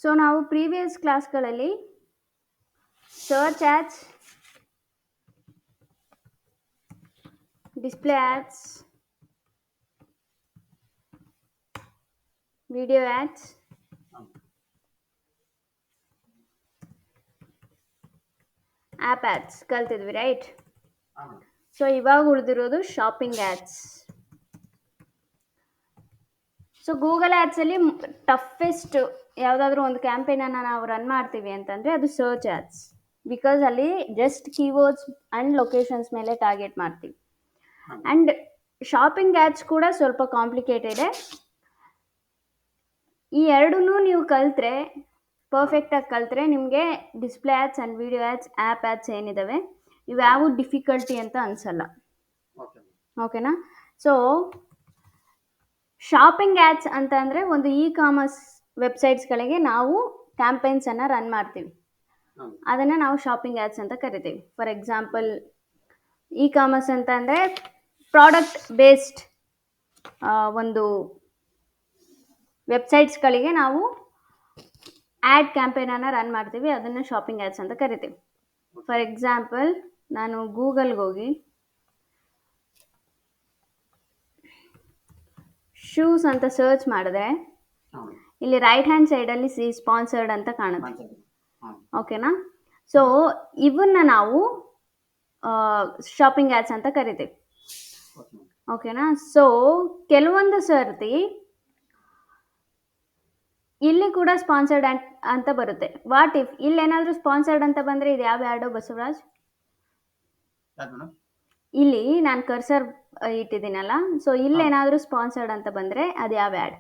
So ನಾವು previous ಕ್ಲಾಸ್ಗಳಲ್ಲಿ search ads, display ads, video ads, app ads ಕಲ್ತಿದ್ವಿ, right? So ಇವಾಗ ಉಳಿದಿರೋದು ಶಾಪಿಂಗ್ ಆಡ್ಸ್. ಸೊ ಗೂಗಲ್ ಆ್ಯಡ್ಸಲ್ಲಿ ಟಫೆಸ್ಟ್ ಯಾವುದಾದ್ರೂ ಒಂದು ಕ್ಯಾಂಪೇನನ್ನು ನಾವು ರನ್ ಮಾಡ್ತೀವಿ ಅಂತಂದರೆ ಅದು ಸರ್ಚ್ ಆ್ಯಡ್ಸ್. ಬಿಕಾಸ್ ಅಲ್ಲಿ ಜಸ್ಟ್ ಕೀವರ್ಡ್ಸ್ ಆ್ಯಂಡ್ ಲೊಕೇಶನ್ಸ್ ಮೇಲೆ ಟಾರ್ಗೆಟ್ ಮಾಡ್ತೀವಿ. ಆ್ಯಂಡ್ ಶಾಪಿಂಗ್ ಆ್ಯಡ್ಸ್ ಕೂಡ ಸ್ವಲ್ಪ ಕಾಂಪ್ಲಿಕೇಟೆಡ್. ಈ ಎರಡನ್ನೂ ನೀವು ಕಲಿತ್ರೆ, ಪರ್ಫೆಕ್ಟಾಗಿ ಕಲಿತ್ರೆ, ನಿಮಗೆ display ads and video ads, app ads ಏನಿದ್ದಾವೆ ಇವ್ಯಾವು ಡಿಫಿಕಲ್ಟಿ ಅಂತ ಅನಿಸಲ್ಲ. ಓಕೆನಾ? ಸೊ ಶಾಪಿಂಗ್ ಆ್ಯಡ್ಸ್ ಅಂತ ಅಂದರೆ ಒಂದು ಕಾಮರ್ಸ್ ವೆಬ್ಸೈಟ್ಸ್ಗಳಿಗೆ ನಾವು ಕ್ಯಾಂಪೇನ್ಸನ್ನು ರನ್ ಮಾಡ್ತೀವಿ. ಅದನ್ನು ನಾವು ಶಾಪಿಂಗ್ ಆ್ಯಡ್ಸ್ ಅಂತ ಕರಿತೀವಿ. ಫಾರ್ ಎಕ್ಸಾಂಪಲ್ ಕಾಮರ್ಸ್ ಅಂತ ಅಂದರೆ ಪ್ರಾಡಕ್ಟ್ ಬೇಸ್ಡ್ ಒಂದು ವೆಬ್ಸೈಟ್ಸ್ಗಳಿಗೆ ನಾವು ಆ್ಯಡ್ ಕ್ಯಾಂಪೇನನ್ನು ರನ್ ಮಾಡ್ತೀವಿ. ಅದನ್ನು ಶಾಪಿಂಗ್ ಆ್ಯಡ್ಸ್ ಅಂತ ಕರಿತೀವಿ. ಫಾರ್ ಎಕ್ಸಾಂಪಲ್ ನಾನು ಗೂಗಲ್ಗೆ ಹೋಗಿ ಶೂಸ್ ಅಂತ ಸರ್ಚ್ ಮಾಡಿದ್ರೆ ಇಲ್ಲಿ ರೈಟ್ ಹ್ಯಾಂಡ್ ಸೈಡಲ್ಲಿ ಸ್ಪಾನ್ಸರ್ಡ್ ಅಂತ ಕಾಣುತ್ತೆ. ಓಕೆನಾ? ಸೊ ಇವನ್ನ ನಾವು ಶಾಪಿಂಗ್ ಆ್ಯಡ್ಸ್ ಅಂತ ಕರಿತೀವಿ. ಓಕೆನಾ? ಸೊ ಕೆಲವೊಂದು ಸರ್ತಿ ಇಲ್ಲಿ ಕೂಡ ಸ್ಪಾನ್ಸರ್ಡ್ ಅಂತ ಬರುತ್ತೆ. ವಾಟ್ ಇಫ್ ಇಲ್ಲೇನಾದರೂ ಸ್ಪಾನ್ಸರ್ಡ್ ಅಂತ ಬಂದರೆ ಇದು ಯಾವ ಆ್ಯಡೋ ಬಸವರಾಜ್? ಇಲ್ಲಿ ನಾನು ಕರ್ಸರ್ ಇಟ್ಟಿದ್ದೀನಲ್ಲ, ಸೊ ಇಲ್ಲೇನಾದರೂ ಸ್ಪಾನ್ಸರ್ಡ್ ಅಂತ ಬಂದರೆ ಅದು ಯಾವ ಆ್ಯಡ್?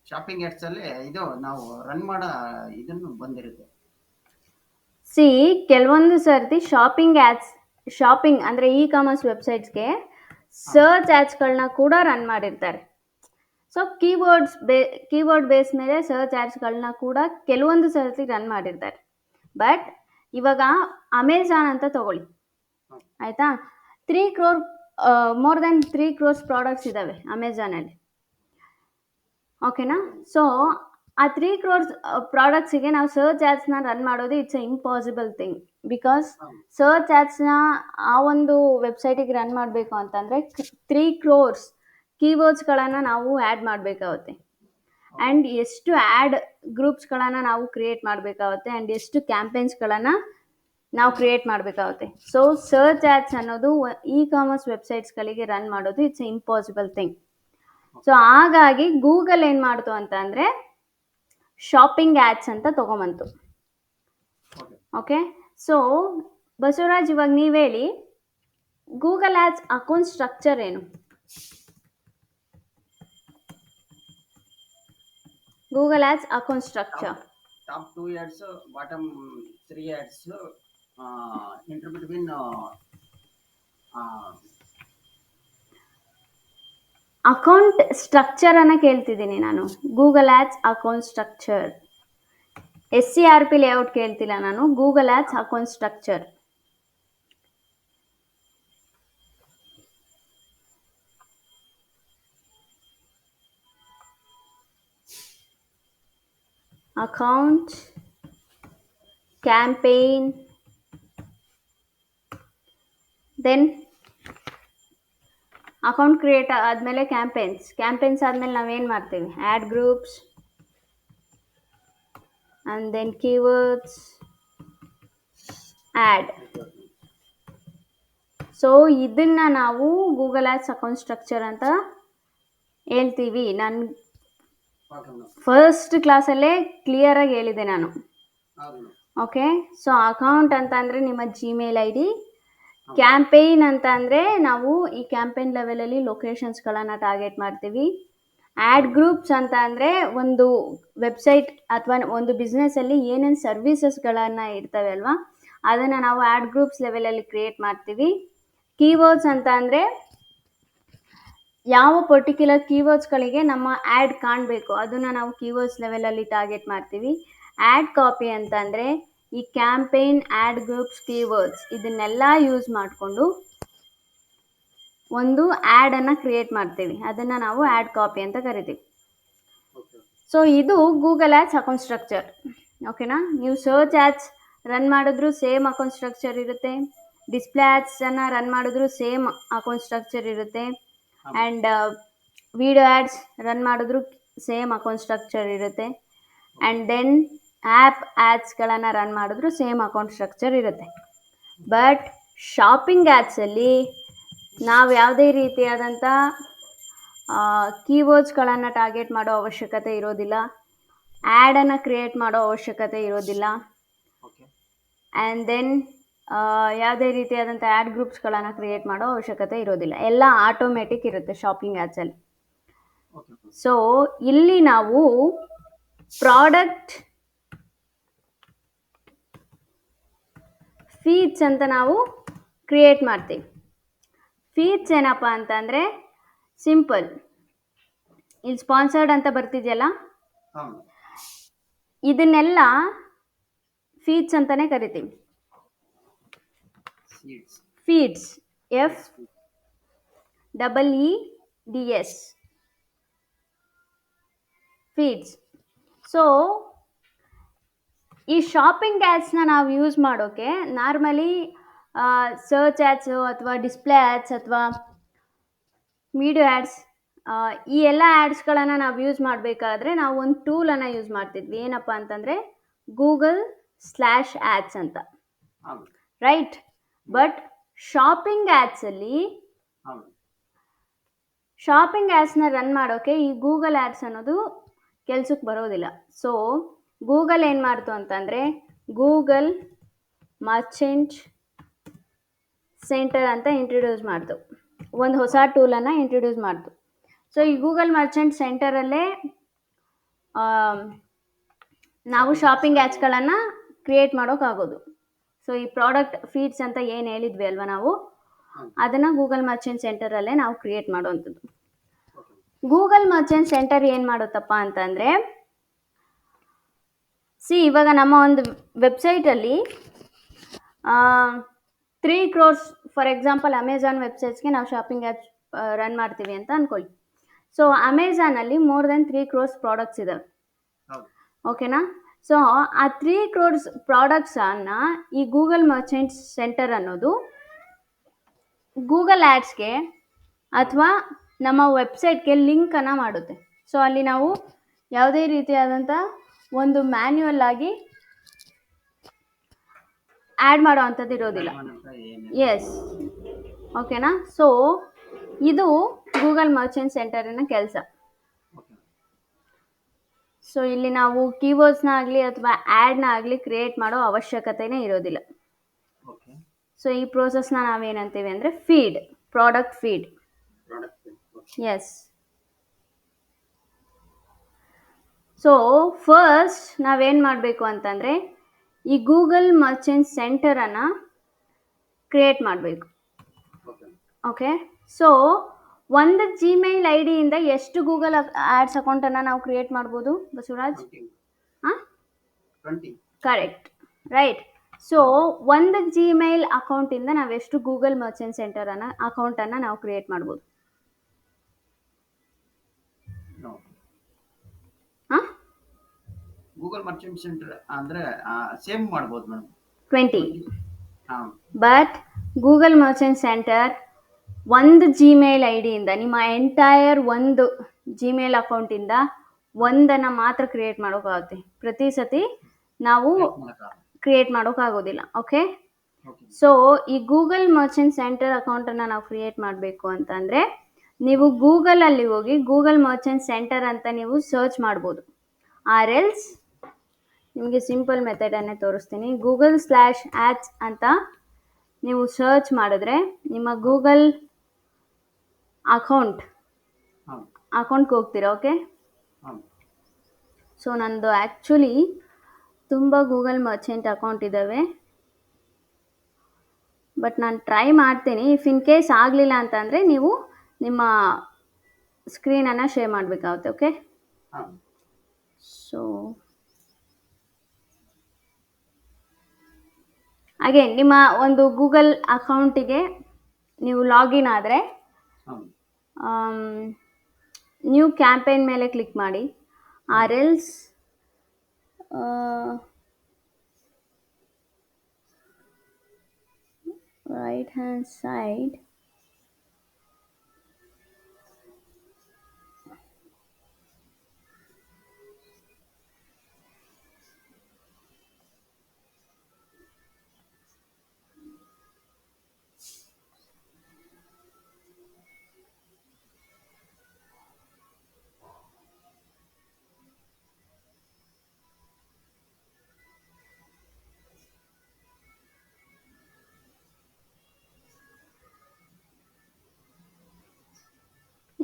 ಶಾಪಿಂಗ್ ಆಡ್ಸ್ ಅಲ್ಲಿ ಇದು ನಾವು ರನ್ ಮಾಡೋ ಇದನ್ನು ಬಂದಿರುತ್ತೆ. ಸಿ ಕೆಲವೊಂದು ಸರ್ತಿ ಶಾಪಿಂಗ್ ಆ್ಯಡ್ಸ್, ಶಾಪಿಂಗ್ ಅಂದರೆ ಕಾಮರ್ಸ್ ವೆಬ್ಸೈಟ್ಸ್ಗೆ ಸರ್ಚ್ ಆ್ಯಡ್ಸ್ಗಳನ್ನ ಕೂಡ ರನ್ ಮಾಡಿರ್ತಾರೆ. ಸೊ ಕೀವರ್ಡ್ ಬೇಸ್ ಮೇಲೆ ಸರ್ಚ್ ಆ್ಯಡ್ಸ್ಗಳನ್ನ ಕೂಡ ಕೆಲವೊಂದು ಸರ್ತಿ ರನ್ ಮಾಡಿರ್ತಾರೆ. ಬಟ್ ಇವಾಗ ಅಮೆಝಾನ್ ಅಂತ ತಗೊಳ್ಳಿ, ಆಯಿತಾ? 3 crore more than 3 crores products ಇದ್ದಾವೆ ಅಮೆಝಾನಲ್ಲಿ. ಓಕೆನಾ? ಸೊ ಆ 3 crores ಪ್ರಾಡಕ್ಟ್ಸಿಗೆ ನಾವು ಸರ್ಚ್ ಆ್ಯಡ್ಸ್ನ ರನ್ ಮಾಡೋದು it's a impossible thing. Because search ಆ್ಯಡ್ಸ್ನ ಆ ಒಂದು ವೆಬ್ಸೈಟಿಗೆ ರನ್ ಮಾಡಬೇಕು ಅಂತಂದರೆ 3 crores ಕೀವರ್ಡ್ಸ್ಗಳನ್ನು ನಾವು ಆ್ಯಡ್ ಮಾಡಬೇಕಾಗುತ್ತೆ. ಆ್ಯಂಡ್ ಎಷ್ಟು ಆ್ಯಡ್ ಗ್ರೂಪ್ಸ್ಗಳನ್ನು ನಾವು ಕ್ರಿಯೇಟ್ ಮಾಡಬೇಕಾಗುತ್ತೆ, ಆ್ಯಂಡ್ ಎಷ್ಟು ಕ್ಯಾಂಪೇನ್ಸ್ಗಳನ್ನು ನಾವು ಕ್ರಿಯೇಟ್ ಮಾಡಬೇಕಾಗುತ್ತೆ. ಸೊ ಸರ್ಚ್ ಆ್ಯಡ್ಸ್ ಅನ್ನೋದು ಕಾಮರ್ಸ್ ವೆಬ್ಸೈಟ್ಸ್ಗಳಿಗೆ ರನ್ ಮಾಡೋದು it's a impossible thing. So ಹಾಗಾಗಿ ಗೂಗಲ್ ಏನು ಮಾಡ್ತು ಅಂತ ಅಂದರೆ ಶಾಪಿಂಗ್ ಆ್ಯಡ್ಸ್ ಅಂತ ತೊಗೊಂಬಂತು. ಓಕೆ? ಸೊ ಬಸವರಾಜ್, ಇವಾಗ ನೀವು ಹೇಳಿ, ಗೂಗಲ್ ಆ್ಯಡ್ಸ್ ಅಕೌಂಟ್ ಸ್ಟ್ರಕ್ಚರ್ ಏನು? Google ads account structure top 2 ads, bottom 3 ads, inter between account structure ಅನ್ನ ಕೇಳ್ತಿದ್ದೀನಿ ನಾನು. Google ads account structure, SCRP layout ಕೇಳ್ತಿಲ್ಲ ನಾನು. Google ads account structure. Account, campaign, then account create ಆದಮೇಲೆ campaigns ಆದಮೇಲೆ ನಾವೇನು ಮಾಡ್ತೀವಿ? Ad groups and then keywords, ad. So ಇದನ್ನು ನಾವು ಗೂಗಲ್ ಆ್ಯಡ್ಸ್ ಅಕೌಂಟ್ ಸ್ಟ್ರಕ್ಚರ್ ಅಂತ ಹೇಳ್ತೀವಿ. ನಾನು ಫಸ್ಟ್ ಕ್ಲಾಸಲ್ಲೇ ಕ್ಲಿಯರಾಗಿ ಹೇಳಿದೆ ನಾನು. ಓಕೆ? ಸೊ ಅಕೌಂಟ್ ಅಂತ ಅಂದರೆ ನಿಮ್ಮ ಜಿಮೇಲ್ ID, ಕ್ಯಾಂಪೇನ್ ಅಂತ ಅಂದರೆ ನಾವು ಈ ಕ್ಯಾಂಪೇನ್ ಲೆವೆಲಲ್ಲಿ ಲೊಕೇಶನ್ಸ್ಗಳನ್ನು ಟಾರ್ಗೆಟ್ ಮಾಡ್ತೀವಿ. ಆ್ಯಡ್ ಗ್ರೂಪ್ಸ್ ಅಂತ ಅಂದರೆ ಒಂದು ವೆಬ್ಸೈಟ್ ಅಥವಾ ಒಂದು ಬಿಸ್ನೆಸ್ಸಲ್ಲಿ ಏನೇನು ಸರ್ವೀಸಸ್ಗಳನ್ನು ಇರ್ತವೆ ಅಲ್ವಾ, ಅದನ್ನು ನಾವು ಆ್ಯಡ್ ಗ್ರೂಪ್ಸ್ ಲೆವೆಲಲ್ಲಿ ಕ್ರಿಯೇಟ್ ಮಾಡ್ತೀವಿ. ಕೀವರ್ಡ್ಸ್ ಅಂತ ಅಂದರೆ ಯಾವ ಪರ್ಟಿಕ್ಯುಲರ್ ಕೀವರ್ಡ್ಸ್ಗಳಿಗೆ ನಮ್ಮ ಆ್ಯಡ್ ಕಾಣಬೇಕು ಅದನ್ನು ನಾವು ಕೀವರ್ಡ್ಸ್ ಲೆವೆಲಲ್ಲಿ ಟಾರ್ಗೆಟ್ ಮಾಡ್ತೀವಿ. ಆ್ಯಡ್ ಕಾಪಿ ಅಂತ ಅಂದರೆ ಈ ಕ್ಯಾಂಪೇನ್, ಆ್ಯಡ್ ಗ್ರೂಪ್ಸ್, ಕೀವರ್ಡ್ಸ್ ಇದನ್ನೆಲ್ಲ ಯೂಸ್ ಮಾಡಿಕೊಂಡು ಒಂದು ಆ್ಯಡನ್ನು ಕ್ರಿಯೇಟ್ ಮಾಡ್ತೀವಿ, ಅದನ್ನು ನಾವು ಆ್ಯಡ್ ಕಾಪಿ ಅಂತ ಕರಿತೀವಿ. ಓಕೆ ಸೊ ಇದು ಗೂಗಲ್ ಆ್ಯಡ್ಸ್ ಅಕೌಂಟ್ ಸ್ಟ್ರಕ್ಚರ್. ಓಕೆನಾ? ನೀವು ಸರ್ಚ್ ಆ್ಯಡ್ಸ್ ರನ್ ಮಾಡಿದ್ರು ಸೇಮ್ ಅಕೌಂಟ್ ಸ್ಟ್ರಕ್ಚರ್ ಇರುತ್ತೆ, ಡಿಸ್ಪ್ಲೇ ಆ್ಯಡ್ಸನ್ನು ರನ್ ಮಾಡಿದ್ರು ಸೇಮ್ ಅಕೌಂಟ್ ಸ್ಟ್ರಕ್ಚರ್ ಇರುತ್ತೆ, ಆ್ಯಂಡ್ ವಿಡಿಯೋ ಆ್ಯಡ್ಸ್ ರನ್ ಮಾಡಿದ್ರು ಸೇಮ್ ಅಕೌಂಟ್ ಸ್ಟ್ರಕ್ಚರ್ ಇರುತ್ತೆ, ಆ್ಯಂಡ್ ದೆನ್ ಆ್ಯಪ್ ಆ್ಯಡ್ಸ್ಗಳನ್ನು ರನ್ ಮಾಡಿದ್ರು ಸೇಮ್ ಅಕೌಂಟ್ ಸ್ಟ್ರಕ್ಚರ್ ಇರುತ್ತೆ. ಬಟ್ ಶಾಪಿಂಗ್ ಆ್ಯಡ್ಸಲ್ಲಿ ನಾವು ಯಾವುದೇ ರೀತಿಯಾದಂಥ ಕೀವರ್ಡ್ಸ್ಗಳನ್ನು ಟಾರ್ಗೆಟ್ ಮಾಡೋ ಅವಶ್ಯಕತೆ ಇರೋದಿಲ್ಲ, ಆ್ಯಡನ್ನು ಕ್ರಿಯೇಟ್ ಮಾಡೋ ಅವಶ್ಯಕತೆ ಇರೋದಿಲ್ಲ, ಓಕೆ ಆ್ಯಂಡ್ ದೆನ್ ಯಾವುದೇ ರೀತಿಯಾದಂಥ ಆ್ಯಡ್ ಗ್ರೂಪ್ಸ್ಗಳನ್ನು ಕ್ರಿಯೇಟ್ ಮಾಡೋ ಅವಶ್ಯಕತೆ ಇರೋದಿಲ್ಲ. ಎಲ್ಲ ಆಟೋಮೆಟಿಕ್ ಇರುತ್ತೆ ಶಾಪಿಂಗ್ ಆ್ಯಡ್ಸಲ್ಲಿ. ಓಕೆ ಸೊ ಇಲ್ಲಿ ನಾವು ಪ್ರಾಡಕ್ಟ್ ಫೀಡ್ಸ್ ಅಂತ ನಾವು ಕ್ರಿಯೇಟ್ ಮಾಡ್ತೀವಿ. ಫೀಡ್ಸ್ ಏನಪ್ಪ ಅಂತಂದರೆ ಸಿಂಪಲ್, ಇಲ್ಲಿ ಸ್ಪಾನ್ಸರ್ಡ್ ಅಂತ ಬರ್ತಿದೆಯಲ್ಲ, ಹೌದು ಇದನ್ನೆಲ್ಲ ಫೀಡ್ಸ್ ಅಂತಲೇ ಕರಿತೀವಿ. Seeds feeds, FEEDS, feeds. So ಈ ಶಾಪಿಂಗ್ ಆ್ಯಡ್ಸ್ನ ನಾವು ಯೂಸ್ ಮಾಡೋಕ್ಕೆ ನಾರ್ಮಲಿ ಸರ್ಚ್ ಆ್ಯಡ್ಸು ಅಥವಾ ಡಿಸ್ಪ್ಲೇ ಆ್ಯಡ್ಸ್ ಅಥವಾ ವಿಡಿಯೋ ಆ್ಯಡ್ಸ್, ಈ ಎಲ್ಲ ಆ್ಯಡ್ಸ್ಗಳನ್ನು ನಾವು ಯೂಸ್ ಮಾಡಬೇಕಾದ್ರೆ ನಾವು ಒಂದು ಟೂಲನ್ನು ಯೂಸ್ ಮಾಡ್ತಿದ್ವಿ. ಏನಪ್ಪ ಅಂತಂದರೆ Google/Ads ಅಂತ, ಹೌದು ರೈಟ್? ಬಟ್ ಶಾಪಿಂಗ್ ಆ್ಯಡ್ಸಲ್ಲಿ ಹೌದು ಶಾಪಿಂಗ್ ಆ್ಯಡ್ಸ್ನ ರನ್ ಮಾಡೋಕ್ಕೆ ಈ ಗೂಗಲ್ ಆ್ಯಡ್ಸ್ ಅನ್ನೋದು ಕೆಲ್ಸಕ್ಕೆ ಬರೋದಿಲ್ಲ. ಸೊ ಗೂಗಲ್ ಏನು ಮಾಡ್ತು ಅಂತಂದರೆ ಗೂಗಲ್ ಮರ್ಚೆಂಟ್ ಸೆಂಟರ್ ಅಂತ ಇಂಟ್ರೊಡ್ಯೂಸ್ ಮಾಡ್ತು, ಒಂದು ಹೊಸ ಟೂಲನ್ನು ಇಂಟ್ರೊಡ್ಯೂಸ್ ಮಾಡ್ತು. ಸೊ ಈ ಗೂಗಲ್ ಮರ್ಚೆಂಟ್ ಸೆಂಟರಲ್ಲೇ ನಾವು ಶಾಪಿಂಗ್ ಆ್ಯಡ್ಸ್ಗಳನ್ನು ಕ್ರಿಯೇಟ್ ಮಾಡೋಕ್ಕಾಗೋದು. ಸೊ ಈ ಪ್ರಾಡಕ್ಟ್ ಫೀಡ್ಸ್ ಅಂತ ಏನು ಹೇಳಿದ್ವಿ ಅಲ್ವಾ ನಾವು, ಅದನ್ನು ಗೂಗಲ್ ಮರ್ಚೆಂಟ್ ಸೆಂಟರಲ್ಲೇ ನಾವು ಕ್ರಿಯೇಟ್ ಮಾಡೋವಂಥದ್ದು. ಗೂಗಲ್ ಮರ್ಚೆಂಟ್ ಸೆಂಟರ್ ಏನು ಮಾಡುತ್ತಪ್ಪ ಅಂತಂದರೆ, ಇವಾಗ ನಮ್ಮ ಒಂದು ವೆಬ್ಸೈಟಲ್ಲಿ 3 crores, ಫಾರ್ ಎಕ್ಸಾಂಪಲ್ ಅಮೆಝಾನ್ ವೆಬ್ಸೈಟ್ಸ್ಗೆ ನಾವು ಶಾಪಿಂಗ್ ಆ್ಯಡ್ಸ್ ರನ್ ಮಾಡ್ತೀವಿ ಅಂತ ಅಂದ್ಕೊಳ್ಳಿ. ಸೊ ಅಮೆಝಾನಲ್ಲಿ ಮೋರ್ ದೆನ್ 3 crores ಪ್ರಾಡಕ್ಟ್ಸ್ ಇದ್ದಾವೆ. ಹೌದು ಓಕೆನಾ? ಸೊ ಆ 3 crores ಪ್ರಾಡಕ್ಟ್ಸನ್ನು ಈ ಗೂಗಲ್ ಮರ್ಚೆಂಟ್ ಸೆಂಟರ್ ಅನ್ನೋದು ಗೂಗಲ್ ಆ್ಯಡ್ಸ್ಗೆ ಅಥವಾ ನಮ್ಮ ವೆಬ್ಸೈಟ್ಗೆ ಲಿಂಕನ್ನು ಮಾಡುತ್ತೆ. ಸೊ ಅಲ್ಲಿ ನಾವು ಯಾವುದೇ ರೀತಿಯಾದಂಥ ಒಂದು ಮ್ಯಾನ್ಯುವಲ್ ಆಗಿ ಆ್ಯಡ್ ಮಾಡೋ ಅಂಥದ್ದು ಇರೋದಿಲ್ಲ. ಎಸ್, ಓಕೆನಾ? ಸೊ ಇದು ಗೂಗಲ್ ಮರ್ಚೆಂಟ್ ಸೆಂಟರಿನ ಕೆಲಸ. ಓಕೆ ಸೊ ಇಲ್ಲಿ ನಾವು ಕೀವರ್ಡ್ಸ್ನ ಆಗಲಿ ಅಥವಾ ಆ್ಯಡ್ನ ಆಗಲಿ ಕ್ರಿಯೇಟ್ ಮಾಡೋ ಅವಶ್ಯಕತೆನೇ ಇರೋದಿಲ್ಲ. ಓಕೆ ಸೊ ಈ ಪ್ರೋಸೆಸ್ನ ನಾವೇನಂತೀವಿ ಅಂದರೆ feed, product feed. Product yes. So first ನಾವೇನು ಮಾಡಬೇಕು ಅಂತಂದರೆ ಈ ಗೂಗಲ್ ಮರ್ಚೆಂಟ್ ಸೆಂಟರನ್ನು ಕ್ರಿಯೇಟ್ ಮಾಡಬೇಕು. Okay okay. ಸೊ ಒಂದು ಜಿಮೇಲ್ ಐ ಡಿಯಿಂದ ಎಷ್ಟು ಗೂಗಲ್ ಆ್ಯಡ್ಸ್ ಅಕೌಂಟನ್ನು ನಾವು ಕ್ರಿಯೇಟ್ ಮಾಡ್ಬೋದು ಬಸವರಾಜ್? 20 correct, right. ಸೊ ಒಂದು ಜಿಮೇಲ್ ಅಕೌಂಟಿಂದ ನಾವೆಷ್ಟು ಗೂಗಲ್ ಮರ್ಚೆಂಟ್ ಸೆಂಟರನ್ನು ಅಕೌಂಟನ್ನು ನಾವು ಕ್ರಿಯೇಟ್ ಮಾಡ್ಬೋದು? ಹಾಂ, ಗೂಗಲ್ ಮರ್ಚೆಂಟ್ ಸೆಂಟರ್ ಅಂದರೆ ಸೇಮ್ ಮಾಡ್ಬೋದು ಮೇಡಮ್, 20. ಹಾಂ ಬಟ್ ಗೂಗಲ್ ಮರ್ಚೆಂಟ್ ಸೆಂಟರ್ ಒಂದು ಜಿಮೇಲ್ ಐ ಡಿಯಿಂದ, ನಿಮ್ಮ ಎಂಟೈರ್ ಒಂದು ಜಿಮೇಲ್ ಅಕೌಂಟಿಂದ ಒಂದನ್ನು ಮಾತ್ರ ಕ್ರಿಯೇಟ್ ಮಾಡೋಕ್ಕಾಗುತ್ತೆ. ಪ್ರತಿ ಸತಿ ನಾವು ಕ್ರಿಯೇಟ್ ಮಾಡೋಕ್ಕಾಗೋದಿಲ್ಲ. ಓಕೆ. ಓಕೆ ಸೊ ಈ ಗೂಗಲ್ ಮರ್ಚೆಂಟ್ ಸೆಂಟರ್ ಅಕೌಂಟನ್ನು ನಾವು ಕ್ರಿಯೇಟ್ ಮಾಡಬೇಕು ಅಂತಂದರೆ ನೀವು ಗೂಗಲಲ್ಲಿ ಹೋಗಿ ಗೂಗಲ್ ಮರ್ಚೆಂಟ್ ಸೆಂಟರ್ ಅಂತ ನೀವು ಸರ್ಚ್ ಮಾಡ್ಬೋದು. ಆರ್ ಎಲ್ಸ್ ನಿಮಗೆ ಸಿಂಪಲ್ ಮೆಥಡನ್ನೇ ತೋರಿಸ್ತೀನಿ. Google/Ads ಅಂತ ನೀವು ಸರ್ಚ್ ಮಾಡಿದ್ರೆ ನಿಮ್ಮ ಗೂಗಲ್ ಹಾಂ ಅಕೌಂಟ್ಗೆ ಹೋಗ್ತೀರಾ. ಓಕೆ. ಹಾಂ ಸೊ ನಂದು ಆ್ಯಕ್ಚುಲಿ ತುಂಬ ಗೂಗಲ್ ಮರ್ಚೆಂಟ್ ಅಕೌಂಟ್ ಇದ್ದಾವೆ, ಬಟ್ ನಾನು ಟ್ರೈ ಮಾಡ್ತೀನಿ. ಇಫ್ ಇನ್ ಕೇಸ್ ಆಗಲಿಲ್ಲ ಅಂತಂದರೆ ನೀವು ನಿಮ್ಮ ಸ್ಕ್ರೀನನ್ನು ಶೇರ್ ಮಾಡಬೇಕಾಗುತ್ತೆ. ಓಕೆ. ಹಾಂ ಸೊ ಹಾಗೆ ನಿಮ್ಮ ಒಂದು ಗೂಗಲ್ ಅಕೌಂಟಿಗೆ ನೀವು ಲಾಗಿನ್ ಆದರೆ ಹೌದು. ನ್ಯೂ ಕ್ಯಾಂಪೇನ್ ಮೇಲೆ ಕ್ಲಿಕ್ ಮಾಡಿ. Or else right hand side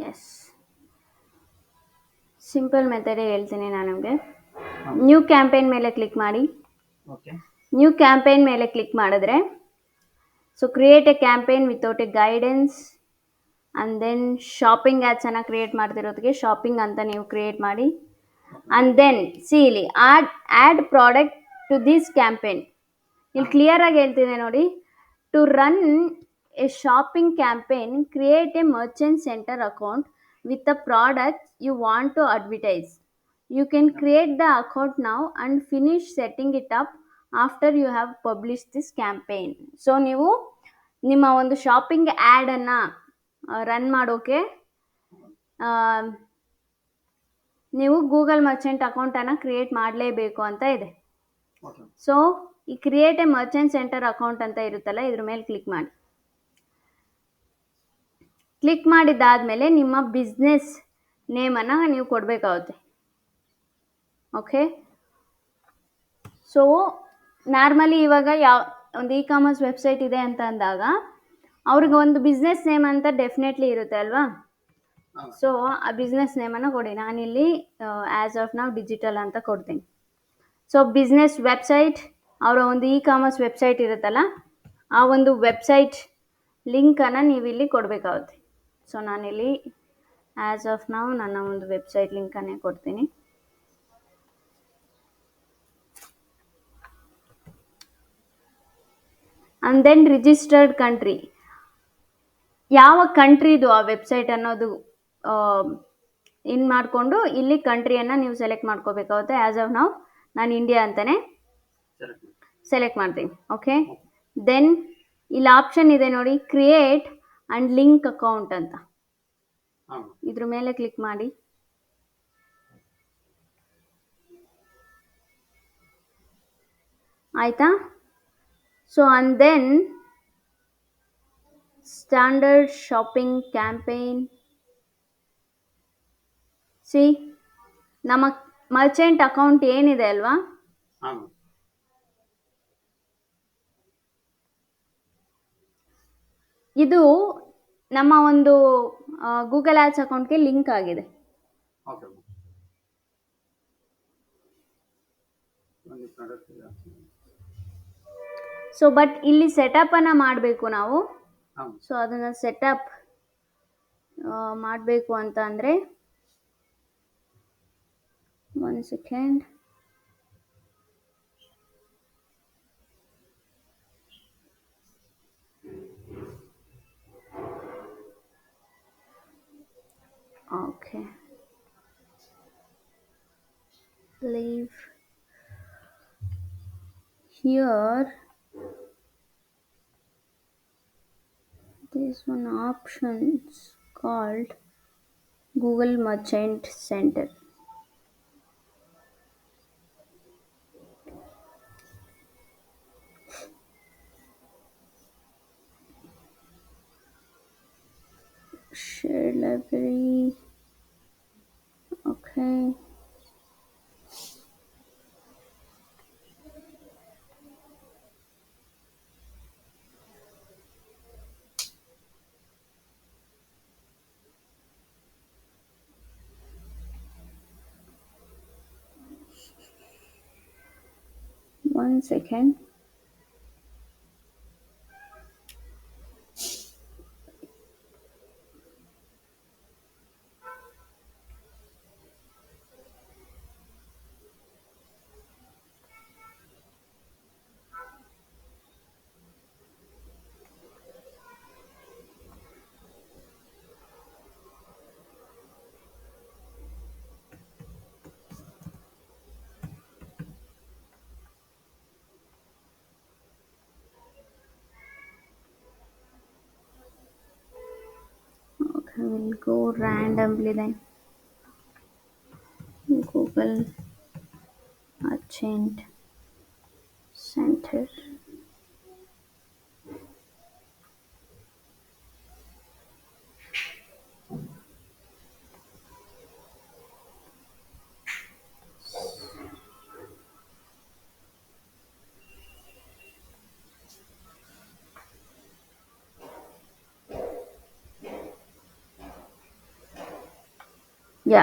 yes simple ಮೆಥಡೇ ಹೇಳ್ತೀನಿ ನಾನು ನಿಮಗೆ. ನ್ಯೂ ಕ್ಯಾಂಪೇನ್ ಮೇಲೆ ಕ್ಲಿಕ್ ಮಾಡಿ. ಓಕೆ. ನ್ಯೂ ಕ್ಯಾಂಪೇನ್ ಮೇಲೆ ಕ್ಲಿಕ್ ಮಾಡಿದ್ರೆ so create a campaign without a guidance and then shopping ಆ್ಯಡ್ಸನ್ನು ಕ್ರಿಯೇಟ್ ಮಾಡ್ತಿರೋದಕ್ಕೆ ಶಾಪಿಂಗ್ ಅಂತ ನೀವು ಕ್ರಿಯೇಟ್ ಮಾಡಿ. ಆ್ಯಂಡ್ ದೆನ್ ಸಿ ಇಲ್ಲಿ add product to this campaign. ಇಲ್ಲಿ ಕ್ಲಿಯರಾಗಿ ಹೇಳ್ತಿದೆ ನೋಡಿ, to run a shopping campaign create a merchant center account with the product you want to advertise. You can create the account now and finish setting it up after you have published this campaign. So ನೀವು ನಿಮ್ಮ ಒಂದು shopping ಆ್ಯಡನ್ನು run ಮಾಡೋಕ್ಕೆ ನೀವು Google Merchant ಅಕೌಂಟನ್ನು create ಮಾಡಲೇಬೇಕು ಅಂತ ಇದೆ. So ಈ create a merchant center account ಅಂತ ಇರುತ್ತಲ್ಲ, ಇದ್ರ ಮೇಲೆ ಕ್ಲಿಕ್ ಮಾಡಿ. ಕ್ಲಿಕ್ ಮಾಡಿದ್ದಾದಮೇಲೆ ನಿಮ್ಮ ಬಿಸ್ನೆಸ್ ನೇಮನ್ನು ನೀವು ಕೊಡಬೇಕಾಗುತ್ತೆ. ಓಕೆ. ಸೊ ನಾರ್ಮಲಿ ಇವಾಗ ಒಂದು ಇ ಕಾಮರ್ಸ್ ವೆಬ್ಸೈಟ್ ಇದೆ ಅಂತ ಅಂದಾಗ ಅವ್ರಿಗೆ ಒಂದು ಬಿಸ್ನೆಸ್ ನೇಮ್ ಅಂತ ಡೆಫಿನೆಟ್ಲಿ ಇರುತ್ತೆ ಅಲ್ವಾ. ಸೊ ಆ ಬಿಸ್ನೆಸ್ ನೇಮನ್ನು ಕೊಡಿ. ನಾನಿಲ್ಲಿ ಆ್ಯಸ್ ಆಫ್ ನಾವು ಡಿಜಿಟಲ್ ಅಂತ ಕೊಡ್ತೀನಿ. ಸೊ ಬಿಸ್ನೆಸ್ ವೆಬ್ಸೈಟ್, ಅವರ ಒಂದು ಇ ಕಾಮರ್ಸ್ ವೆಬ್ಸೈಟ್ ಇರುತ್ತಲ್ಲ, ಆ ಒಂದು ವೆಬ್ಸೈಟ್ ಲಿಂಕನ್ನು ನೀವು ಇಲ್ಲಿ ಕೊಡಬೇಕಾಗುತ್ತೆ. ಸೊ ನಾನಿಲ್ಲಿ ಆ್ಯಸ್ ಆಫ್ ನಾವು ನನ್ನ ಒಂದು ವೆಬ್ಸೈಟ್ ಲಿಂಕನ್ನೇ ಕೊಡ್ತೀನಿ. ಆ್ಯಂಡ್ ದೆನ್ ರಿಜಿಸ್ಟರ್ಡ್ ಕಂಟ್ರಿ, ಯಾವ ಕಂಟ್ರಿದು ಆ ವೆಬ್ಸೈಟ್ ಅನ್ನೋದು ಇನ್ ಮಾಡಿಕೊಂಡು ಇಲ್ಲಿ ಕಂಟ್ರಿಯನ್ನು ನೀವು ಸೆಲೆಕ್ಟ್ ಮಾಡ್ಕೋಬೇಕಾಗುತ್ತೆ. ಆ್ಯಸ್ ಆಫ್ ನಾವು ನಾನು ಇಂಡಿಯಾ ಅಂತಲೇ ಸೆಲೆಕ್ಟ್ ಮಾಡ್ತೀನಿ. ಓಕೆ. ದೆನ್ ಇಲ್ಲಿ ಆಪ್ಷನ್ ಇದೆ ನೋಡಿ, ಕ್ರಿಯೇಟ್ ಆ್ಯಂಡ್ ಲಿಂಕ್ ಅಕೌಂಟ್ ಅಂತ, ಇದ್ರ ಮೇಲೆ ಕ್ಲಿಕ್ ಮಾಡಿ. ಆಯಿತಾ? So and then standard shopping campaign. See ನಮ್ಮ ಮರ್ಚೆಂಟ್ ಅಕೌಂಟ್ ಏನಿದೆ ಅಲ್ವಾ, ಇದು ನಮ್ಮ ಒಂದು ಗೂಗಲ್ ಆ್ಯಡ್ಸ್ ಅಕೌಂಟ್ಗೆ ಲಿಂಕ್ ಆಗಿದೆ. ಸೊ ಬಟ್ ಇಲ್ಲಿ ಸೆಟಪ್ಪನ್ನು ಮಾಡಬೇಕು ನಾವು. ಸೊ ಅದನ್ನು ಸೆಟಪ್ ಮಾಡಬೇಕು ಅಂತ ಅಂದರೆ, one second. Okay, leave here. This one options called Google Merchant Center. Shared library. Okay. One second. I will go randomly then. Google Merchant Center. Yeah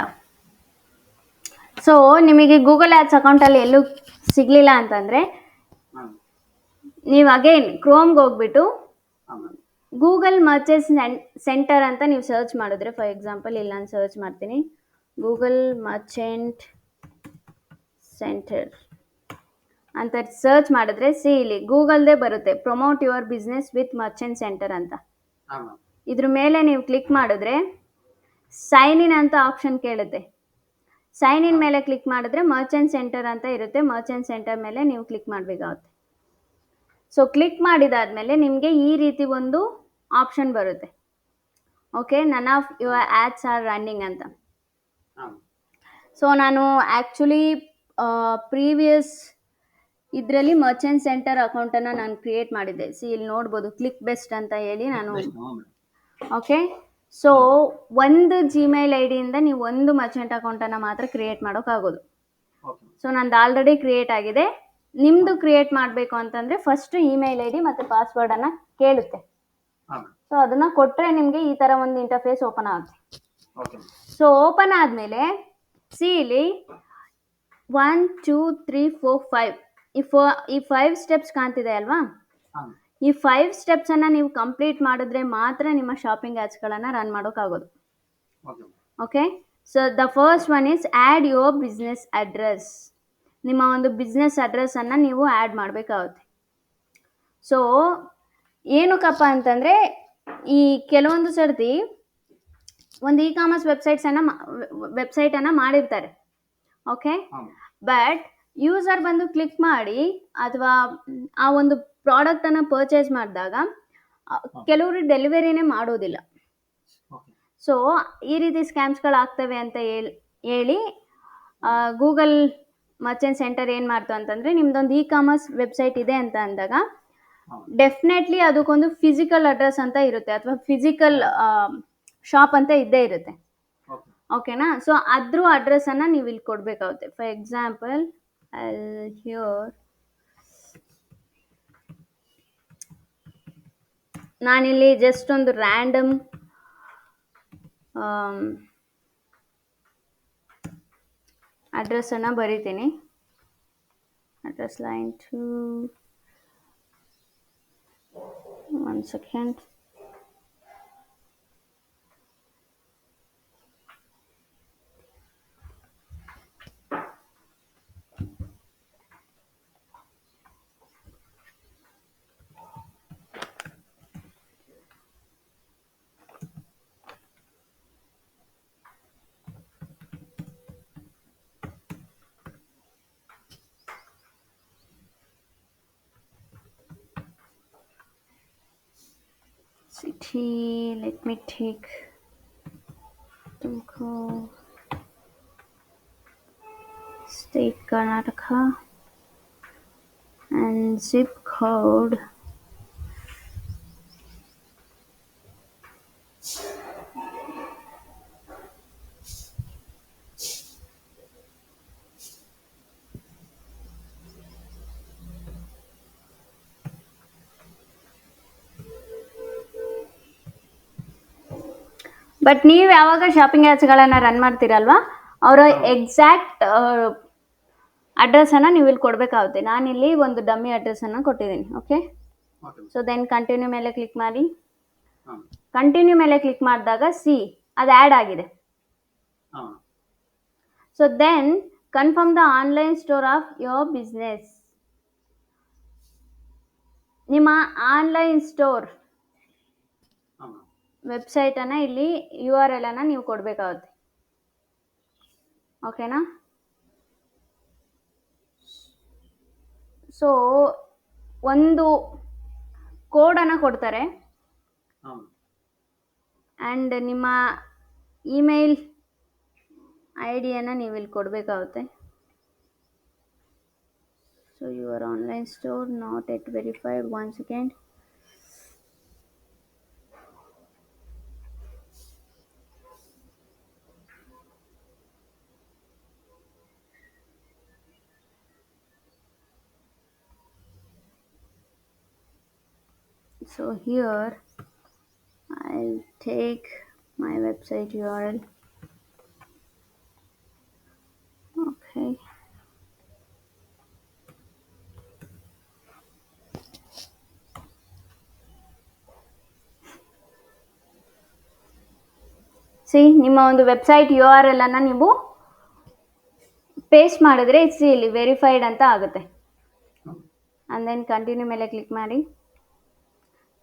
so ನಿಮಗೆ Google ads ಅಕೌಂಟಲ್ಲಿ ಎಲ್ಲೂ ಸಿಗಲಿಲ್ಲ ಅಂತಂದರೆ ಹಾಂ ನೀವು ಅಗೇನ್ ಕ್ರೋಮ್ಗೆ ಹೋಗ್ಬಿಟ್ಟು ಹಾಂ ಮ್ಯಾಮ್ ಗೂಗಲ್ ಮರ್ಚೆಂಟ್ ಸೆಂಟರ್ ಅಂತ ನೀವು ಸರ್ಚ್ ಮಾಡಿದ್ರೆ, ಫಾರ್ ಎಕ್ಸಾಂಪಲ್ ಇಲ್ಲಿ ನಾನು ಸರ್ಚ್ ಮಾಡ್ತೀನಿ ಗೂಗಲ್ ಮರ್ಚೆಂಟ್ ಸೆಂಟರ್ ಅಂತ ಸರ್ಚ್ ಮಾಡಿದ್ರೆ ಇಲ್ಲಿ ಗೂಗಲ್ದೇ ಬರುತ್ತೆ, promote your business with Merchant centre ಅಂತ. ಹಾಂ ಮ್ಯಾಮ್ ಇದ್ರ ಮೇಲೆ ನೀವು ಕ್ಲಿಕ್ ಮಾಡಿದ್ರೆ ಸೈನ್ ಇನ್ ಅಂತ ಆಪ್ಷನ್ ಕೇಳುತ್ತೆ. ಸೈನ್ ಇನ್ ಮೇಲೆ ಕ್ಲಿಕ್ ಮಾಡಿದ್ರೆ ಮರ್ಚೆಂಟ್ ಸೆಂಟರ್ ಅಂತ ಇರುತ್ತೆ. ಮರ್ಚೆಂಟ್ ಸೆಂಟರ್ ಮೇಲೆ ನೀವು ಕ್ಲಿಕ್ ಮಾಡಬೇಕಾಗುತ್ತೆ. ಸೊ ಕ್ಲಿಕ್ ಮಾಡಿದಾದ್ಮೇಲೆ ನಿಮಗೆ ಈ ರೀತಿ ಒಂದು ಆಪ್ಷನ್ ಬರುತ್ತೆ, okay, none of your ads R running ಅಂತ. ಹಾಂ ಸೊ ನಾನು ಆ್ಯಕ್ಚುಲಿ ಪ್ರೀವಿಯಸ್ ಇದರಲ್ಲಿ ಮರ್ಚೆಂಟ್ ಸೆಂಟರ್ ಅಕೌಂಟನ್ನು ನಾನು ಕ್ರಿಯೇಟ್ ಮಾಡಿದ್ದೆ. ಇಲ್ಲಿ ನೋಡ್ಬೋದು ಕ್ಲಿಕ್ ಬೆಸ್ಟ್ ಅಂತ ಹೇಳಿ ನಾನು. ಓಕೆ, ಸೊ ಒಂದು ಜಿಮೇಲ್ ಐ ಡಿಯಿಂದ ನೀವು ಒಂದು ಮರ್ಚೆಂಟ್ ಅಕೌಂಟನ್ನು ಮಾತ್ರ ಕ್ರಿಯೇಟ್ ಮಾಡೋಕ್ಕಾಗೋದು. ಓಕೆ ಸೊ ನಂದು ಆಲ್ರೆಡಿ ಕ್ರಿಯೇಟ್ ಆಗಿದೆ. ನಿಮ್ಮದು ಕ್ರಿಯೇಟ್ ಮಾಡಬೇಕು ಅಂತಂದರೆ ಫಸ್ಟ್ ಇಮೇಲ್ ಐ ಡಿ ಮತ್ತು ಪಾಸ್ವರ್ಡನ್ನು ಕೇಳುತ್ತೆ. ಹಾಂ ಸೊ ಅದನ್ನು ಕೊಟ್ಟರೆ ನಿಮಗೆ ಈ ಥರ ಒಂದು ಇಂಟರ್ಫೇಸ್ ಓಪನ್ ಆಗುತ್ತೆ. ಓಕೆ ಸೊ ಓಪನ್ ಆದಮೇಲೆ ಇಲ್ಲಿ 1 2 3 4 5 ಈ 5 ಸ್ಟೆಪ್ಸ್ ಕಾಣ್ತಿದೆ ಅಲ್ವಾ? ಹಾಂ ಈ 5 ಸ್ಟೆಪ್ಸನ್ನು ನೀವು ಕಂಪ್ಲೀಟ್ ಮಾಡಿದ್ರೆ ಮಾತ್ರ ನಿಮ್ಮ ಶಾಪಿಂಗ್ ಆ್ಯಡ್ಸ್ಗಳನ್ನು ರನ್ ಮಾಡೋಕ್ಕಾಗೋದು. Okay okay, so the first one is add your business address. ನಿಮ್ಮ ಒಂದು ಬಿಸ್ನೆಸ್ ಅಡ್ರೆಸ್ಸನ್ನು ನೀವು ಆ್ಯಡ್ ಮಾಡಬೇಕಾಗುತ್ತೆ. ಸೊ ಏನಕ್ಕಪ್ಪ ಅಂತಂದರೆ ಈ ಕೆಲವೊಂದು ಸರ್ತಿ ಒಂದು ಇ ಕಾಮರ್ಸ್ ವೆಬ್ಸೈಟನ್ನು ಮಾಡಿರ್ತಾರೆ, ಓಕೆ, ಹಾಂ ಬಟ್ ಯೂಸರ್ ಬಂದು ಕ್ಲಿಕ್ ಮಾಡಿ ಅಥವಾ ಆ ಒಂದು ಪ್ರಾಡಕ್ಟನ್ನು ಪರ್ಚೇಸ್ ಮಾಡಿದಾಗ ಕೆಲವರು ಡೆಲಿವರಿನೇ ಮಾಡೋದಿಲ್ಲ. ಓಕೆ ಸೊ ಈ ರೀತಿ ಸ್ಕ್ಯಾಮ್ಸ್ಗಳಾಗ್ತವೆ ಅಂತ ಹೇಳಿ ಗೂಗಲ್ ಮರ್ಚೆಂಟ್ ಸೆಂಟರ್ ಏನು ಮಾಡ್ತು ಅಂತಂದರೆ, ನಿಮ್ಮದೊಂದು ಇ ಕಾಮರ್ಸ್ ವೆಬ್ಸೈಟ್ ಇದೆ ಅಂತ ಅಂದಾಗ ಹಾಂ ಡೆಫಿನೆಟ್ಲಿ ಅದಕ್ಕೊಂದು ಫಿಸಿಕಲ್ ಅಡ್ರೆಸ್ ಅಂತ ಇರುತ್ತೆ ಅಥವಾ ಫಿಸಿಕಲ್ ಶಾಪ್ ಅಂತ ಇದ್ದೇ ಇರುತ್ತೆ, ಓಕೆ ಓಕೆನಾ? ಸೊ ಅದ್ರ ಅಡ್ರೆಸ್ಸನ್ನು ನೀವು ಇಲ್ಲಿ ಕೊಡಬೇಕಾಗುತ್ತೆ. ಫಾರ್ ಎಕ್ಸಾಂಪಲ್ ಹಿಯರ್ ನಾನಿಲ್ಲಿ ಜಸ್ಟ್ ಒಂದು ರ್ಯಾಂಡಮ್ ಅಡ್ರೆಸ್ಸನ್ನು ಬರಿತೀನಿ. Address line 2 1 second. City, let me take Tumkur, state Karnataka, and zip code but ನೀವು ಯಾವಾಗ ಶಾಪಿಂಗ್ ಆ್ಯಡ್ಸ್ಗಳನ್ನು ರನ್ ಮಾಡ್ತೀರಲ್ವಾ, ಅವರ ಎಕ್ಸಾಕ್ಟ್ ಅಡ್ರೆಸ್ಸನ್ನು ನೀವು ಇಲ್ಲಿ ಕೊಡಬೇಕಾಗುತ್ತೆ. ನಾನಿಲ್ಲಿ ಒಂದು ಡಮ್ಮಿ ಅಡ್ರೆಸ್ಸನ್ನು ಕೊಟ್ಟಿದ್ದೀನಿ, okay. Okay so then continue ಮೇಲೆ ಕ್ಲಿಕ್ ಮಾಡಿ. ಹಾಂ ಕಂಟಿನ್ಯೂ ಮೇಲೆ ಕ್ಲಿಕ್ ಮಾಡಿದಾಗ ಅದು ಆ್ಯಡ್ ಆಗಿದೆ. ಹಾಂ so then confirm the online store of your business. ನಿಮ್ಮ ಆನ್ಲೈನ್ ಸ್ಟೋರ್ ಹಾಂ ವೆಬ್ಸೈಟನ್ನು ಇಲ್ಲಿ URL ಅನ್ನು ನೀವು ಕೊಡಬೇಕಾಗುತ್ತೆ, ಓಕೆನಾ? ಸೊ ಒಂದು ಕೋಡನ್ನು ಕೊಡ್ತಾರೆ ಹಾಂ ಆ್ಯಂಡ್ ನಿಮ್ಮ ಇಮೇಲ್ ಐ ಡಿಯನ್ನು ನೀವು ಇಲ್ಲಿ ಕೊಡಬೇಕಾಗುತ್ತೆ. So your online store not at verified. 1 second. So here I'll take my website URL. Okay. ನಿಮ್ಮ ಒಂದು ವೆಬ್ಸೈಟ್ ಯು ಆರ್ ಎಲ್ ಅನ್ನು ನೀವು ಪೇಸ್ಟ್ ಮಾಡಿದ್ರೆ ಇಲ್ಲಿ ವೆರಿಫೈಡ್ ಅಂತ ಆಗುತ್ತೆ. ಆ್ಯಂಡ್ ದೆನ್ ಕಂಟಿನ್ಯೂ ಮೇಲೆ ಕ್ಲಿಕ್ ಮಾಡಿ.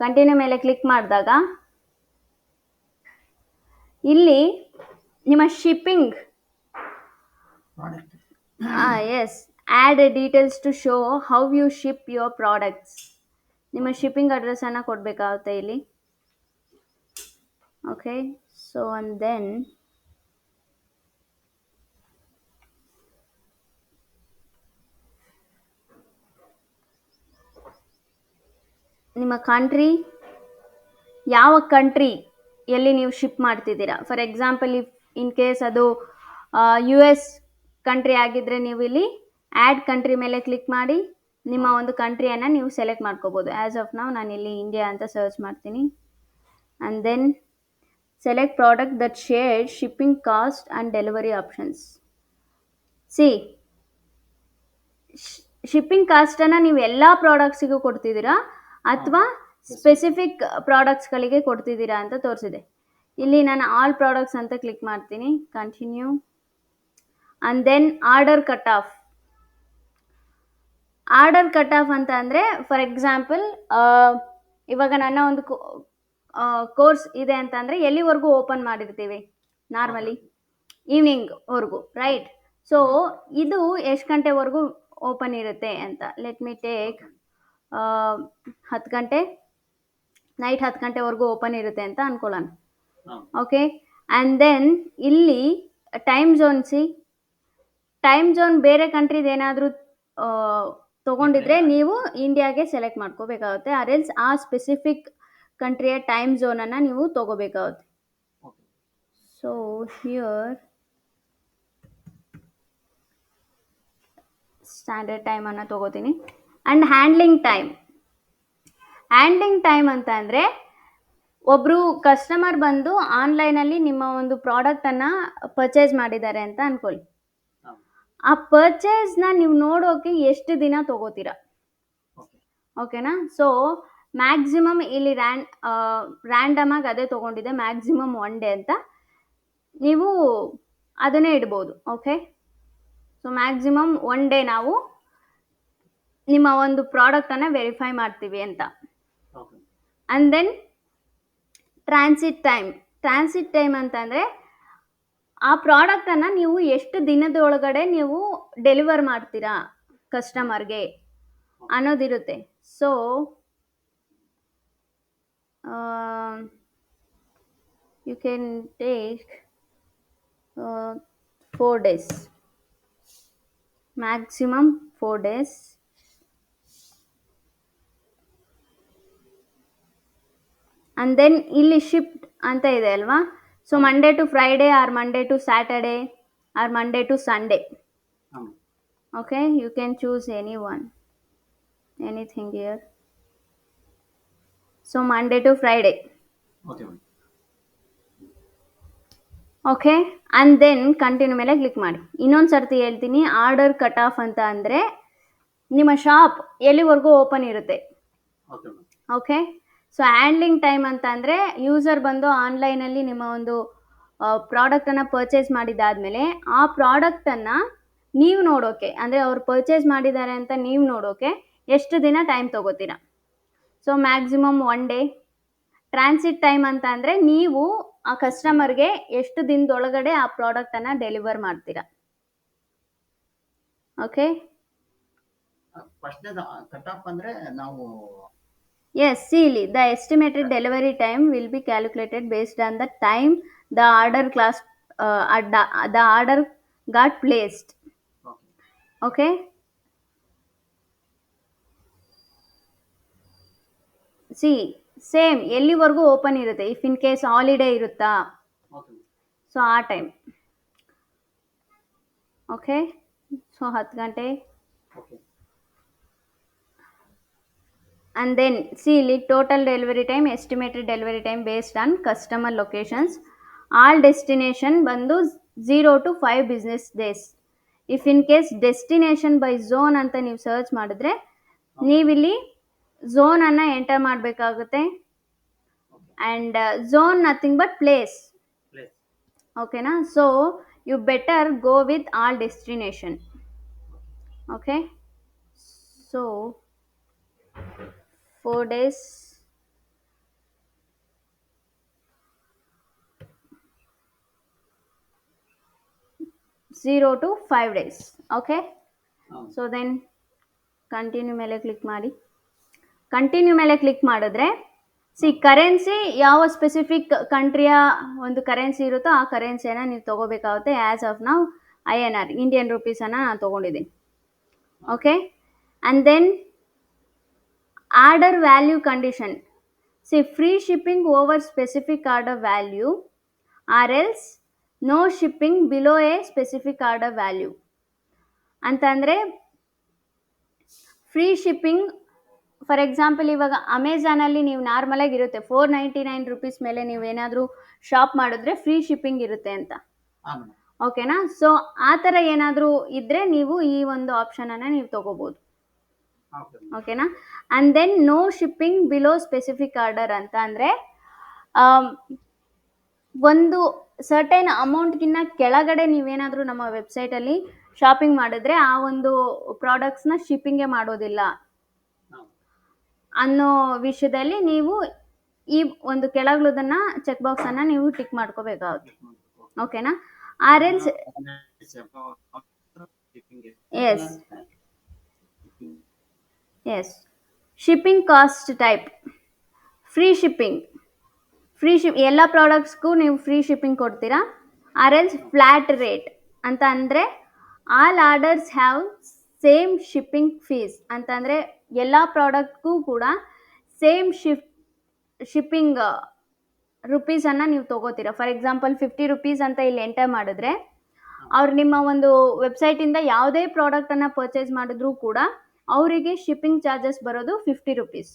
ಕಂಟಿನ್ಯೂ ಮೇಲೆ ಕ್ಲಿಕ್ ಮಾಡಿದಾಗ ಇಲ್ಲಿ ನಿಮ್ಮ shipping yes add details to show how you ship your products. ನಿಮ್ಮ ಶಿಪ್ಪಿಂಗ್ ಅಡ್ರೆಸ್ಸನ್ನು ಕೊಡಬೇಕಾಗುತ್ತೆ ಇಲ್ಲಿ. ಓಕೆ. ಸೊ ಆ್ಯಂಡ್ ದೆನ್ ನಿಮ್ಮ ಕಂಟ್ರಿ, ಯಾವ ಕಂಟ್ರಿ ಎಲ್ಲಿ ನೀವು ಶಿಪ್ ಮಾಡ್ತಿದ್ದೀರಾ. ಫಾರ್ ಎಕ್ಸಾಂಪಲ್ ಇನ್ ಕೇಸ್ ಅದು ಯು ಎಸ್ ಕಂಟ್ರಿ ಆಗಿದ್ದರೆ ನೀವು ಇಲ್ಲಿ ಆ್ಯಡ್ ಕಂಟ್ರಿ ಮೇಲೆ ಕ್ಲಿಕ್ ಮಾಡಿ ನಿಮ್ಮ ಒಂದು ಕಂಟ್ರಿಯನ್ನು ನೀವು ಸೆಲೆಕ್ಟ್ ಮಾಡ್ಕೋಬೋದು. ಆ್ಯಸ್ ಆಫ್ ನಾವು ನಾನಿಲ್ಲಿ ಇಂಡಿಯಾ ಅಂತ ಸರ್ಚ್ ಮಾಡ್ತೀನಿ. And then select product that share shipping cost and delivery options. Shipping ಕಾಸ್ಟನ್ನು ನೀವು ಎಲ್ಲ ಪ್ರಾಡಕ್ಟ್ಸಿಗೂ ಕೊಡ್ತಿದ್ದೀರಾ ಅಥವಾ ಸ್ಪೆಸಿಫಿಕ್ ಪ್ರಾಡಕ್ಟ್ಸ್ಗಳಿಗೆ ಕೊಡ್ತಿದ್ದೀರಾ ಅಂತ ತೋರಿಸಿದೆ. ಇಲ್ಲಿ ನಾನು ಆಲ್ ಪ್ರಾಡಕ್ಟ್ಸ್ ಅಂತ ಕ್ಲಿಕ್ ಮಾಡ್ತೀನಿ. Continue. And then order cut off. Order cut off ಅಂತ ಅಂದರೆ ಫಾರ್ ಎಕ್ಸಾಂಪಲ್ ಇವಾಗ ನನ್ನ ಒಂದು ಕೋರ್ಸ್ ಇದೆ ಅಂತ ಅಂದರೆ ಎಲ್ಲಿವರೆಗೂ ಓಪನ್ ಮಾಡಿರ್ತೀವಿ ನಾರ್ಮಲಿ ಈವ್ನಿಂಗ್ವರೆಗೂ, ರೈಟ್? ಸೊ ಇದು ಎಷ್ಟು ಗಂಟೆವರೆಗೂ ಓಪನ್ ಇರುತ್ತೆ ಅಂತ ಲೆಟ್ ಮಿ ಟೇಕ್ 10 ಗಂಟೆ, ನೈಟ್ 10 ಗಂಟೆವರೆಗೂ ಓಪನ್ ಇರುತ್ತೆ ಅಂತ ಅನ್ಕೊಳ್ಳೋಣ. ಓಕೆ. ಆ್ಯಂಡ್ ದೆನ್ ಇಲ್ಲಿ ಟೈಮ್ ಝೋನ್, ಟೈಮ್ ಝೋನ್ ಬೇರೆ ಕಂಟ್ರಿದು ಏನಾದರೂ ತೊಗೊಂಡಿದ್ರೆ ನೀವು ಇಂಡಿಯಾಗೆ ಸೆಲೆಕ್ಟ್ ಮಾಡ್ಕೋಬೇಕಾಗುತ್ತೆ. ಆರೆಲ್ಸ್ ಆ ಸ್ಪೆಸಿಫಿಕ್ ಕಂಟ್ರಿಯ ಟೈಮ್ ಝೋನನ್ನು ನೀವು ತೊಗೋಬೇಕಾಗುತ್ತೆ. ಸೊ ಹಿಯರ್ ಸ್ಟ್ಯಾಂಡರ್ಡ್ ಟೈಮನ್ನು ತೊಗೋತೀನಿ. ಆ್ಯಂಡ್ ಹ್ಯಾಂಡ್ಲಿಂಗ್ ಟೈಮ್ ಅಂತ ಅಂದರೆ ಒಬ್ಬರು ಕಸ್ಟಮರ್ ಬಂದು ಆನ್ಲೈನಲ್ಲಿ ನಿಮ್ಮ ಒಂದು ಪ್ರಾಡಕ್ಟನ್ನು ಪರ್ಚೇಸ್ ಮಾಡಿದ್ದಾರೆ ಅಂತ ಅಂದ್ಕೊಳ್ಳಿ. ಆ ಪರ್ಚೇಸ್ನ ನೀವು ನೋಡೋಕೆ ಎಷ್ಟು ದಿನ ತೊಗೋತೀರಾ? ಓಕೆನಾ? ಸೊ ಮ್ಯಾಕ್ಸಿಮಮ್ ಇಲ್ಲಿ ರ್ಯಾಂಡಮಾಗಿ ಅದೇ ತೊಗೊಂಡಿದೆ, ಮ್ಯಾಕ್ಸಿಮಮ್ 1 ಡೇ ಅಂತ ನೀವು ಅದನ್ನೇ ಇಡ್ಬೋದು. ಓಕೆ. ಸೊ ಮ್ಯಾಕ್ಸಿಮಮ್ 1 ಡೇ ನಾವು ನಿಮ್ಮ ಒಂದು ಪ್ರಾಡಕ್ಟನ್ನು ವೆರಿಫೈ ಮಾಡ್ತೀವಿ ಅಂತ. ಆ್ಯಂಡ್ ದೆನ್ ಟ್ರಾನ್ಸಿಟ್ ಟೈಮ್ ಅಂತಂದರೆ ಆ ಪ್ರಾಡಕ್ಟನ್ನು ನೀವು ಎಷ್ಟು ದಿನದೊಳಗಡೆ ನೀವು ಡೆಲಿವರ್ ಮಾಡ್ತೀರಾ ಕಸ್ಟಮರ್ಗೆ ಅನ್ನೋದಿರುತ್ತೆ. So you can take 4 days, maximum 4 days. And then ಇಲ್ಲಿ ಶಿಫ್ಟ್ ಅಂತ ಇದೆ ಅಲ್ವಾ? So Monday to Friday or Monday to Saturday or Monday to Sunday. Okay. You can choose anything here. So Monday to Friday. Okay. And then continue ಮೇಲೆ click ಮಾಡಿ. ಇನ್ನೊಂದು ಸರ್ತಿ ಹೇಳ್ತೀನಿ, order cut off ಅಂತ ಅಂದರೆ ನಿಮ್ಮ ಶಾಪ್ ಎಲ್ಲಿವರೆಗೂ open ಇರುತ್ತೆ. ಓಕೆ. ಸೊ ಹ್ಯಾಂಡ್ಲಿಂಗ್ ಟೈಮ್ ಅಂತ ಅಂದರೆ ಯೂಸರ್ ಬಂದು ಆನ್ಲೈನಲ್ಲಿ ನಿಮ್ಮ ಒಂದು ಪ್ರಾಡಕ್ಟನ್ನು ಪರ್ಚೇಸ್ ಮಾಡಿದ್ದಾದಮೇಲೆ ಆ ಪ್ರಾಡಕ್ಟನ್ನು ನೀವು ನೋಡೋಕೆ, ಅಂದರೆ ಅವ್ರು ಪರ್ಚೇಸ್ ಮಾಡಿದ್ದಾರೆ ಅಂತ ನೀವು ನೋಡೋಕೆ ಎಷ್ಟು ದಿನ ಟೈಮ್ ತೊಗೋತೀರಾ? So maximum 1 day. Transit time ಅಂತ ಅಂದರೆ ನೀವು ಆ ಕಸ್ಟಮರ್ಗೆ ಎಷ್ಟು ದಿನದೊಳಗಡೆ ಆ ಪ್ರಾಡಕ್ಟನ್ನು ಡೆಲಿವರ್ ಮಾಡ್ತೀರಾ. ಓಕೆ. ಕಟ್ ಆಫ್ ಅಂದರೆ ನಾವು Yes, see, the estimated delivery time will be calculated based on the time the order class the order got placed. Okay. Okay. See, same ಎಲ್ಲಿವರೆಗೂ ಓಪನ್ ಇರುತ್ತೆ, ಇಫ್ ಇನ್ ಕೇಸ್ ಹಾಲಿಡೇ ಇರುತ್ತಾ, Okay. So ಆ time. Okay, so 10 ಗಂಟೆ. Okay. And then see ಇಲ್ಲಿ total delivery time, estimated delivery time based on customer locations. All destination ಬಂದು 0 to 5 business days. If in case destination by zone ಅಂತ ನೀವು search ಮಾಡಿದ್ರೆ ನೀವಿಲ್ಲಿ zone ಅನ್ನ enter ಮಾಡಬೇಕಾಗುತ್ತೆ. And zone nothing but place. ಓಕೆನಾ? So you better go with all destination. Okay, so 4 days. Zero to 5 days. Okay. So then continue ಮೇಲೆ click ಮಾಡಿ. Continue ಮೇಲೆ ಕ್ಲಿಕ್ ಮಾಡಿದ್ರೆ ಸಿ ಕರೆನ್ಸಿ ಯಾವ ಸ್ಪೆಸಿಫಿಕ್ ಕಂಟ್ರಿಯ ಒಂದು ಕರೆನ್ಸಿ ಇರುತ್ತೋ ಆ ಕರೆನ್ಸಿಯನ್ನು ನೀವು ತೊಗೋಬೇಕಾಗುತ್ತೆ. ಆ್ಯಸ್ ಆಫ್ ನಾವು INR ಇಂಡಿಯನ್ ರುಪೀಸನ್ನು ನಾನು ತೊಗೊಂಡಿದ್ದೀನಿ. Okay, and then order value condition. See free shipping over specific order value or else no shipping below a specific order value ಅಂತಂದರೆ ಫ್ರೀ ಶಿಪ್ಪಿಂಗ್. ಫಾರ್ ಎಕ್ಸಾಂಪಲ್ ಇವಾಗ ಅಮೆಝಾನಲ್ಲಿ ನೀವು ನಾರ್ಮಲಾಗಿ ಇರುತ್ತೆ 499 ರುಪೀಸ್ ಮೇಲೆ ನೀವು ಏನಾದರೂ ಶಾಪ್ ಮಾಡಿದ್ರೆ ಫ್ರೀ ಶಿಪ್ಪಿಂಗ್ ಇರುತ್ತೆ ಅಂತ. ಓಕೆನಾ? ಸೊ ಆ ಥರ ಏನಾದರೂ ಇದ್ದರೆ ನೀವು ಈ ಒಂದು ಆಪ್ಷನನ್ನು ನೀವು ತೊಗೋಬೋದು. ಓಕೆನಾ? And then no shipping below specific order ಅಂತ ಅಂದರೆ ಒಂದು ಸರ್ಟೈನ್ ಅಮೌಂಟ್ಗಿನ್ನ ಕೆಳಗಡೆ ನೀವೇನಾದರೂ ನಮ್ಮ ವೆಬ್ಸೈಟಲ್ಲಿ ಶಾಪಿಂಗ್ ಮಾಡಿದ್ರೆ ಆ ಒಂದು ಪ್ರಾಡಕ್ಟ್ಸ್ನ ಶಿಪ್ಪಿಂಗೇ ಮಾಡೋದಿಲ್ಲ ಅನ್ನೋ ವಿಷಯದಲ್ಲಿ ನೀವು ಈ ಒಂದು ಕೆಳಗಲದನ್ನು ಚೆಕ್ ಬಾಕ್ಸನ್ನು ನೀವು ಟಿಕ್ ಮಾಡ್ಕೋಬೇಕಾಗುತ್ತೆ. ಓಕೆನಾ? Or else yes yes shipping cost type free shipping. ಎಲ್ಲ ಪ್ರಾಡಕ್ಟ್ಸ್ಗೂ ನೀವು ಫ್ರೀ ಶಿಪ್ಪಿಂಗ್ ಕೊಡ್ತೀರಾ. ಆರ್ ಎಲ್ಸ್ ಫ್ಲ್ಯಾಟ್ ರೇಟ್ ಅಂತ ಅಂದರೆ all orders have same shipping fees ಅಂತ ಅಂದರೆ ಎಲ್ಲ ಪ್ರಾಡಕ್ಟ್ಗೂ ಕೂಡ ಸೇಮ್ ಶಿಪ್ಪಿಂಗ್ ರುಪೀಸನ್ನು ನೀವು ತೊಗೋತೀರಾ. ಫಾರ್ ಎಕ್ಸಾಂಪಲ್ 50 ರುಪೀಸ್ ಅಂತ ಇಲ್ಲಿ ಎಂಟರ್ ಮಾಡಿದ್ರೆ ಅವ್ರು ನಿಮ್ಮ ಒಂದು ವೆಬ್ಸೈಟಿಂದ ಯಾವುದೇ ಪ್ರಾಡಕ್ಟನ್ನು ಪರ್ಚೇಸ್ ಮಾಡಿದ್ರೂ ಕೂಡ ಅವರಿಗೆ ಶಿಪ್ಪಿಂಗ್ ಚಾರ್ಜಸ್ ಬರೋದು 50 ರುಪೀಸ್.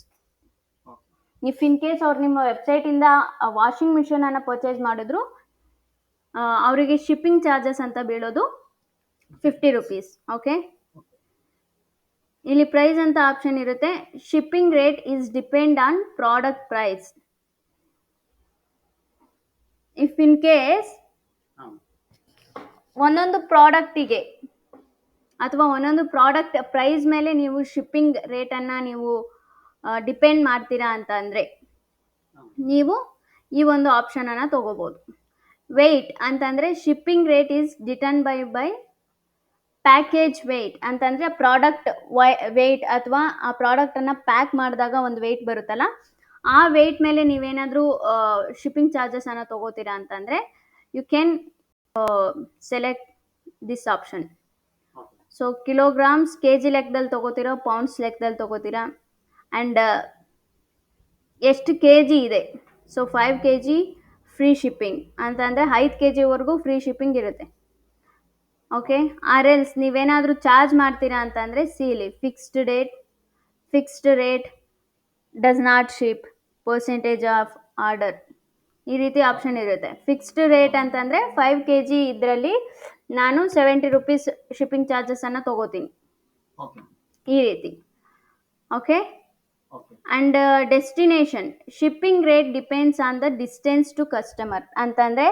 ಇಫ್ ಇನ್ ಕೇಸ್ ಅವ್ರು ನಿಮ್ಮ ವೆಬ್ಸೈಟಿಂದ ವಾಷಿಂಗ್ ಮಿಷಿನನ್ನು ಪರ್ಚೇಸ್ ಮಾಡಿದ್ರು ಅವರಿಗೆ ಶಿಪ್ಪಿಂಗ್ ಚಾರ್ಜಸ್ ಅಂತ ಬೀಳೋದು 50 ರುಪೀಸ್. ಓಕೆ, ಇಲ್ಲಿ ಪ್ರೈಸ್ ಅಂತ ಆಪ್ಷನ್ ಇರುತ್ತೆ. Shipping rate is depend on product price. If in case ಒಂದೊಂದು ಪ್ರಾಡಕ್ಟಿಗೆ ಅಥವಾ ಒಂದೊಂದು ಪ್ರಾಡಕ್ಟ್ ಪ್ರೈಸ್ ಮೇಲೆ ನೀವು ಶಿಪ್ಪಿಂಗ್ ರೇಟನ್ನು ನೀವು ಡಿಪೆಂಡ್ ಮಾಡ್ತೀರಾ ಅಂತ ಅಂದರೆ ನೀವು ಈ ಒಂದು ಆಪ್ಷನನ್ನು ತೊಗೋಬೋದು. ವೆಯ್ಟ್ ಅಂತಂದರೆ shipping rate is determined by package weight ಅಂತಂದರೆ ಪ್ರಾಡಕ್ಟ್ ವೆಯ್ಟ್ ಅಥವಾ ಆ ಪ್ರಾಡಕ್ಟನ್ನು ಪ್ಯಾಕ್ ಮಾಡಿದಾಗ ಒಂದು ವೆಯ್ಟ್ ಬರುತ್ತಲ್ಲ ಆ ವೆಯ್ಟ್ ಮೇಲೆ ನೀವೇನಾದರೂ ಶಿಪ್ಪಿಂಗ್ ಚಾರ್ಜಸನ್ನು ತೊಗೋತೀರಾ ಅಂತಂದರೆ you can select this option. So kilograms KG ಲೆಕ್ಕದಲ್ಲಿ ತೊಗೋತೀರಾ, ಪೌಂಡ್ಸ್ ಲೆಕ್ಕದಲ್ಲಿ ತೊಗೋತೀರಾ, ಆ್ಯಂಡ್ ಎಷ್ಟು KG ಇದೆ. ಸೊ 5 kg ಫ್ರೀ ಶಿಪ್ಪಿಂಗ್ ಅಂತಂದರೆ 5 kgವರೆಗೂ ಫ್ರೀ ಶಿಪ್ಪಿಂಗ್ ಇರುತ್ತೆ. ಓಕೆ, ಆರ್ ಎಲ್ಸ್ ನೀವೇನಾದರೂ ಚಾರ್ಜ್ ಮಾಡ್ತೀರಾ ಅಂತಂದರೆ ಸಿಲಿ fixed rate does not ship, percentage of order, ಈ ರೀತಿ ಆಪ್ಷನ್ ಇರುತ್ತೆ. ಫಿಕ್ಸ್ಡ್ ರೇಟ್ ಅಂತಂದರೆ 5 kg ಇದರಲ್ಲಿ ನಾನು 70 ರುಪೀಸ್ ಶಿಪ್ಪಿಂಗ್ ಚಾರ್ಜಸನ್ನು ತೊಗೋತೀನಿ, ಈ ರೀತಿ. Okay, and destination shipping rate depends on the distance to customer ಅಂತಂದರೆ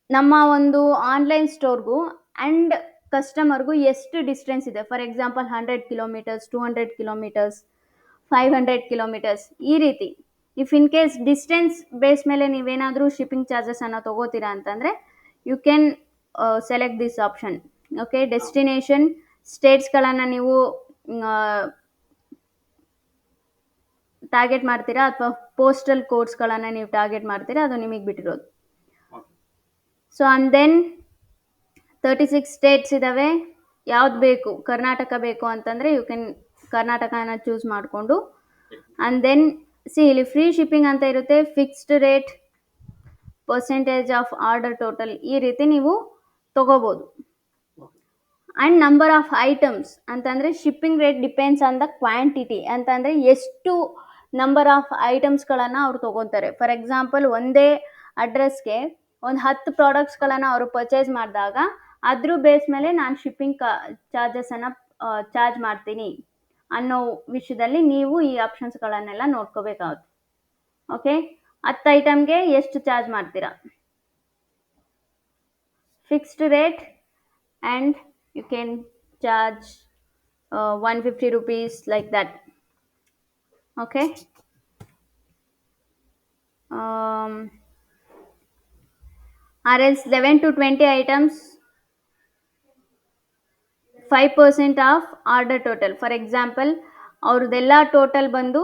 ನಮ್ಮ ಒಂದು ಆನ್ಲೈನ್ ಸ್ಟೋರ್ಗೂ ಆ್ಯಂಡ್ ಕಸ್ಟಮರ್ಗೂ ಎಷ್ಟು ಡಿಸ್ಟೆನ್ಸ್ ಇದೆ. For example 100 kilometres, 200 kilometres, 500 kilometres, ಈ ರೀತಿ. If in case distance base ಮೇಲೆ ನೀವೇನಾದರೂ ಶಿಪ್ಪಿಂಗ್ ಚಾರ್ಜಸನ್ನು ತೊಗೋತೀರಾ ಅಂತಂದರೆ you can select this option. Okay, destination ಸ್ಟೇಟ್ಸ್ಗಳನ್ನು ನೀವು ಟಾರ್ಗೆಟ್ ಮಾಡ್ತೀರಾ ಅಥವಾ ಪೋಸ್ಟಲ್ ಕೋಡ್ಸ್ಗಳನ್ನು ನೀವು ಟಾರ್ಗೆಟ್ ಮಾಡ್ತೀರಾ, ಅದು ನಿಮಗೆ ಬಿಟ್ಟಿರೋದು. Okay so and then 36 states ಇದ್ದಾವೆ. ಯಾವ್ದು ಬೇಕು, ಕರ್ನಾಟಕ ಬೇಕು ಅಂತಂದರೆ ಯು ಕ್ಯಾನ್ ಕರ್ನಾಟಕನ ಚೂಸ್ ಮಾಡಿಕೊಂಡು ಆ್ಯಂಡ್ ದೆನ್ ಇಲ್ಲಿ ಫ್ರೀ ಶಿಪ್ಪಿಂಗ್ ಅಂತ ಇರುತ್ತೆ, fixed rate, percentage of order total, ಈ ರೀತಿ ನೀವು ತಗೋಬೋದು. Okay and number of items ಅಂತಂದರೆ shipping rate depends on the quantity ಅಂತಂದರೆ ಎಷ್ಟು ನಂಬರ್ ಆಫ್ ಐಟಮ್ಸ್ಗಳನ್ನು ಅವ್ರು ತೊಗೊತಾರೆ. ಫಾರ್ ಎಕ್ಸಾಂಪಲ್ ಒಂದೇ ಅಡ್ರೆಸ್ಗೆ ಒಂದು 10 ಪ್ರಾಡಕ್ಟ್ಸ್ಗಳನ್ನು ಅವರು ಪರ್ಚೇಸ್ ಮಾಡಿದಾಗ ಅದ್ರ ಬೇಸ್ ಮೇಲೆ ನಾನು ಶಿಪ್ಪಿಂಗ್ ಚಾರ್ಜಸನ್ನು ಚಾರ್ಜ್ ಮಾಡ್ತೀನಿ ಅನ್ನೋ ವಿಷಯದಲ್ಲಿ ನೀವು ಈ ಆಪ್ಷನ್ಸ್ಗಳನ್ನೆಲ್ಲ ನೋಡ್ಕೋಬೇಕಾಗುತ್ತೆ. ಓಕೆ, 10 ಐಟಮ್ಗೆ ಎಷ್ಟು ಚಾರ್ಜ್ ಮಾಡ್ತೀರಾ, fixed rate, and you can charge 150 rupees like that. Okay, or else 11 to 20 items, 5% of order total. For example, ಅವ್ರದ್ದೆಲ್ಲ ಟೋಟಲ್ ಬಂದು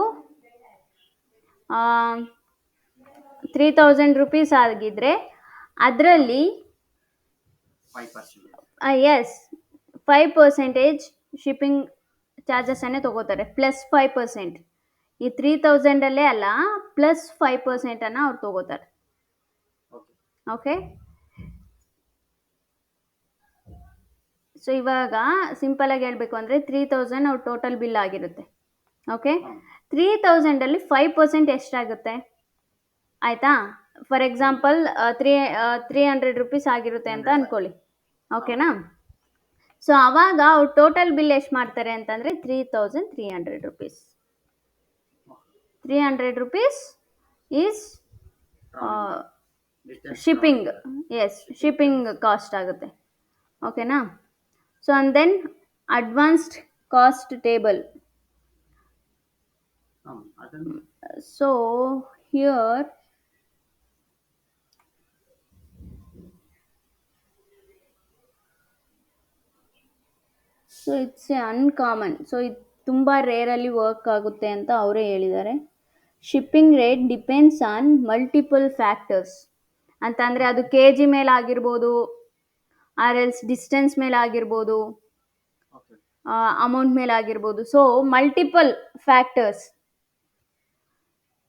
3000 rupees ಆಗಿದ್ರೆ ಅದರಲ್ಲಿ 5%. ಎಸ್ 5% ಶಿಪ್ಪಿಂಗ್ ಚಾರ್ಜಸನ್ನೇ ತೊಗೋತಾರೆ, +5%. ಈ 3000ಅಲ್ಲೇ ಅಲ್ಲ, +5% ಅವ್ರು ತೊಗೋತಾರೆ. ಓಕೆ ಓಕೆ, ಸೊ ಇವಾಗ ಸಿಂಪಲಾಗಿ ಹೇಳಬೇಕು ಅಂದರೆ 3000 ಅವ್ರ ಟೋಟಲ್ ಬಿಲ್ ಆಗಿರುತ್ತೆ. ಓಕೆ, 3000ಅಲ್ಲಿ 5% ಎಷ್ಟಾಗುತ್ತೆ ಆಯಿತಾ? ಫಾರ್ ಎಕ್ಸಾಂಪಲ್ 300 rupees ಆಗಿರುತ್ತೆ ಅಂತ ಅಂದ್ಕೊಳ್ಳಿ. ಓಕೆನಾ? ಸೊ ಆವಾಗ ಅವ್ರು ಟೋಟಲ್ ಬಿಲ್ ಎಷ್ಟು ಮಾಡ್ತಾರೆ ಅಂತಂದರೆ 3300 rupees. 300 rupees is shipping, as shipping cost ಆಗುತ್ತೆ. ಓಕೆನಾ? So and then advanced cost table. ಅದನ್ನು so here so it's a uncommon. ಸೊ ಇದು ತುಂಬ ರೇರಲ್ಲಿ ವರ್ಕ್ ಆಗುತ್ತೆ ಅಂತ ಅವರೇ ಹೇಳಿದ್ದಾರೆ. Shipping rate depends on multiple factors ಅಂತಂದರೆ ಅದು ಕೆ ಜಿ ಮೇಲೆ ಆಗಿರ್ಬೋದು, ಆರ್ ಎಲ್ಸ್ ಡಿಸ್ಟೆನ್ಸ್ ಮೇಲೆ ಆಗಿರ್ಬೋದು, ಓಕೆ ಅಮೌಂಟ್ ಮೇಲೆ ಆಗಿರ್ಬೋದು. ಸೊ ಮಲ್ಟಿಪಲ್ ಫ್ಯಾಕ್ಟರ್ಸ್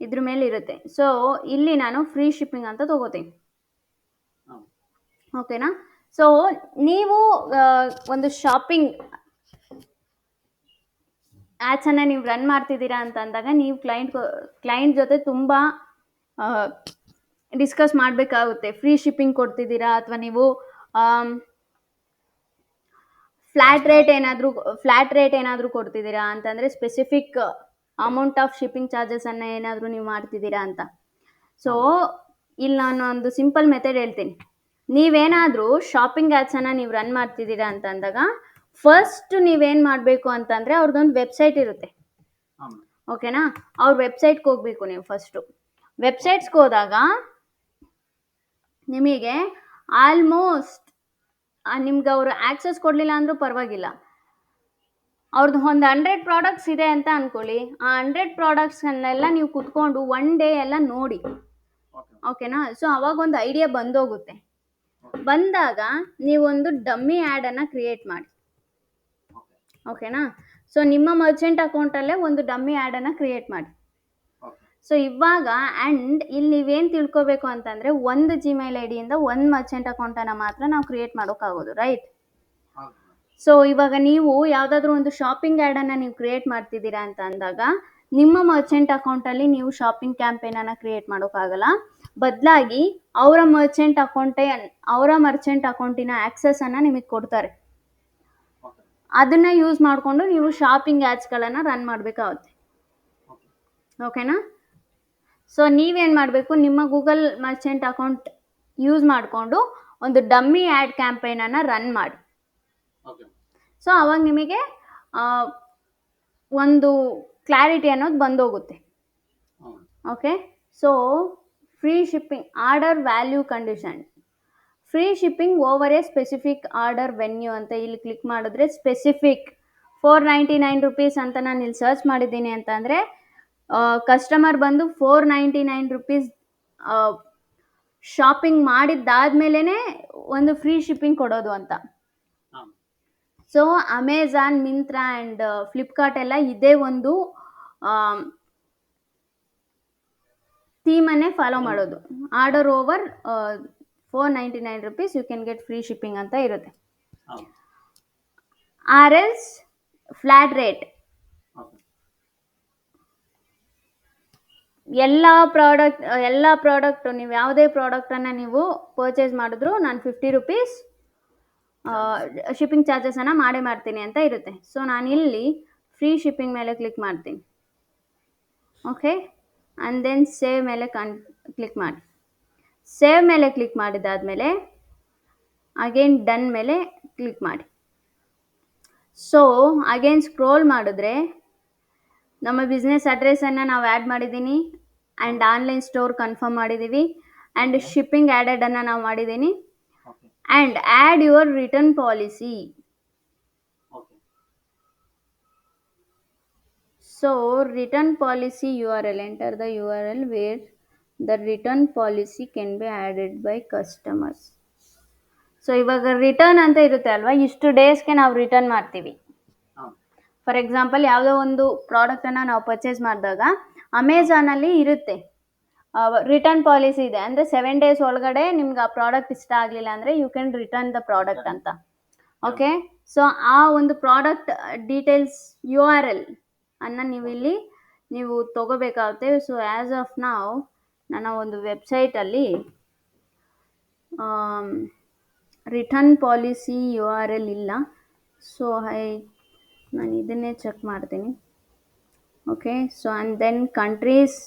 ಇದ್ರ ಮೇಲೆ ಇರುತ್ತೆ. ಸೊ ಇಲ್ಲಿ ನಾನು ಫ್ರೀ ಶಿಪ್ಪಿಂಗ್ ಅಂತ ತಗೋತೀನಿ. ಹಾಂ ಓಕೆನಾ? ಸೊ ನೀವು ಒಂದು ಶಾಪಿಂಗ್ ಆ್ಯಡ್ಸನ್ನು ನೀವು ರನ್ ಮಾಡ್ತಿದ್ದೀರಾ ಅಂತ ಅಂದಾಗ ನೀವು ಕ್ಲೈಂಟ್ ಜೊತೆ ತುಂಬ ಡಿಸ್ಕಸ್ ಮಾಡಬೇಕಾಗುತ್ತೆ. ಫ್ರೀ ಶಿಪ್ಪಿಂಗ್ ಕೊಡ್ತಿದ್ದೀರಾ ಅಥವಾ ನೀವು ಫ್ಲ್ಯಾಟ್ ರೇಟ್ ಏನಾದರೂ ಕೊಡ್ತಿದ್ದೀರಾ ಅಂತಂದರೆ ಸ್ಪೆಸಿಫಿಕ್ ಅಮೌಂಟ್ ಆಫ್ ಶಿಪ್ಪಿಂಗ್ ಚಾರ್ಜಸನ್ನು ಏನಾದರೂ ನೀವು ಮಾಡ್ತಿದ್ದೀರಾ ಅಂತ. ಸೊ ಇಲ್ಲಿ ನಾನು ಒಂದು ಸಿಂಪಲ್ ಮೆಥಡ್ ಹೇಳ್ತೀನಿ. ನೀವೇನಾದರೂ ಶಾಪಿಂಗ್ ಆ್ಯಡ್ಸನ್ನು ನೀವು ರನ್ ಮಾಡ್ತಿದ್ದೀರಾ ಅಂತ ಅಂದಾಗ ಫಸ್ಟ್ ನೀವೇನು ಮಾಡಬೇಕು ಅಂತಂದರೆ ಅವ್ರದ್ದೊಂದು ವೆಬ್ಸೈಟ್ ಇರುತ್ತೆ. ಹಾಂ ಓಕೆನಾ? ಅವ್ರ ವೆಬ್ಸೈಟ್ಗೆ ಹೋಗಬೇಕು ನೀವು ಫಸ್ಟು. ವೆಬ್ಸೈಟ್ಸ್ಗೆ ಹೋದಾಗ ನಿಮಗೆ ಆಲ್ಮೋಸ್ಟ್ ನಿಮ್ಗೆ ಅವರು ಆ್ಯಕ್ಸಸ್ ಕೊಡಲಿಲ್ಲ ಅಂದರೂ ಪರವಾಗಿಲ್ಲ, ಅವ್ರದ್ದು ಒಂದು 100 ಪ್ರಾಡಕ್ಟ್ಸ್ ಇದೆ ಅಂತ ಅಂದ್ಕೊಳ್ಳಿ. ಆ 100 ಪ್ರಾಡಕ್ಟ್ಸನ್ನೆಲ್ಲ ನೀವು ಕುತ್ಕೊಂಡು ಒನ್ ಡೇ ಎಲ್ಲ ನೋಡಿ. ಓಕೆ ಓಕೆನಾ? ಸೊ ಅವಾಗ ಒಂದು ಐಡಿಯಾ ಬಂದೋಗುತ್ತೆ. ಬಂದಾಗ ನೀವೊಂದು ಡಮ್ಮಿ ಆ್ಯಡನ್ನು ಕ್ರಿಯೇಟ್ ಮಾಡಿ. ಓಕೆ ಓಕೆನಾ? ಸೊ ನಿಮ್ಮ ಮರ್ಚೆಂಟ್ ಅಕೌಂಟಲ್ಲೇ ಒಂದು ಡಮ್ಮಿ ಆ್ಯಡನ್ನು ಕ್ರಿಯೇಟ್ ಮಾಡಿ. ಓಕೆ ಸೊ ಇವಾಗ ಆ್ಯಂಡ್ ಇಲ್ಲಿ ನೀವೇನು ತಿಳ್ಕೊಬೇಕು ಅಂತಂದರೆ ಒಂದು ಜಿಮೇಲ್ ಐ ಡಿಯಿಂದ ಒಂದು ಮರ್ಚೆಂಟ್ ಅಕೌಂಟನ್ನು ಮಾತ್ರ ನಾವು ಕ್ರಿಯೇಟ್ ಮಾಡೋಕ್ಕಾಗೋದು, ರೈಟ್? ಹೌದು ಸೊ ಇವಾಗ ನೀವು ಯಾವುದಾದ್ರೂ ಒಂದು ಶಾಪಿಂಗ್ ಆ್ಯಡನ್ನು ನೀವು ಕ್ರಿಯೇಟ್ ಮಾಡ್ತಿದ್ದೀರಾ ಅಂತ ಅಂದಾಗ ನಿಮ್ಮ ಮರ್ಚೆಂಟ್ ಅಕೌಂಟಲ್ಲಿ ನೀವು ಶಾಪಿಂಗ್ ಕ್ಯಾಂಪೇನನ್ನು ಕ್ರಿಯೇಟ್ ಮಾಡೋಕ್ಕಾಗಲ್ಲ. ಬದಲಾಗಿ ಅವರ ಮರ್ಚೆಂಟ್ ಅಕೌಂಟಿನ ಆ್ಯಕ್ಸಸನ್ನು ನಿಮಗೆ ಕೊಡ್ತಾರೆ. ಓಕೆ ಅದನ್ನು ಯೂಸ್ ಮಾಡಿಕೊಂಡು ನೀವು ಶಾಪಿಂಗ್ ಆ್ಯಡ್ಸ್ಗಳನ್ನು ರನ್ ಮಾಡಬೇಕಾಗುತ್ತೆ. ಓಕೆ ಓಕೆನಾ? ಸೊ ನೀವೇನು ಮಾಡಬೇಕು, ನಿಮ್ಮ ಗೂಗಲ್ ಮರ್ಚೆಂಟ್ ಅಕೌಂಟ್ ಯೂಸ್ ಮಾಡಿಕೊಂಡು ಒಂದು ಡಮ್ಮಿ ಆ್ಯಡ್ ಕ್ಯಾಂಪೇನನ್ನು ರನ್ ಮಾಡಿ. ಓಕೆ ಸೊ ಅವಾಗ ನಿಮಗೆ ಒಂದು ಕ್ಲಾರಿಟಿ ಅನ್ನೋದು ಬಂದೋಗುತ್ತೆ. ಹಾಂ okay, so free shipping order value condition, free shipping over A specific order venue ಅಂತ ಇಲ್ಲಿ ಕ್ಲಿಕ್ ಮಾಡಿದ್ರೆ ಸ್ಪೆಸಿಫಿಕ್ 499 rupees ಅಂತ ನಾನು ಇಲ್ಲಿ ಸರ್ಚ್ ಮಾಡಿದ್ದೀನಿ ಅಂತಂದರೆ ಕಸ್ಟಮರ್ ಬಂದು 499 ರುಪೀಸ್ ಶಾಪಿಂಗ್ ಮಾಡಿದ್ದಾದ್ಮೇಲೆ ಒಂದು ಫ್ರೀ ಶಿಪ್ಪಿಂಗ್ ಕೊಡೋದು ಅಂತ. ಹಾಂ so Amazon, Myntra and Flipkart ಎಲ್ಲ ಇದೇ ಒಂದು ಥೀಮನ್ನೇ ಫಾಲೋ ಮಾಡೋದು. Order over 499 rupees you can get free shipping ಅಂತ ಇರುತ್ತೆ. ಹಾಂ or else flat rate. Okay ಎಲ್ಲ ಪ್ರಾಡಕ್ಟ್ ನೀವು ಯಾವುದೇ ಪ್ರಾಡಕ್ಟನ್ನು ನೀವು ಪರ್ಚೇಸ್ ಮಾಡಿದ್ರು ನಾನು 50 ರುಪೀಸ್ ಶಿಪ್ಪಿಂಗ್ ಚಾರ್ಜಸನ್ನು ಮಾಡೇ ಮಾಡ್ತೀನಿ ಅಂತ ಇರುತ್ತೆ. ಸೊ ನಾನಿಲ್ಲಿ ಫ್ರೀ ಶಿಪ್ಪಿಂಗ್ ಮೇಲೆ ಕ್ಲಿಕ್ ಮಾಡ್ತೀನಿ. ಓಕೆ, ಆ್ಯಂಡ್ ದೆನ್ ಸೇವ್ ಮೇಲೆ ಕ್ಲಿಕ್ ಮಾಡಿ. ಸೇವ್ ಮೇಲೆ ಕ್ಲಿಕ್ ಮಾಡಿದಾದಮೇಲೆ ಅಗೇನ್ ಡನ್ ಮೇಲೆ ಕ್ಲಿಕ್ ಮಾಡಿ. ಸೊ ಅಗೇನ್ ಸ್ಕ್ರೋಲ್ ಮಾಡಿದ್ರೆ ನಮ್ಮ ಬಿಸ್ನೆಸ್ ಅಡ್ರೆಸ್ಸನ್ನು ನಾವು ಆ್ಯಡ್ ಮಾಡಿದ್ದೀನಿ, ಆ್ಯಂಡ್ ಆನ್ಲೈನ್ ಸ್ಟೋರ್ ಕನ್ಫರ್ಮ್ ಮಾಡಿದ್ದೀವಿ, ಆ್ಯಂಡ್ ಶಿಪ್ಪಿಂಗ್ ಆ್ಯಡೆಡನ್ನು ನಾವು ಮಾಡಿದ್ದೀನಿ, okay and add your return policy. Okay so return policy URL, enter the URL where the return policy can be added by customers. So ಇವಾಗ return ಅಂತ ಇರುತ್ತೆ ಅಲ್ವಾ, ಇಷ್ಟು ಡೇಸ್ಗೆ ನಾವು ರಿಟರ್ನ್ ಮಾಡ್ತೀವಿ. ಹಾಂ ಫಾರ್ ಎಕ್ಸಾಂಪಲ್ ಯಾವುದೋ ಒಂದು ಪ್ರಾಡಕ್ಟನ್ನು ನಾವು ಪರ್ಚೇಸ್ ಮಾಡಿದಾಗ ಅಮೆಝಾನಲ್ಲಿ ಇರುತ್ತೆ ರಿಟರ್ನ್ ಪಾಲಿಸಿ ಇದೆ, ಅಂದರೆ 7 days ಒಳಗಡೆ ನಿಮ್ಗೆ ಆ ಪ್ರಾಡಕ್ಟ್ ಇಷ್ಟ ಆಗಲಿಲ್ಲ ಅಂದರೆ you can return the product ಅಂತ. ಓಕೆ, ಸೊ ಆ ಒಂದು ಪ್ರಾಡಕ್ಟ್ ಡೀಟೇಲ್ಸ್ URL ಅನ್ನು ನೀವು ತಗೋಬೇಕಾಗುತ್ತೆ. ಸೊ ಆ್ಯಸ್ ಆಫ್ ನಾವು ನನ್ನ ಒಂದು ವೆಬ್ಸೈಟಲ್ಲಿ ರಿಟರ್ನ್ ಪಾಲಿಸಿ URL ಇಲ್ಲ. ಸೊ ನಾನು ಇದನ್ನೇ ಚೆಕ್ ಮಾಡ್ತೀನಿ. Okay, so and then countries,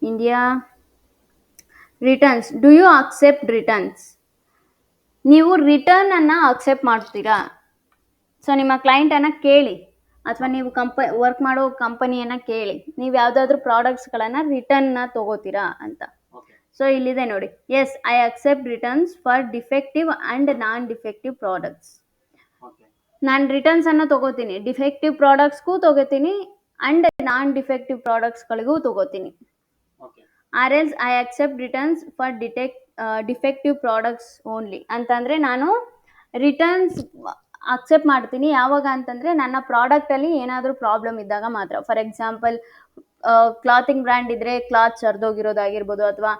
India, returns. Do you accept returns? ನೀವು ರಿಟರ್ನನ್ನು ಅಕ್ಸೆಪ್ಟ್ ಮಾಡ್ತೀರಾ? ಸೊ ನಿಮ್ಮ ಕ್ಲೈಂಟನ್ನು ಕೇಳಿ, ಅಥವಾ ನೀವು ವರ್ಕ್ ಮಾಡೋ ಕಂಪನಿಯನ್ನು ಕೇಳಿ, ನೀವು ಯಾವುದಾದ್ರೂ ಪ್ರಾಡಕ್ಟ್ಸ್ಗಳನ್ನು ರಿಟರ್ನ್ನ ತೊಗೋತೀರಾ ಅಂತ. ಓಕೆ ಸೊ ಇಲ್ಲಿದೆ ನೋಡಿ, yes I accept returns for defective and non defective products. Okay ನಾನು ರಿಟರ್ನ್ಸನ್ನು ತೊಗೋತೀನಿ, ಡಿಫೆಕ್ಟಿವ್ ಪ್ರಾಡಕ್ಟ್ಸ್ಗೂ ತೊಗೋತೀನಿ ಆ್ಯಂಡ್ ನಾನ್ ಡಿಫೆಕ್ಟಿವ್ ಪ್ರಾಡಕ್ಟ್ಸ್ಗಳಿಗೂ ತೊಗೋತೀನಿ. Okay or else I accept returns for defective products only. ಅಂತಂದರೆ ನಾನು ರಿಟರ್ನ್ಸ್ ಅಕ್ಸೆಪ್ಟ್ ಮಾಡ್ತೀನಿ ಯಾವಾಗ ಅಂತಂದರೆ ನನ್ನ ಪ್ರಾಡಕ್ಟಲ್ಲಿ ಏನಾದರೂ ಪ್ರಾಬ್ಲಮ್ ಇದ್ದಾಗ ಮಾತ್ರ. ಫಾರ್ ಎಕ್ಸಾಂಪಲ್ ಕ್ಲಾತಿಂಗ್ ಬ್ರ್ಯಾಂಡ್ ಇದ್ದರೆ ಕ್ಲಾತ್ ಸರ್ದೋಗಿರೋದಾಗಿರ್ಬೋದು, ಅಥವಾ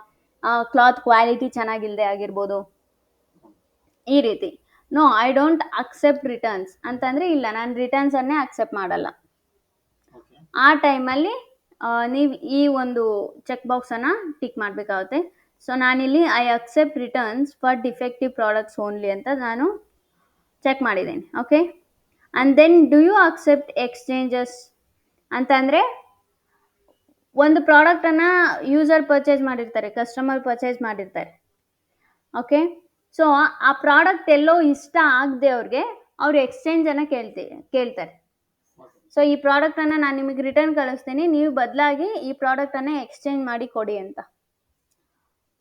ಕ್ಲಾತ್ ಕ್ವಾಲಿಟಿ ಚೆನ್ನಾಗಿಲ್ಲದೆ ಆಗಿರ್ಬೋದು, ಈ ರೀತಿ. No I don't accept returns ಅಂತಂದರೆ ಇಲ್ಲ, ನಾನು ರಿಟರ್ನ್ಸನ್ನೇ ಅಕ್ಸೆಪ್ಟ್ ಮಾಡಲ್ಲ. ಓಕೆ ಆ ಟೈಮಲ್ಲಿ ನೀವು ಈ ಒಂದು ಚೆಕ್ ಬಾಕ್ಸನ್ನು ಟಿಕ್ ಮಾಡಬೇಕಾಗುತ್ತೆ. ಸೊ ನಾನಿಲ್ಲಿ I accept returns for defective products only ಅಂತ ನಾನು ಚೆಕ್ ಮಾಡಿದ್ದೀನಿ. Okay, and then do you accept exchanges ಅಂತಂದರೆ ಒಂದು ಪ್ರಾಡಕ್ಟನ್ನು ಯೂಸರ್ ಪರ್ಚೇಸ್ ಮಾಡಿರ್ತಾರೆ, ಕಸ್ಟಮರ್ ಪರ್ಚೇಸ್ ಮಾಡಿರ್ತಾರೆ. ಓಕೆ, ಸೊ ಆ ಪ್ರಾಡಕ್ಟ್ ಎಲ್ಲೋ ಇಷ್ಟ ಆಗದೆ ಅವ್ರು ಎಕ್ಸ್ಚೇಂಜನ್ನು ಕೇಳ್ತಾರೆ. ಓಕೆ ಸೊ ಈ ಪ್ರಾಡಕ್ಟನ್ನು ನಾನು ನಿಮಗೆ ರಿಟರ್ನ್ ಕಳಿಸ್ತೀನಿ, ನೀವು ಬದಲಾಗಿ ಈ ಪ್ರಾಡಕ್ಟನ್ನು ಎಕ್ಸ್ಚೇಂಜ್ ಮಾಡಿ ಕೊಡಿ ಅಂತ.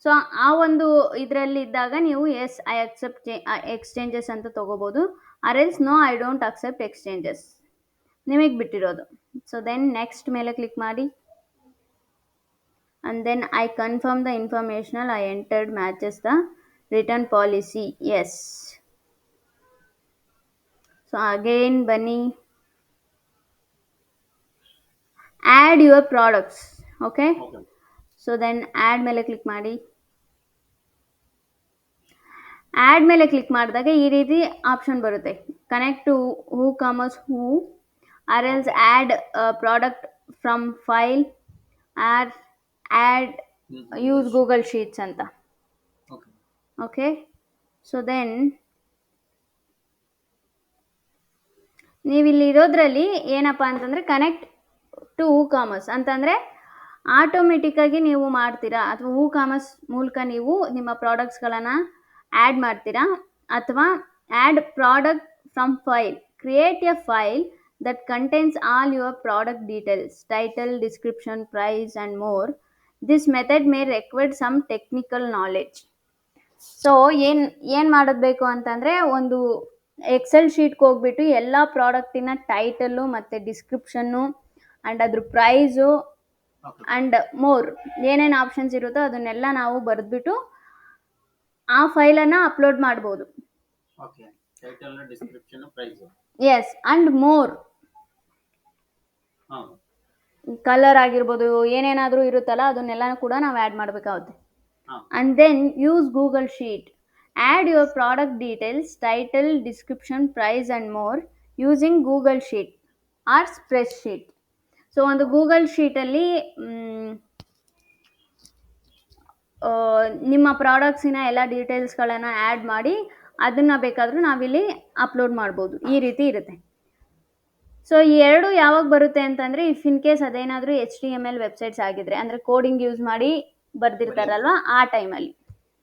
ಸೊ ಆ ಒಂದು ಇದರಲ್ಲಿ ಇದ್ದಾಗ ನೀವು ಎಸ್ ಐ ಅಕ್ಸೆಪ್ಟ್ ಎಕ್ಸ್ಚೇಂಜಸ್ ಅಂತ ತೊಗೋಬೋದು, or else no I don't accept exchanges, ನಿಮಗೆ ಬಿಟ್ಟಿರೋದು. ಸೊ ದೆನ್ ನೆಕ್ಸ್ಟ್ ಮೇಲೆ ಕ್ಲಿಕ್ ಮಾಡಿ, and then I confirm the informational I entered matches the return policy. Yes. So again ಬನ್ನಿ, add your products. Okay, okay so then add ಮೇಲೆ click ಮಾಡಿ. Add ಮೇಲೆ click ಮಾಡಿದಾಗ ಈ ರೀತಿ ಆಪ್ಷನ್ ಬರುತ್ತೆ, connect to WooCommerce woo, or else add product from file, or add use Google sheets ಅಂತ. Okay okay, so then ನೀವಿಲ್ಲಿ ಇರೋದ್ರಲ್ಲಿ ಏನಪ್ಪ ಅಂತಂದರೆ ಕನೆಕ್ಟ್ ಟು ಹೂ ಕಾಮರ್ಸ್ ಅಂತಂದರೆ ಆಟೋಮೆಟಿಕ್ಕಾಗಿ ನೀವು ಮಾಡ್ತೀರಾ, ಅಥವಾ ಹೂ ಕಾಮರ್ಸ್ ಮೂಲಕ ನೀವು ನಿಮ್ಮ ಪ್ರಾಡಕ್ಟ್ಸ್ಗಳನ್ನು ಆ್ಯಡ್ ಮಾಡ್ತೀರಾ, ಅಥವಾ add product from file, create a file that contains all your product details, title, description, price and more. This method may require some technical knowledge. So ಏನು ಮಾಡಬೇಕು ಅಂತಂದರೆ ಒಂದು ಎಕ್ಸೆಲ್ ಶೀಟ್ಗೆ ಹೋಗ್ಬಿಟ್ಟು ಎಲ್ಲ ಪ್ರಾಡಕ್ಟಿನ ಟೈಟಲ್ಲು ಮತ್ತು ಡಿಸ್ಕ್ರಿಪ್ಷನ್ನು ಆ್ಯಂಡ್ ಅದ್ರ ಪ್ರೈಸು ಓಕೆ ಆ್ಯಂಡ್ ಮೋರ್ ಏನೇನು ಆಪ್ಷನ್ಸ್ ಇರುತ್ತೋ ಅದನ್ನೆಲ್ಲ ನಾವು ಬರೆದ್ಬಿಟ್ಟು ಆ ಫೈಲನ್ನು ಅಪ್ಲೋಡ್ ಮಾಡ್ಬೋದು. Okay title description price. Yes, and more ಹಾಂ ಕಲರ್ ಆಗಿರ್ಬೋದು, ಏನೇನಾದರೂ ಇರುತ್ತಲ್ಲ ಅದನ್ನೆಲ್ಲ ಕೂಡ ನಾವು ಆ್ಯಡ್ ಮಾಡಬೇಕಾಗುತ್ತೆ. ಹಾಂ And then use Google Sheet. Add your product details, title, description, price and more using Google Sheet or spreadsheet. So ಒಂದು ಗೂಗಲ್ ಶೀಟಲ್ಲಿ ನಿಮ್ಮ ಪ್ರಾಡಕ್ಟ್ಸಿನ ಎಲ್ಲ ಡೀಟೇಲ್ಸ್ಗಳನ್ನು ಆ್ಯಡ್ ಮಾಡಿ ಅದನ್ನು ಬೇಕಾದರೂ ನಾವಿಲ್ಲಿ ಅಪ್ಲೋಡ್ ಮಾಡ್ಬೋದು. ಈ ರೀತಿ ಇರುತ್ತೆ. ಸೊ ಈ ಎರಡು ಯಾವಾಗ ಬರುತ್ತೆ ಅಂತಂದರೆ, ಇಫ್ ಇನ್ ಕೇಸ್ ಅದೇನಾದರೂ HTML ವೆಬ್ಸೈಟ್ಸ್ ಆಗಿದ್ರೆ, ಅಂದರೆ ಕೋಡಿಂಗ್ ಯೂಸ್ ಮಾಡಿ ಬರ್ದಿರ್ತಾರಲ್ವ ಆ ಟೈಮಲ್ಲಿ.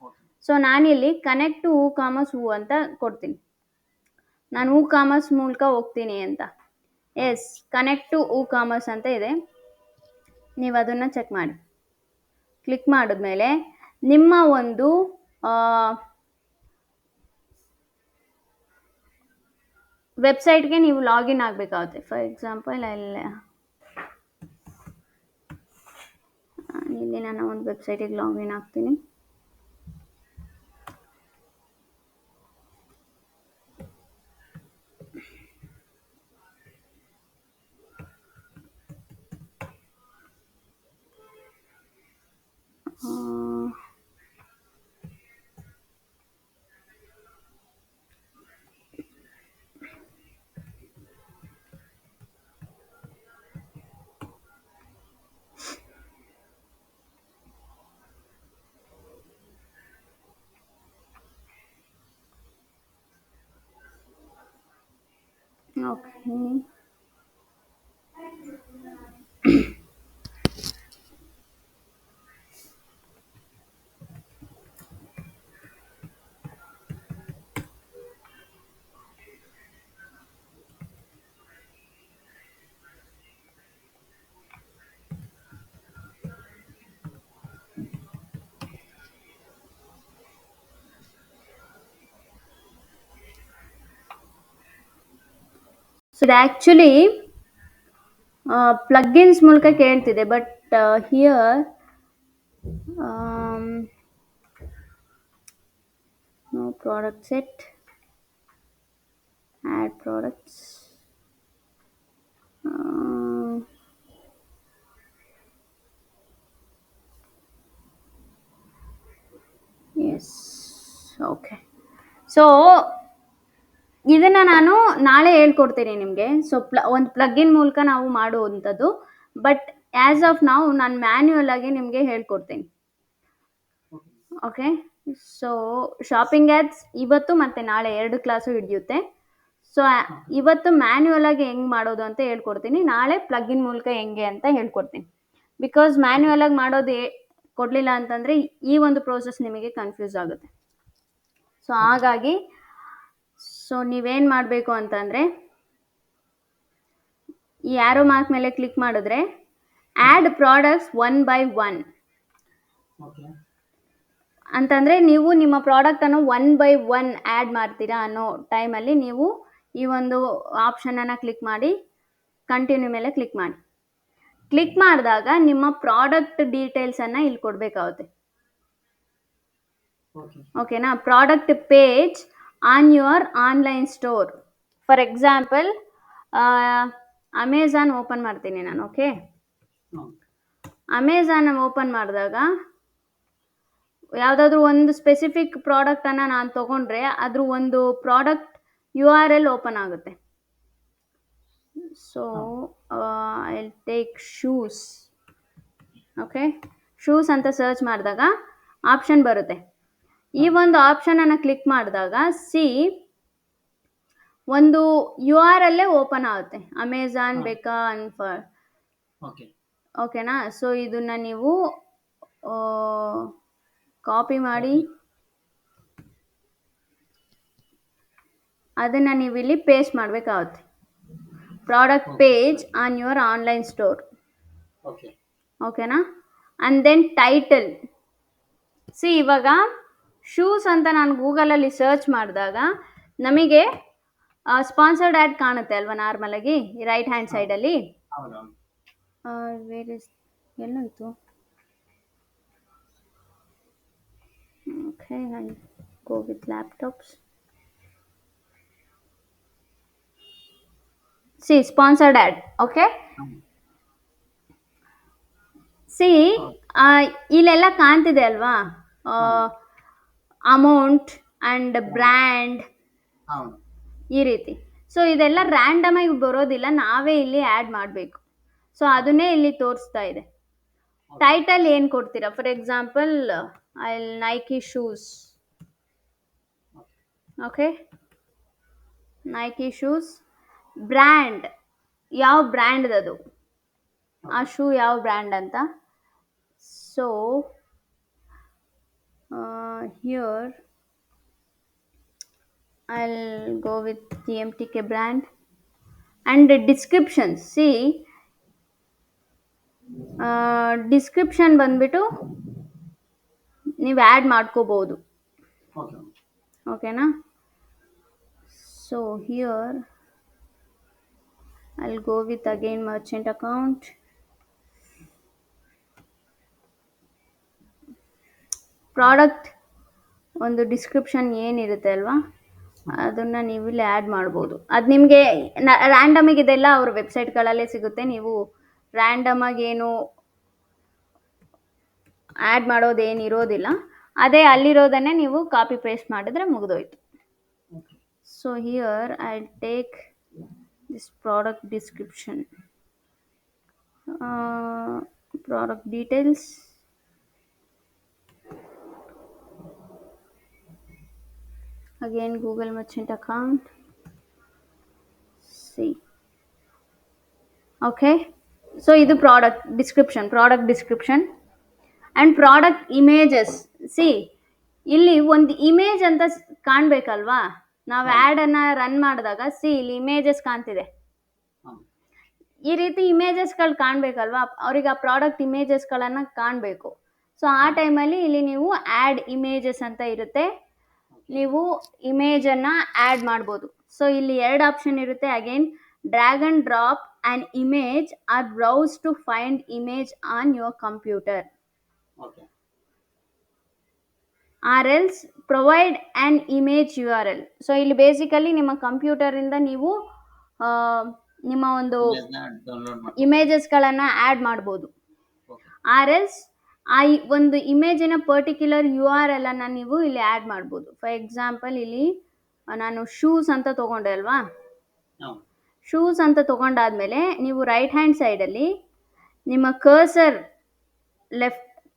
ಓಕೆ ಸೊ ನಾನಿಲ್ಲಿ ಕನೆಕ್ಟ್ ಟು ಕಾಮರ್ಸ್ ಅಂತ ಕೊಡ್ತೀನಿ. ನಾನು ಕಾಮರ್ಸ್ ಮೂಲಕ ಹೋಗ್ತೀನಿ ಅಂತ. ಎಸ್, ಕನೆಕ್ಟ್ ಟು ಕಾಮರ್ಸ್ ಅಂತ ಇದೆ, ನೀವು ಅದನ್ನು ಚೆಕ್ ಮಾಡಿ. ಕ್ಲಿಕ್ ಮಾಡಿದ್ಮೇಲೆ ನಿಮ್ಮ ಒಂದು ವೆಬ್ಸೈಟ್ಗೆ ನೀವು ಲಾಗಿನ್ ಆಗಬೇಕಾಗುತ್ತೆ. ಫಾರ್ ಎಕ್ಸಾಂಪಲ್ ಇಲ್ಲಿ ನಾನು ಒಂದು ವೆಬ್ಸೈಟಿಗೆ ಲಾಗಿನ್ ಆಗ್ತೀನಿ. ಓಕೆ, ಸೊ ಇದು ಆ್ಯಕ್ಚುಲಿ ಪ್ಲಗ್ಗಿನ್ಸ್ ಮೂಲಕ ಕೇಳ್ತಿದೆ, but here no product set, add products, yes, okay. So ಇದನ್ನು ನಾನು ನಾಳೆ ಹೇಳ್ಕೊಡ್ತೀನಿ ನಿಮಗೆ. ಸೊ ಒಂದು ಪ್ಲಗ್ಗಿನ್ ಮೂಲಕ ನಾವು ಮಾಡುವಂಥದ್ದು, ಬಟ್ ಆ್ಯಸ್ ಆಫ್ ನಾವು ನಾನು ಮ್ಯಾನ್ಯುಯಲ್ ಆಗಿ ನಿಮಗೆ ಹೇಳ್ಕೊಡ್ತೀನಿ. ಓಕೆ, ಸೊ ಶಾಪಿಂಗ್ ಆ್ಯಡ್ಸ್ ಇವತ್ತು ಮತ್ತು ನಾಳೆ 2 ಕ್ಲಾಸು ಹಿಡಿಯುತ್ತೆ. ಸೊ ಇವತ್ತು ಮ್ಯಾನ್ಯುಯಲ್ ಆಗಿ ಹೆಂಗೆ ಮಾಡೋದು ಅಂತ ಹೇಳ್ಕೊಡ್ತೀನಿ, ನಾಳೆ ಪ್ಲಗ್ಗಿನ್ ಮೂಲಕ ಹೆಂಗೆ ಅಂತ ಹೇಳ್ಕೊಡ್ತೀನಿ. ಬಿಕಾಸ್ ಮ್ಯಾನ್ಯುಯಲ್ ಆಗಿ ಮಾಡೋದು ಕೊಡಲಿಲ್ಲ ಅಂತಂದರೆ ಈ ಒಂದು ಪ್ರೋಸೆಸ್ ನಿಮಗೆ ಕನ್ಫ್ಯೂಸ್ ಆಗುತ್ತೆ. ಸೊ ಹಾಗಾಗಿ ಸೊ ನೀವೇನು ಮಾಡಬೇಕು ಅಂತಂದರೆ, ಈ ಆ್ಯರೋ ಮಾರ್ಕ್ ಮೇಲೆ ಕ್ಲಿಕ್ ಮಾಡಿದ್ರೆ ಆ್ಯಡ್ ಪ್ರಾಡಕ್ಟ್ಸ್ 1 by 1 ಓಕೆ ಅಂತಂದರೆ ನೀವು ನಿಮ್ಮ ಪ್ರಾಡಕ್ಟನ್ನು 1 by 1 ಆ್ಯಡ್ ಮಾಡ್ತೀರಾ ಅನ್ನೋ ಟೈಮಲ್ಲಿ ನೀವು ಈ ಒಂದು ಆಪ್ಷನನ್ನು ಕ್ಲಿಕ್ ಮಾಡಿ ಕಂಟಿನ್ಯೂ ಮೇಲೆ ಕ್ಲಿಕ್ ಮಾಡಿ. ಕ್ಲಿಕ್ ಮಾಡಿದಾಗ ನಿಮ್ಮ ಪ್ರಾಡಕ್ಟ್ ಡೀಟೇಲ್ಸನ್ನು ಇಲ್ಲಿ ಕೊಡಬೇಕಾಗುತ್ತೆ. ಓಕೆ ಓಕೆನಾ? Product page on your online store. For example Amazon open ಮಾಡ್ತೀನಿ ನಾನು. ಓಕೆ, ಹಾಂ ಅಮೆಝಾನ್ ಓಪನ್ ಮಾಡಿದಾಗ ಯಾವುದಾದ್ರೂ ಒಂದು ಸ್ಪೆಸಿಫಿಕ್ ಪ್ರಾಡಕ್ಟನ್ನು ನಾನು ತೊಗೊಂಡ್ರೆ ಅದ್ರ ಒಂದು ಪ್ರಾಡಕ್ಟ್ URL ಓಪನ್ ಆಗುತ್ತೆ. So I will take shoes. Okay, shoes ಅಂತ ಸರ್ಚ್ ಮಾಡಿದಾಗ ಆಪ್ಷನ್ ಬರುತ್ತೆ. ಈ ಒಂದು ಆಪ್ಷನನ್ನು ಕ್ಲಿಕ್ ಮಾಡಿದಾಗ ಒಂದು URL ಓಪನ್ ಆಗುತ್ತೆ, ಅಮೆಝಾನ್ ಬೇಕಾ ಅನ್ಫರ್. ಓಕೆ ಓಕೆನಾ? ಸೊ ಇದನ್ನು ನೀವು ಕಾಪಿ ಮಾಡಿ ಅದನ್ನು ನೀವು ಇಲ್ಲಿ ಪೇಸ್ಟ್ ಮಾಡಬೇಕಾಗುತ್ತೆ. Product page on your online store. Okay ಓಕೆನಾ? And then title. ಇವಾಗ ಶೂಸ್ ಅಂತ ನಾನು ಗೂಗಲಲ್ಲಿ ಸರ್ಚ್ ಮಾಡಿದಾಗ ನಮಗೆ ಸ್ಪಾನ್ಸರ್ಡ್ ಆ್ಯಡ್ ಕಾಣುತ್ತೆ ಅಲ್ವಾ ನಾರ್ಮಲಾಗಿ ರೈಟ್ ಹ್ಯಾಂಡ್ ಸೈಡಲ್ಲಿ. ಹೌದಾ? ವೇರ್ ಇಸ್ ಎಲ್ಲೋಯ್ತು? Okay, I go with laptops. See sponsored ad. Okay, see ಇಲ್ಲೆಲ್ಲ ಕಾಣ್ತಿದೆ ಅಲ್ವಾ, ಅಮೌಂಟ್ ಆ್ಯಂಡ್ ಬ್ರ್ಯಾಂಡ್ ಹೌದು. ಈ ರೀತಿ. ಸೊ ಇದೆಲ್ಲ ರ್ಯಾಂಡಮ್ ಆಗಿ ಬರೋದಿಲ್ಲ, ನಾವೇ ಇಲ್ಲಿ ಆ್ಯಡ್ ಮಾಡಬೇಕು. ಸೊ ಅದನ್ನೇ ಇಲ್ಲಿ ತೋರಿಸ್ತಾ ಇದೆ. ಟೈಟಲ್ ಏನು ಕೊಡ್ತೀರಾ? For example I Nike shoes. Okay, Nike shoes. Brand, ಯಾವ ಬ್ರ್ಯಾಂಡ್ದದು, ಆ ಶೂ ಯಾವ ಬ್ರ್ಯಾಂಡ್ ಅಂತ. So here I'll go with TMTK brand. And description, see description ಬಂದ್ಬಿಟ್ಟು ನೀವು ಆ್ಯಡ್ ಮಾಡ್ಕೋಬೋದು. ಓಕೆ. ಓಕೆನಾ? So here I'll go with again merchant account. Product ಒಂದು description ಏನಿರುತ್ತೆ ಅಲ್ವಾ, ಅದನ್ನು ನೀವು ಇಲ್ಲಿ ಆ್ಯಡ್ ಮಾಡ್ಬೋದು. ಅದು ನಿಮಗೆ ರ್ಯಾಂಡಮಾಗಿ ಇದೆಲ್ಲ ಅವ್ರ ವೆಬ್ಸೈಟ್ಗಳಲ್ಲೇ ಸಿಗುತ್ತೆ. ನೀವು ರ್ಯಾಂಡಮಾಗಿ ಏನು ಆ್ಯಡ್ ಮಾಡೋದೇನು ಇರೋದಿಲ್ಲ, ಅದೇ ಅಲ್ಲಿರೋದನ್ನೇ ನೀವು ಕಾಪಿ ಪೇಸ್ಟ್ ಮಾಡಿದ್ರೆ ಮುಗಿದೋಯ್ತು. So here I take this product description, product details, again Google merchant account. See, okay, so ಇದು product description and product images. C ಇಲ್ಲಿ ಒಂದು ಇಮೇಜ್ ಅಂತ ಕಾಣಬೇಕಲ್ವಾ, ನಾವು ಆ್ಯಡನ್ನು ರನ್ ಮಾಡಿದಾಗ. ಸಿ ಇಲ್ಲಿ ಇಮೇಜಸ್ ಕಾಣ್ತಿದೆ, ಈ ರೀತಿ ಇಮೇಜಸ್ಗಳು ಕಾಣಬೇಕಲ್ವಾ, ಅವ್ರಿಗೆ ಆ ಪ್ರಾಡಕ್ಟ್ ಇಮೇಜಸ್ಗಳನ್ನು ಕಾಣಬೇಕು. ಸೊ ಆ ಟೈಮಲ್ಲಿ ಇಲ್ಲಿ ನೀವು ಆ್ಯಡ್ ಇಮೇಜಸ್ ಅಂತ ಇರುತ್ತೆ, ನೀವು ಇಮೇಜನ್ನು ಆ್ಯಡ್ ಮಾಡ್ಬೋದು. ಸೊ ಇಲ್ಲಿ 2 ಆಪ್ಷನ್ ಇರುತ್ತೆ. Again drag and drop an image or browse to find image on your computer, or else provide an image URL. So ಇಲ್ಲಿ ಬೇಸಿಕಲಿ ನಿಮ್ಮ ಕಂಪ್ಯೂಟರಿಂದ ನೀವು ನಿಮ್ಮ ಒಂದು ಇಮೇಜಸ್ಗಳನ್ನು ಆ್ಯಡ್ ಮಾಡ್ಬೋದು. ಆರ್ ಎಲ್ಸ್ ಆ ಒಂದು ಇಮೇಜಿನ ಪರ್ಟಿಕ್ಯುಲರ್ URL ಅನ್ನು ನೀವು ಇಲ್ಲಿ ಆ್ಯಡ್ ಮಾಡ್ಬೋದು. ಫಾರ್ ಎಕ್ಸಾಂಪಲ್ ಇಲ್ಲಿ ನಾನು ಶೂಸ್ ಅಂತ ತೊಗೊಂಡೆ ಅಲ್ವಾ, ಶೂಸ್ ಅಂತ ತೊಗೊಂಡಾದ್ಮೇಲೆ ನೀವು ರೈಟ್ ಹ್ಯಾಂಡ್ ಸೈಡಲ್ಲಿ ನಿಮ್ಮ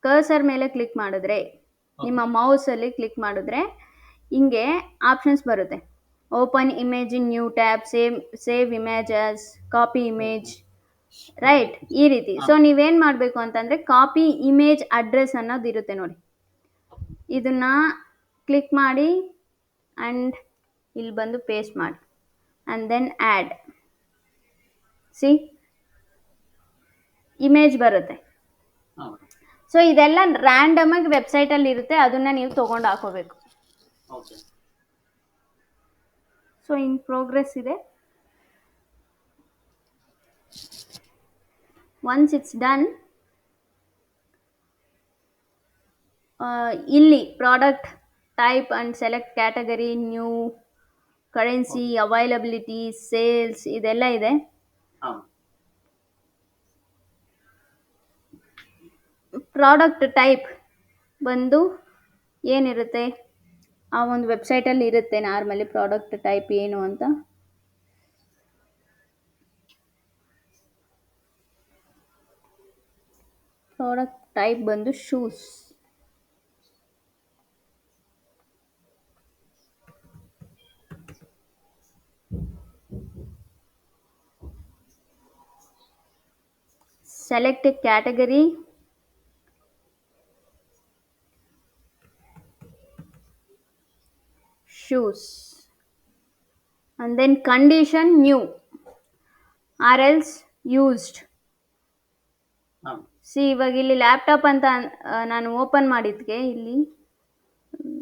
ಕರ್ಸರ್ ಮೇಲೆ ಕ್ಲಿಕ್ ಮಾಡಿದ್ರೆ, ನಿಮ್ಮ ಮೌಸಲ್ಲಿ ಕ್ಲಿಕ್ ಮಾಡಿದ್ರೆ ಹಿಂಗೆ ಆಪ್ಷನ್ಸ್ ಬರುತ್ತೆ. Open image in new tab, save images, copy image, right, ಈ ರೀತಿ. ಸೊ ನೀವೇನು ಮಾಡಬೇಕು ಅಂತಂದರೆ ಕಾಪಿ ಇಮೇಜ್ ಅಡ್ರೆಸ್ ಅನ್ನೋದು ಇರುತ್ತೆ ನೋಡಿ, ಇದನ್ನು ಕ್ಲಿಕ್ ಮಾಡಿ ಆ್ಯಂಡ್ ಇಲ್ಲಿ ಬಂದು ಪೇಸ್ಟ್ ಮಾಡಿ and then add. See image ಬರುತ್ತೆ. ಸೊ ಇದೆಲ್ಲ ರ್ಯಾಂಡಮಾಗಿ ವೆಬ್ಸೈಟಲ್ಲಿ ಇರುತ್ತೆ, ಅದನ್ನು ನೀವು ತೊಗೊಂಡು ಹಾಕೋಬೇಕು. ಸೊ ಇನ್ ಪ್ರೋಗ್ರೆಸ್ ಇದೆ. ಒನ್ಸ್ ಇಟ್ಸ್ ಡನ್, ಇಲ್ಲಿ product type and select category, new, currency, availability, sales ಇದೆಲ್ಲ ಇದೆ. ಪ್ರಾಡಕ್ಟ್ ಟೈಪ್ ಬಂದು ಏನಿರುತ್ತೆ, ಆ ಒಂದು ವೆಬ್ಸೈಟಲ್ಲಿ ಇರುತ್ತೆ ನಾರ್ಮಲಿ ಪ್ರಾಡಕ್ಟ್ ಟೈಪ್ ಏನು ಅಂತ. ಪ್ರಾಡಕ್ಟ್ ಟೈಪ್ ಬಂದು shoes. Select a category, shoes, and then condition new or else used. C ಇವಾಗ ಇಲ್ಲಿ ಲ್ಯಾಪ್ಟಾಪ್ ಅಂತ ನಾನು ಓಪನ್ ಮಾಡಿದ್ಕೆ ಇಲ್ಲಿ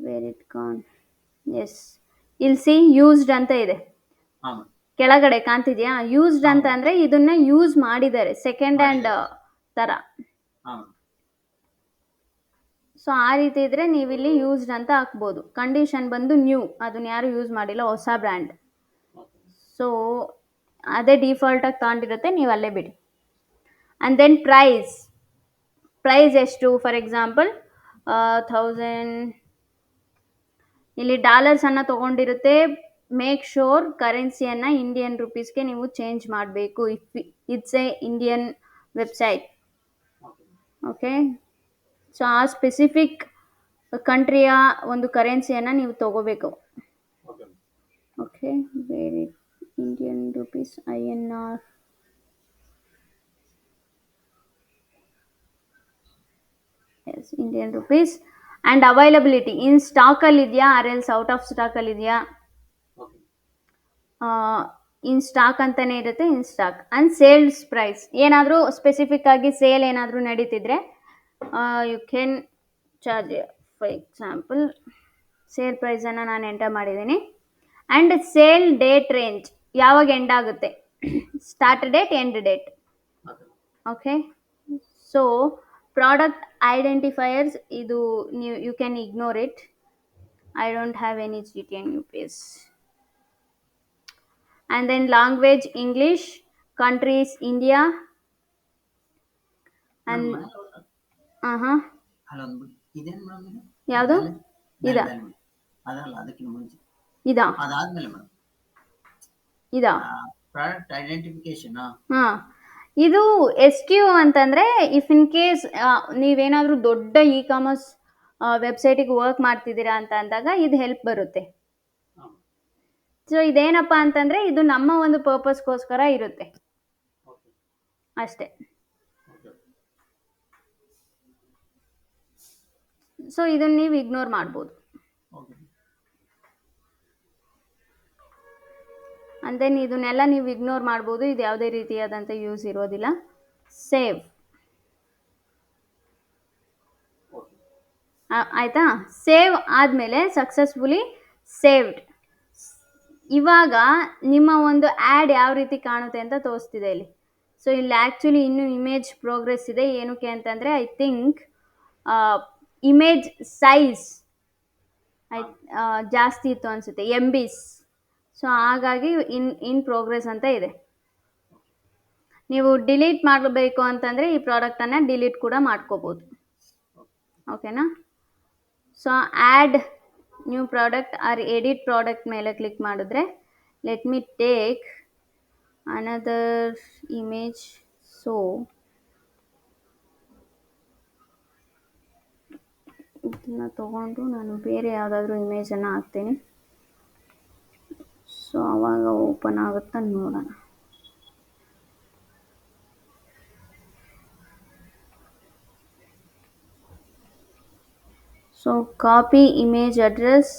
ವೇರ್ ಇಟ್ ಕಾನ್, ಎಸ್, ಇಲ್ಲಿ ಸಿ ಯೂಸ್ಡ್ ಅಂತ ಇದೆ ಕೆಳಗಡೆ ಕಾಣ್ತಿದ್ಯಾ. ಯೂಸ್ಡ್ ಅಂತ ಅಂದರೆ ಇದನ್ನ ಯೂಸ್ ಮಾಡಿದ್ದಾರೆ, ಸೆಕೆಂಡ್ ಹ್ಯಾಂಡ್ ಥರ. ಹಾ ಸೊ ಆ ರೀತಿ ಇದ್ರೆ ನೀವು ಇಲ್ಲಿ ಯೂಸ್ಡ್ ಅಂತ ಹಾಕ್ಬೋದು. ಕಂಡೀಷನ್ ಬಂದು ನ್ಯೂ, ಅದನ್ನ ಯಾರು ಯೂಸ್ ಮಾಡಿಲ್ಲ, ಹೊಸ ಬ್ರ್ಯಾಂಡ್. ಓಕೆ ಸೊ ಅದೇ ಡಿಫಾಲ್ಟಾಗಿ ತಗೊಂಡಿರುತ್ತೆ, ನೀವು ಅಲ್ಲೇ ಬಿಡಿ. ಆ್ಯಂಡ್ ದೆನ್ ಪ್ರೈಸ್ ಎಷ್ಟು, ಫಾರ್ ಎಕ್ಸಾಂಪಲ್ 1000 ಇಲ್ಲಿ ಡಾಲರ್ಸನ್ನು ತೊಗೊಂಡಿರುತ್ತೆ. ಮೇಕ್ ಶೋರ್ ಕರೆನ್ಸಿಯನ್ನು ಇಂಡಿಯನ್ ರುಪೀಸ್ಗೆ ನೀವು ಚೇಂಜ್ ಮಾಡಬೇಕು if it's a Indian website. Okay okay, so ಆ ಸ್ಪೆಸಿಫಿಕ್ ಕಂಟ್ರಿಯ ಒಂದು ಕರೆನ್ಸಿಯನ್ನು ನೀವು ತಗೋಬೇಕು. ಓಕೆ ಓಕೆ, ಬೇರೆ Indian rupees INR. Yes, Indian rupees. And availability, in ಸ್ಟಾಕಲ್ಲಿ ಇದೆಯಾ ಆರ್ ಎಲ್ಸ್ ಔಟ್ ಆಫ್ ಸ್ಟಾಕಲ್ಲಿ ಇದೆಯಾ. ಓಕೆ ಇನ್ ಸ್ಟಾಕ್ ಅಂತಲೇ ಇರುತ್ತೆ, in stock. And sales price, ಏನಾದರೂ ಸ್ಪೆಸಿಫಿಕ್ ಆಗಿ ಸೇಲ್ ಏನಾದರೂ ನಡೀತಿದ್ರೆ you can charge. For example sale ಪ್ರೈಸನ್ನು ನಾನು ಎಂಟರ್ ಮಾಡಿದ್ದೀನಿ. ಆ್ಯಂಡ್ ಸೇಲ್ ಡೇಟ್ ರೇಂಜ್, ಯಾವಾಗ ಎಂಡ್ ಆಗುತ್ತೆ, start date, end date. Okay okay, so product identifiers ಇದು ನೀವು you can ignore it. I don't have any GTN UPS. And then language English, countries India, and ಅಲ್ಲೊಂದು ಇದೇನು madam ಇದು ಯಾವುದು ಇದಾ ಅದಲ್ಲ ಅದಕ್ಕಿಂತ ಮುಂಚೆ ಇದಾ ಅದಾದ್ಮೇಲೆ ಮೇಡಮ್ ಇದಾ ಪ್ರಾಡಕ್ಟ್ ಐಡೆಂಟಿಫಿಕೇಶನ್. ಹಾಂ, ಇದು SQ ಅಂತಂದರೆ ಇಫ್ ಇನ್ ಕೇಸ್ ನೀವೇನಾದರೂ ದೊಡ್ಡ ಕಾಮರ್ಸ್ ವೆಬ್ಸೈಟಿಗೆ ವರ್ಕ್ ಮಾಡ್ತಿದ್ದೀರಾ ಅಂತ ಅಂದಾಗ ಇದು ಹೆಲ್ಪ್ ಬರುತ್ತೆ. ಸೊ ಇದೇನಪ್ಪ ಅಂತಂದರೆ ಇದು ನಮ್ಮ ಒಂದು ಪರ್ಪಸ್ಗೋಸ್ಕರ ಇರುತ್ತೆ ಅಷ್ಟೇ. ಸೊ ಇದನ್ನು ನೀವು ಇಗ್ನೋರ್ ಮಾಡ್ಬೋದು. ಆ್ಯಂಡ್ ದೆನ್ ಇದನ್ನೆಲ್ಲ ನೀವು ಇಗ್ನೋರ್ ಮಾಡ್ಬೋದು, ಇದು ಯಾವುದೇ ರೀತಿಯಾದಂಥ ಯೂಸ್ ಇರೋದಿಲ್ಲ. ಸೇವ್ ಆಯಿತಾ. ಸೇವ್ ಆದಮೇಲೆ ಸಕ್ಸಸ್ಫುಲಿ ಸೇವ್ಡ್. ಇವಾಗ ನಿಮ್ಮ ಒಂದು ಆ್ಯಡ್ ಯಾವ ರೀತಿ ಕಾಣುತ್ತೆ ಅಂತ ತೋರಿಸ್ತಿದೆ ಇಲ್ಲಿ. ಸೊ ಇಲ್ಲಿ ಆ್ಯಕ್ಚುಲಿ ಇನ್ನೂ ಇಮೇಜ್ ಪ್ರೋಗ್ರೆಸ್ ಇದೆ. ಏನಕ್ಕೆ ಅಂತಂದರೆ ಐ ಥಿಂಕ್ ಇಮೇಜ್ ಸೈಜ್ ಜಾಸ್ತಿ ಇತ್ತು ಅನಿಸುತ್ತೆ, MBs. ಸೊ ಹಾಗಾಗಿ ಇನ್ ಪ್ರೋಗ್ರೆಸ್ ಅಂತ ಇದೆ. ನೀವು ಡಿಲೀಟ್ ಮಾಡಬೇಕು ಅಂತಂದರೆ ಈ ಪ್ರಾಡಕ್ಟನ್ನು ಡಿಲೀಟ್ ಕೂಡ ಮಾಡ್ಕೋಬೋದು. ಓಕೆನಾ. So add new product or edit product ಮೇಲೆ ಕ್ಲಿಕ್ ಮಾಡಿದ್ರೆ let me take another image. So ಇದನ್ನು ತಗೊಂಡು ನಾನು ಬೇರೆ ಯಾವುದಾದ್ರೂ ಇಮೇಜನ್ನು ಹಾಕ್ತೀನಿ. ಸೊ ಆವಾಗ ಓಪನ್ ಆಗುತ್ತಾ ನೋಡೋಣ. So copy image address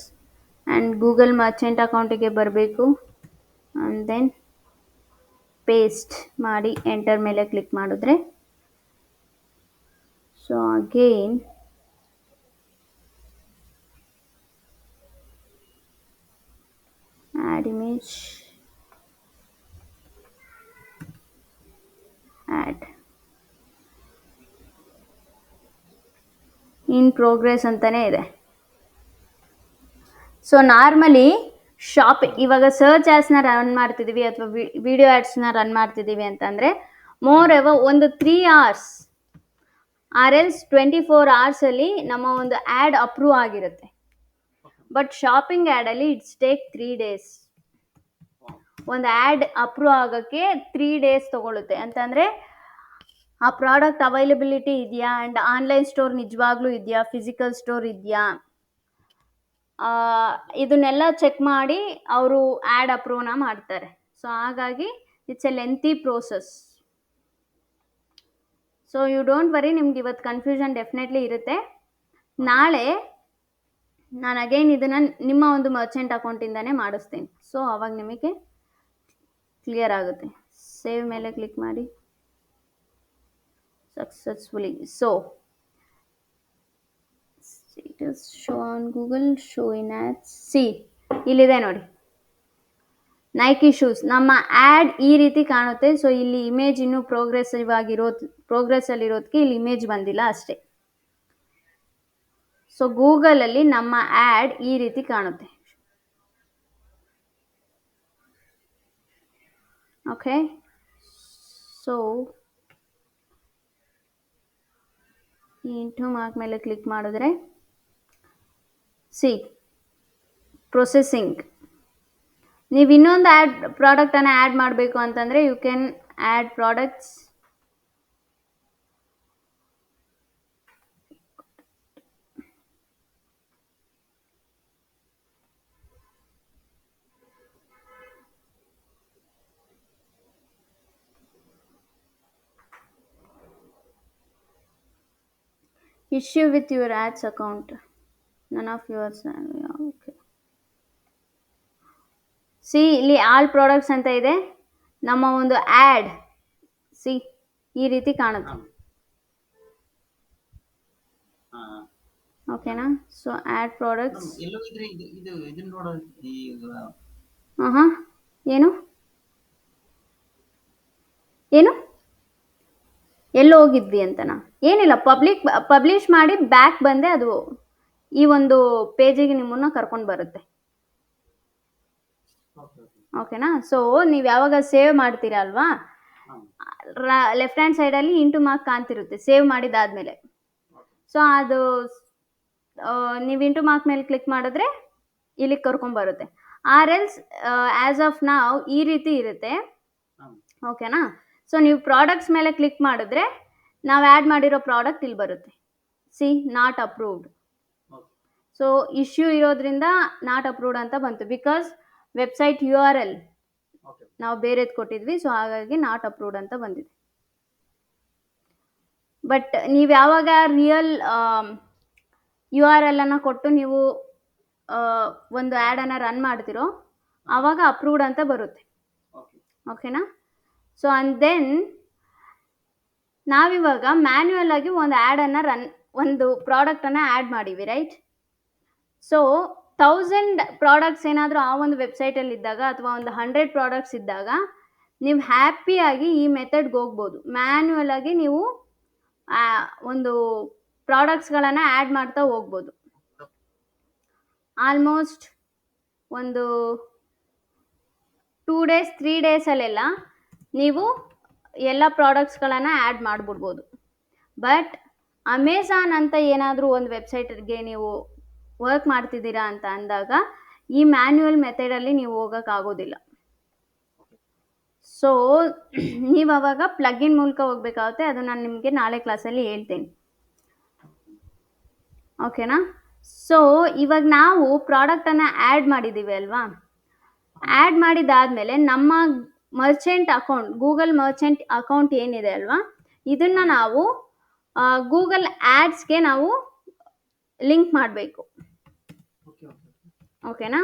and Google merchant ಅಕೌಂಟಿಗೆ ಬರಬೇಕು. ಆ್ಯಂಡ್ ದೆನ್ ಪೇಸ್ಟ್ ಮಾಡಿ ಎಂಟರ್ ಮೇಲೆ ಕ್ಲಿಕ್ ಮಾಡಿದ್ರೆ so again add image, add in progress ಅಂತಲೇ ಇದೆ. ಸೊ ನಾರ್ಮಲಿ ಇವಾಗ ಸರ್ಚ್ ಆ್ಯಡ್ಸ್ನ ರನ್ ಮಾಡ್ತಿದ್ದೀವಿ ಅಥವಾ ವಿಡಿಯೋ ಆ್ಯಡ್ಸ್ನ ರನ್ ಮಾಡ್ತಿದ್ದೀವಿ ಅಂತಂದರೆ ಮೋರ್ ಎವರ್ ಒಂದು 3 hours ಆರ್ ಎಲ್ಸ್ 24 hours ನಮ್ಮ ಒಂದು ಆ್ಯಡ್ ಅಪ್ರೂವ್ ಆಗಿರುತ್ತೆ. ಬಟ್ ಶಾಪಿಂಗ್ ಆ್ಯಡಲ್ಲಿ ಇಟ್ಸ್ ಟೇಕ್ 3 days. ಒಂದು ಆ್ಯಡ್ ಅಪ್ರೂವ್ ಆಗೋಕ್ಕೆ 3 days ತೊಗೊಳುತ್ತೆ. ಅಂತಂದರೆ ಆ ಪ್ರಾಡಕ್ಟ್ ಅವೈಲಬಿಲಿಟಿ ಇದೆಯಾ, ಆ್ಯಂಡ್ ಆನ್ಲೈನ್ ಸ್ಟೋರ್ ನಿಜವಾಗ್ಲೂ ಇದೆಯಾ, ಫಿಸಿಕಲ್ ಸ್ಟೋರ್ ಇದೆಯಾ, ಇದನ್ನೆಲ್ಲ ಚೆಕ್ ಮಾಡಿ ಅವರು ಆ್ಯಡ್ ಅಪ್ರೂವ್ನ ಮಾಡ್ತಾರೆ. ಸೊ ಹಾಗಾಗಿ it's a lengthy process. So you don't worry, ನಿಮ್ಗೆ ಇವತ್ತು ಕನ್ಫ್ಯೂಷನ್ ಡೆಫಿನೆಟ್ಲಿ ಇರುತ್ತೆ. ನಾಳೆ ನಾನು ಅಗೈನ್ ಇದನ್ನು ನಿಮ್ಮ ಒಂದು ಮರ್ಚೆಂಟ್ ಅಕೌಂಟಿಂದನೇ ಮಾಡಿಸ್ತೀನಿ. ಸೊ ಅವಾಗ ನಿಮಗೆ ಕ್ಲಿಯರ್ ಆಗುತ್ತೆ. ಸೇವ್ ಮೇಲೆ ಕ್ಲಿಕ್ ಮಾಡಿ successfully. So status show on Google, show in ads. C ಇಲ್ಲಿದೆ ನೋಡಿ, ನೈಕಿ ಶೂಸ್ ನಮ್ಮ ಆ್ಯಡ್ ಈ ರೀತಿ ಕಾಣುತ್ತೆ. ಸೊ ಇಲ್ಲಿ ಇಮೇಜ್ ಇನ್ನೂ ಪ್ರೋಗ್ರೆಸ್ಸಲ್ಲಿರೋದಕ್ಕೆ ಇಲ್ಲಿ ಇಮೇಜ್ ಬಂದಿಲ್ಲ ಅಷ್ಟೇ. ಸೊ ಗೂಗಲಲ್ಲಿ ನಮ್ಮ ಆ್ಯಡ್ ಈ ರೀತಿ ಕಾಣುತ್ತೆ. ಓಕೆ, ಸೊ ಈ ಇಂಟು ಮಾರ್ಕ್ ಮೇಲೆ ಕ್ಲಿಕ್ ಮಾಡಿದ್ರೆ ಸಿ ಪ್ರೊಸೆಸಿಂಗ್. ನೀವು ಇನ್ನೊಂದು ಪ್ರಾಡಕ್ಟನ್ನು ಆ್ಯಡ್ ಮಾಡಬೇಕು ಅಂತಂದರೆ you can add products. Issue with your ads account, none of yours. Okay, see ಇಲ್ಲಿ ಆಲ್ ಪ್ರಾಡಕ್ಟ್ಸ್ ಅಂತ ಇದೆ. ನಮ್ಮ ಒಂದು ಆ್ಯಡ್ ಸಿ ಈ ರೀತಿ ಕಾಣುತ್ತೆ. ಓಕೆನಾ? So add products. ಹಾಂ ಏನು ಏನು ಎಲ್ಲಿ ಹೋಗಿದ್ವಿ ಅಂತನಾ? ಏನಿಲ್ಲ, ಪಬ್ಲಿಷ್ ಮಾಡಿ ಬ್ಯಾಕ್ ಬಂದೆ ಅದು ಈ ಒಂದು ಪೇಜಿಗೆ ನಿಮ್ಮನ್ನ ಕರ್ಕೊಂಡು ಬರುತ್ತೆ. ಓಕೆನಾ? ಸೊ ನೀವು ಯಾವಾಗ ಸೇವ್ ಮಾಡ್ತೀರಾ ಅಲ್ವಾ, ಲೆಫ್ಟ್ ಹ್ಯಾಂಡ್ ಸೈಡಲ್ಲಿ ಇಂಟು ಮಾರ್ಕ್ ಕಾಣ್ತಿರುತ್ತೆ ಸೇವ್ ಮಾಡಿದಾದ್ಮೇಲೆ. ಸೊ ಅದು ನೀವು ಇಂಟು ಮಾರ್ಕ್ ಮೇಲೆ ಕ್ಲಿಕ್ ಮಾಡಿದ್ರೆ ಇಲ್ಲಿಗೆ ಕರ್ಕೊಂಬರುತ್ತೆ. ಆರ್ ಎಲ್ಸ್ ಆ್ಯಸ್ ಆಫ್ ನಾವ್ ಈ ರೀತಿ ಇರುತ್ತೆ. ಓಕೆನಾ? ಸೊ ನೀವು ಪ್ರಾಡಕ್ಟ್ಸ್ ಮೇಲೆ ಕ್ಲಿಕ್ ಮಾಡಿದ್ರೆ ನಾವು ಆ್ಯಡ್ ಮಾಡಿರೋ ಪ್ರಾಡಕ್ಟ್ ಇಲ್ಲಿ ಬರುತ್ತೆ. C not approved. So issue ಇರೋದ್ರಿಂದ ನಾಟ್ ಅಪ್ರೂವ್ಡ್ ಅಂತ ಬಂತು, ಬಿಕಾಸ್ ವೆಬ್ಸೈಟ್ URL ನಾವು ಬೇರೆದು ಕೊಟ್ಟಿದ್ವಿ. ಸೊ ಹಾಗಾಗಿ ನಾಟ್ ಅಪ್ರೂವ್ಡ್ ಅಂತ ಬಂದಿದೆ. ಬಟ್ ನೀವು ಯಾವಾಗ ರಿಯಲ್ URL ಅನ್ನು ಕೊಟ್ಟು ನೀವು ಒಂದು ಆ್ಯಡನ್ನು ರನ್ ಮಾಡ್ತಿರೋ ಆವಾಗ ಅಪ್ರೂವ್ಡ್ ಅಂತ ಬರುತ್ತೆ. ಓಕೆನಾ? ಸೊ ಆ್ಯಂಡ್ ದೆನ್ ನಾವಿವಾಗ ಮ್ಯಾನ್ಯುಯಲ್ ಆಗಿ ಒಂದು ಪ್ರಾಡಕ್ಟನ್ನು ಆ್ಯಡ್ ಮಾಡೀವಿ, ರೈಟ್? ಸೊ 1000 ಪ್ರಾಡಕ್ಟ್ಸ್ ಏನಾದರೂ ಆ ಒಂದು ವೆಬ್ಸೈಟಲ್ಲಿ ಇದ್ದಾಗ ಅಥವಾ ಒಂದು 100 ಪ್ರಾಡಕ್ಟ್ಸ್ ಇದ್ದಾಗ ನೀವು ಹ್ಯಾಪಿಯಾಗಿ ಈ ಮೆಥಡ್ಗೆ ಹೋಗ್ಬೋದು. ಮ್ಯಾನ್ಯುಯಲ್ ಆಗಿ ನೀವು ಒಂದು ಪ್ರಾಡಕ್ಟ್ಸ್ಗಳನ್ನು ಆ್ಯಡ್ ಮಾಡ್ತಾ ಹೋಗ್ಬೋದು. ಆಲ್ಮೋಸ್ಟ್ ಒಂದು 2 days 3 ಡೇಸಲ್ಲೆಲ್ಲ ನೀವು ಎಲ್ಲ ಪ್ರಾಡಕ್ಟ್ಸ್ಗಳನ್ನು ಆ್ಯಡ್ ಮಾಡಿಬಿಡ್ಬೋದು. ಬಟ್ ಅಮೆಝಾನ್ ಅಂತ ಏನಾದರೂ ಒಂದು ವೆಬ್ಸೈಟ್ಗೆ ನೀವು ವರ್ಕ್ ಮಾಡ್ತಿದ್ದೀರಾ ಅಂತ ಅಂದಾಗ ಈ ಮ್ಯಾನ್ಯುಯಲ್ ಮೆಥಡಲ್ಲಿ ನೀವು ಹೋಗೋಕ್ಕಾಗೋದಿಲ್ಲ. ಸೊ ನೀವು ಅವಾಗ ಪ್ಲಗಿನ್ ಮೂಲಕ ಹೋಗ್ಬೇಕಾಗುತ್ತೆ. ಅದು ನಾನು ನಿಮಗೆ ನಾಳೆ ಕ್ಲಾಸಲ್ಲಿ ಹೇಳ್ತೀನಿ. ಓಕೆನಾ? ಸೊ ಇವಾಗ ನಾವು ಪ್ರಾಡಕ್ಟನ್ನು ಆ್ಯಡ್ ಮಾಡಿದ್ದೀವಿ ಅಲ್ವಾ, ಆ್ಯಡ್ ಮಾಡಿದಾದ್ಮೇಲೆ ನಮ್ಮ merchant account, Google merchant account ಏನಿದೆ ಅಲ್ವಾ, ಇದನ್ನು ನಾವು ಗೂಗಲ್ ಆ್ಯಡ್ಸ್ಗೆ ನಾವು ಲಿಂಕ್ ಮಾಡಬೇಕು. ಓಕೆನಾ?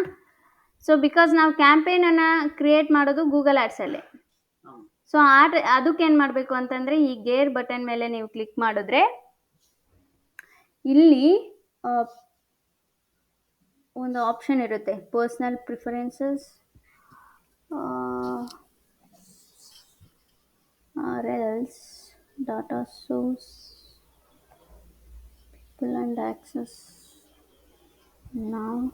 ಸೊ ಬಿಕಾಸ್ ನಾವು ಕ್ಯಾಂಪೇನನ್ನು ಕ್ರಿಯೇಟ್ ಮಾಡೋದು ಗೂಗಲ್ ಆ್ಯಡ್ಸಲ್ಲೇ. ಸೊ ಅದಕ್ಕೆ ಏನು ಮಾಡಬೇಕು ಅಂತಂದರೆ ಈ ಗೇರ್ ಬಟನ್ ಮೇಲೆ ನೀವು ಕ್ಲಿಕ್ ಮಾಡಿದ್ರೆ ಇಲ್ಲಿ ಒಂದು ಆಪ್ಷನ್ ಇರುತ್ತೆ, personal preferences or else data source people and access. Now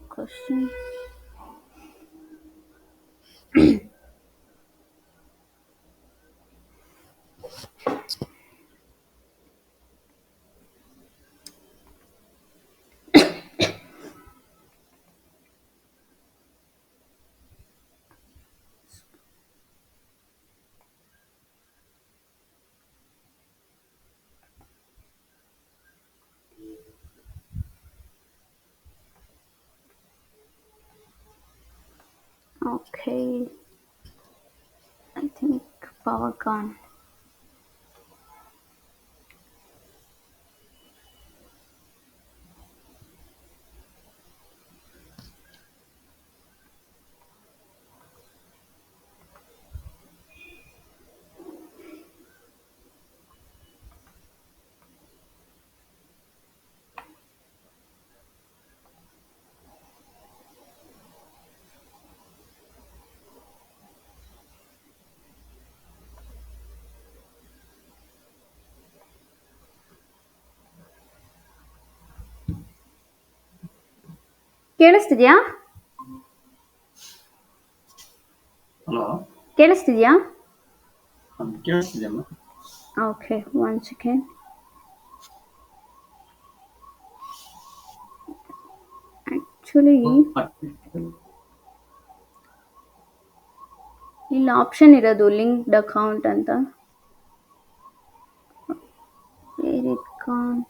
questions. Okay, I think power gone. ಕೇಳಿಸ್ತಿದ್ಯಾ? ಹಲೋ, ಕೇಳಿಸ್ತಿದ್ಯಾ? ಕೇಳಿಸ್ತಿದೆ ಅಮ್ಮ. Okay, one second. ಆ್ಯಕ್ಚುಲಿ ಇಲ್ಲಿ ಆಪ್ಷನ್ ಇರೋದು ಲಿಂಕ್ಡ್ ಅಕೌಂಟ್ ಅಂತ. Where it gone.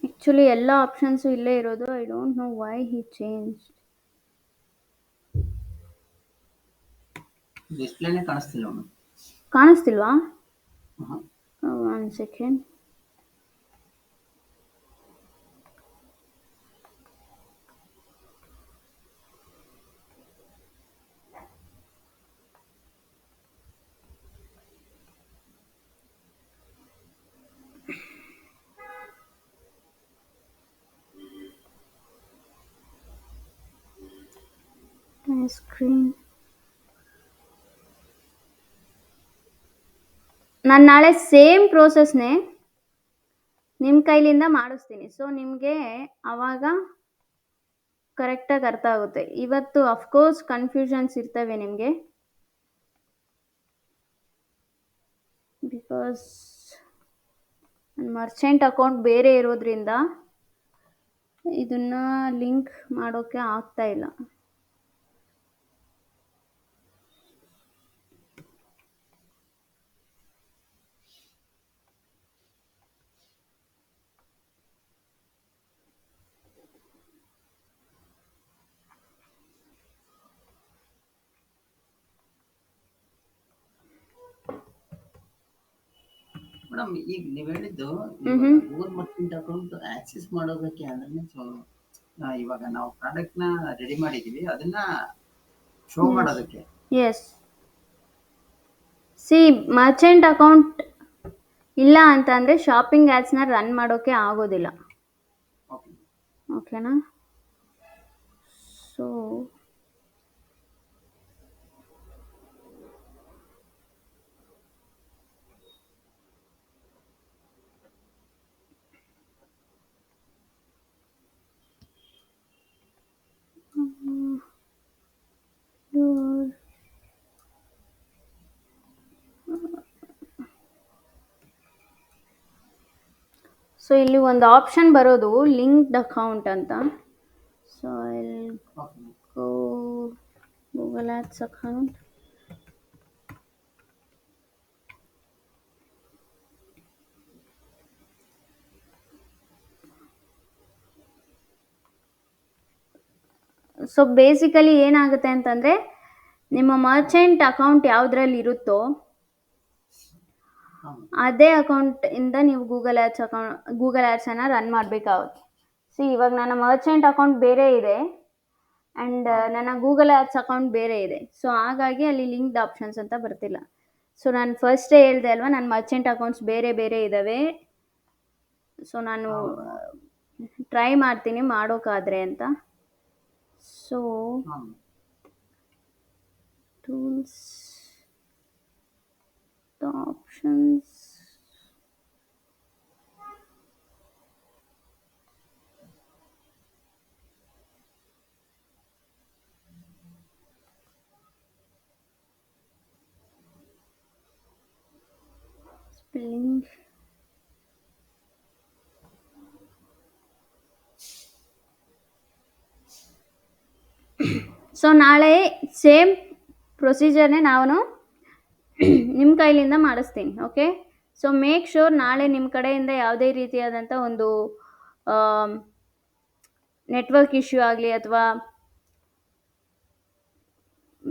ಆ್ಯಕ್ಚುಲಿ ಎಲ್ಲ ಆಪ್ಷನ್ಸು ಇಲ್ಲೇ ಇರೋದು. I don't know why he change. ಡಿಸ್ಪ್ಲೇನೇ ಕಾಣಿಸ್ತಿಲ್ಲ ಅಮ್ಮ. ಕಾಣಿಸ್ತಿಲ್ವಾ? ಆಹಾ. One second. ಸ್ಕ್ರೀನ್. ನಾನು ನಾಳೆ ಸೇಮ್ ಪ್ರೋಸೆಸ್ನೇ ನಿಮ್ಮ ಕೈಲಿಂದ ಮಾಡಿಸ್ತೀನಿ. ಸೊ ನಿಮಗೆ ಆವಾಗ ಕರೆಕ್ಟಾಗಿ ಅರ್ಥ ಆಗುತ್ತೆ. ಇವತ್ತು ಅಫ್ಕೋರ್ಸ್ ಕನ್ಫ್ಯೂಷನ್ಸ್ ಇರ್ತವೆ ನಿಮಗೆ, ಬಿಕಾಸ್ ನನ್ನ ಮರ್ಚೆಂಟ್ ಅಕೌಂಟ್ ಬೇರೆ ಇರೋದ್ರಿಂದ ಇದನ್ನು ಲಿಂಕ್ ಮಾಡೋಕ್ಕೆ ಆಗ್ತಾ ಇಲ್ಲ. ಮೇಡಮ್, ಈಗ ನೀವು ಹೇಳಿದ್ದು ಗೂಗಲ್ ಮರ್ಚೆಂಟ್ ಅಕೌಂಟ್ ಆಕ್ಸೆಸ್ ಮಾಡೋದಕ್ಕೆ ಅಂದ್ರೆ ಇವಾಗ ನಾವು ಪ್ರಾಡಕ್ಟ್ ನ ರೆಡಿ ಮಾಡಿದೀವಿ, ಅದನ್ನ ಶೋ ಮಾಡೋದಕ್ಕೆ. ಎಸ್, ಸಿ ಮರ್ಚೆಂಟ್ ಅಕೌಂಟ್ ಇಲ್ಲ ಅಂತಂದರೆ ಶಾಪಿಂಗ್ ಆ್ಯಡ್ಸ್ನ ರನ್ ಮಾಡೋಕ್ಕೆ ಆಗೋದಿಲ್ಲ. ಓಕೆನಾ? ಸೊ ಸೊ ಇಲ್ಲಿ ಒಂದು ಆಪ್ಷನ್ ಬರೋದು ಲಿಂಕ್ಡ್ ಅಕೌಂಟ್ ಅಂತ. ಸೊ ಇಲ್ಲಿ go Google ads account. So basically ಏನಾಗುತ್ತೆ ಅಂತಂದರೆ, ನಿಮ್ಮ ಮರ್ಚೆಂಟ್ ಅಕೌಂಟ್ ಯಾವುದ್ರಲ್ಲಿ ಇರುತ್ತೋ ಅದೇ ಅಕೌಂಟಿಂದ ನೀವು ಗೂಗಲ್ ಆ್ಯಡ್ಸನ್ನು ರನ್ ಮಾಡಬೇಕಾಗುತ್ತೆ. ಸಿ ಇವಾಗ ನನ್ನ ಮರ್ಚೆಂಟ್ ಅಕೌಂಟ್ ಬೇರೆ ಇದೆ ಆ್ಯಂಡ್ ನನ್ನ ಗೂಗಲ್ ಆ್ಯಡ್ಸ್ ಅಕೌಂಟ್ ಬೇರೆ ಇದೆ. ಸೊ ಹಾಗಾಗಿ ಅಲ್ಲಿ ಲಿಂಕ್ಡ್ ಆಪ್ಷನ್ಸ್ ಅಂತ ಬರ್ತಿಲ್ಲ. ಸೊ ನಾನು ಫಸ್ಟೇ ಹೇಳಿದೆ ಅಲ್ವಾ, ನನ್ನ ಮರ್ಚೆಂಟ್ ಅಕೌಂಟ್ಸ್ ಬೇರೆ ಬೇರೆ ಇದ್ದಾವೆ. ಸೊ ನಾನು ಟ್ರೈ ಮಾಡ್ತೀನಿ ಮಾಡೋಕ್ಕಾದರೆ ಅಂತ. So tools, options, billing. So ನಾಳೆ ಸೇಮ್ ಪ್ರೊಸೀಜರ್ನೇ ನಾನು ನಿಮ್ಮ ಕೈಲಿಂದ ಮಾಡಿಸ್ತೀನಿ. ಓಕೆ, ಸೊ ಮೇಕ್ ಶೋರ್ ನಾಳೆ ನಿಮ್ಮ ಕಡೆಯಿಂದ ಯಾವುದೇ ರೀತಿಯಾದಂಥ ಒಂದು ನೆಟ್ವರ್ಕ್ ಇಶ್ಯೂ ಆಗಲಿ ಅಥವಾ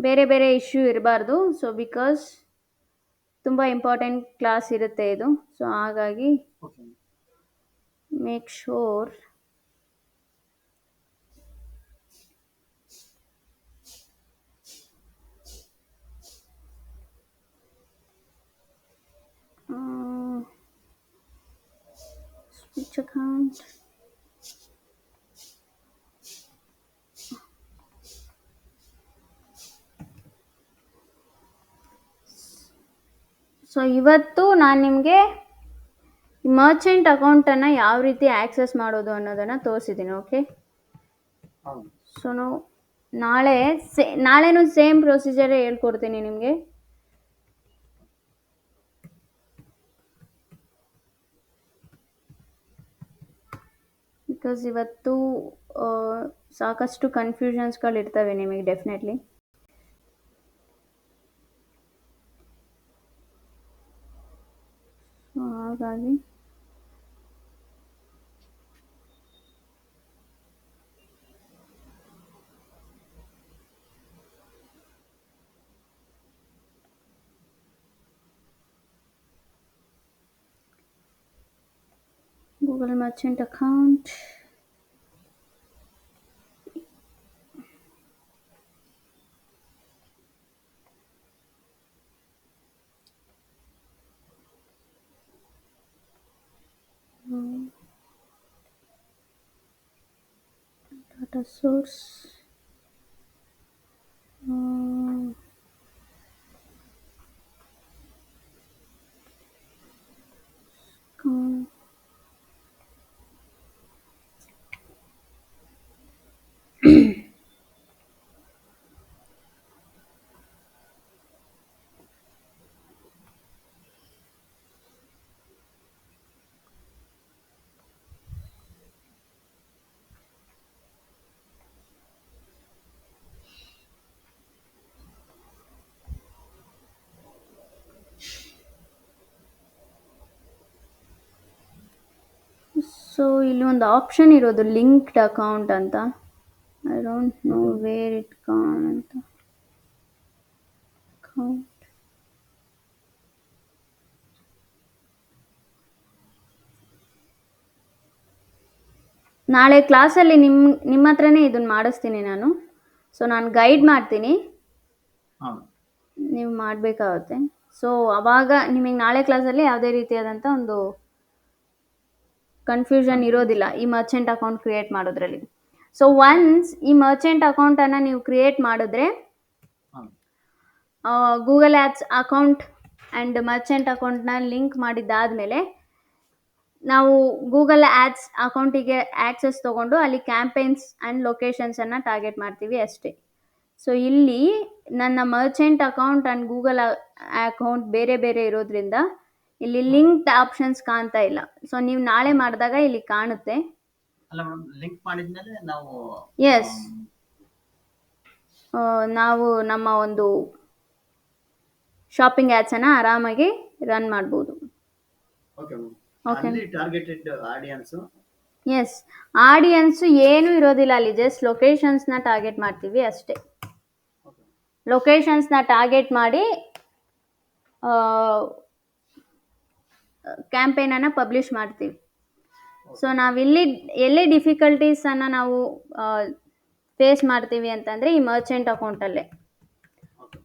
ಬೇರೆ ಬೇರೆ ಇಶ್ಯೂ ಇರಬಾರ್ದು. ಸೊ ಬಿಕಾಸ್ ತುಂಬ ಇಂಪಾರ್ಟೆಂಟ್ ಕ್ಲಾಸ್ ಇರುತ್ತೆ ಇದು. ಸೊ ಹಾಗಾಗಿ okay make sure switch account. So ಇವತ್ತು ನಾನು ನಿಮಗೆ ಮರ್ಚೆಂಟ್ ಅಕೌಂಟನ್ನು ಯಾವ ರೀತಿ ಆ್ಯಕ್ಸಸ್ ಮಾಡೋದು ಅನ್ನೋದನ್ನು ತೋರಿಸಿದ್ದೀನಿ. ಓಕೆ, ಹೌದು ಸೊ ನಾವು ನಾಳೆನೂ ಸೇಮ್ ಪ್ರೊಸೀಜರೇ ಹೇಳ್ಕೊಡ್ತೀನಿ ನಿಮಗೆ. ಬಿಕಾಸ್ ಇವತ್ತು ಸಾಕಷ್ಟು ಕನ್ಫ್ಯೂಷನ್ಸ್ಗಳಿರ್ತವೆ ನಿಮಗೆ ಡೆಫಿನೆಟ್ಲಿ. ಸೊ ಹಾಗಾಗಿ Google Merchant account. Data source. So ಇಲ್ಲಿ ಒಂದು ಆಪ್ಷನ್ ಇರೋದು ಲಿಂಕ್ಡ್ ಅಕೌಂಟ್ ಅಂತ. I don't know where it gone ಅಂತ. ಅಕೌಂಟ್ ನಾಳೆ ಕ್ಲಾಸಲ್ಲಿ ನಿಮ್ಮ ಹತ್ರನೇ ಇದನ್ನು ಮಾಡಿಸ್ತೀನಿ ನಾನು. ಸೊ ನಾನು ಗೈಡ್ ಮಾಡ್ತೀನಿ, ಹೌದು ನೀವು ಮಾಡಬೇಕಾಗುತ್ತೆ. ಸೊ ಆವಾಗ ನಿಮಗೆ ನಾಳೆ ಕ್ಲಾಸಲ್ಲಿ ಯಾವುದೇ ರೀತಿಯಾದಂಥ ಒಂದು ಕನ್ಫ್ಯೂಷನ್ ಇರೋದಿಲ್ಲ ಈ ಮರ್ಚೆಂಟ್ ಅಕೌಂಟ್ ಕ್ರಿಯೇಟ್ ಮಾಡೋದ್ರಲ್ಲಿ. ಸೊ ಒನ್ಸ್ ಈ ಮರ್ಚೆಂಟ್ ಅಕೌಂಟನ್ನು ನೀವು ಕ್ರಿಯೇಟ್ ಮಾಡಿದ್ರೆ ಹೌದು Google ads account and Merchant ಅಕೌಂಟ್ನ ಲಿಂಕ್ ಮಾಡಿದ್ದಾದಮೇಲೆ ನಾವು ಗೂಗಲ್ ಆ್ಯಡ್ಸ್ ಅಕೌಂಟಿಗೆ ಆ್ಯಕ್ಸಸ್ ತೊಗೊಂಡು ಅಲ್ಲಿ ಕ್ಯಾಂಪೇನ್ಸ್ ಆ್ಯಂಡ್ ಲೊಕೇಶನ್ಸನ್ನು ಟಾರ್ಗೆಟ್ ಮಾಡ್ತೀವಿ ಅಷ್ಟೇ. ಸೊ ಇಲ್ಲಿ ನನ್ನ Merchant account and Google account ಬೇರೆ ಬೇರೆ ಇರೋದ್ರಿಂದ ಇಲ್ಲಿ ಲಿಂಕ್ಡ್ ಆಪ್ಷನ್ಸ್ ಕಾಣ್ತಾ ಇಲ್ಲ. ಸೊ ನೀವು ನಾಳೆ ಮಾಡಿದಾಗ ಇಲ್ಲಿ ಕಾಣುತ್ತೆ. ಅಲ್ಲ ಮೇಡಮ್, ಲಿಂಕ್ ಮಾಡಿದ್ಮೇಲೆ ನಾವು ಎಸ್, ನಾವು ನಮ್ಮ ಒಂದು ಶಾಪಿಂಗ್ ಆ್ಯಡ್ಸನ್ನು ಆರಾಮಾಗಿ ರನ್ ಮಾಡ್ಬೋದು. Okay madam. ಓಕೆ, ಅಲ್ಲಿ ಟಾರ್ಗೆಟೆಡ್ ಆಡಿಯನ್ಸ್. ಎಸ್, ಆಡಿಯನ್ಸು ಏನೂ ಇರೋದಿಲ್ಲ ಅಲ್ಲಿ, ಜಸ್ಟ್ ಲೊಕೇಶನ್ಸ್ನ ಟಾರ್ಗೆಟ್ ಮಾಡ್ತೀವಿ ಅಷ್ಟೇ. ಓಕೆ ಲೊಕೇಶನ್ಸ್ನ ಟಾರ್ಗೆಟ್ ಮಾಡಿ ಕ್ಯಾಂಪೇನನ್ನು ಪಬ್ಲಿಷ್ ಮಾಡ್ತೀವಿ. ಸೊ ನಾವಿಲ್ಲಿ ಎಲ್ಲಿ ಡಿಫಿಕಲ್ಟೀಸನ್ನು ನಾವು ಫೇಸ್ ಮಾಡ್ತೀವಿ ಅಂತಂದರೆ ಈ ಮರ್ಚೆಂಟ್ ಅಕೌಂಟಲ್ಲೇ.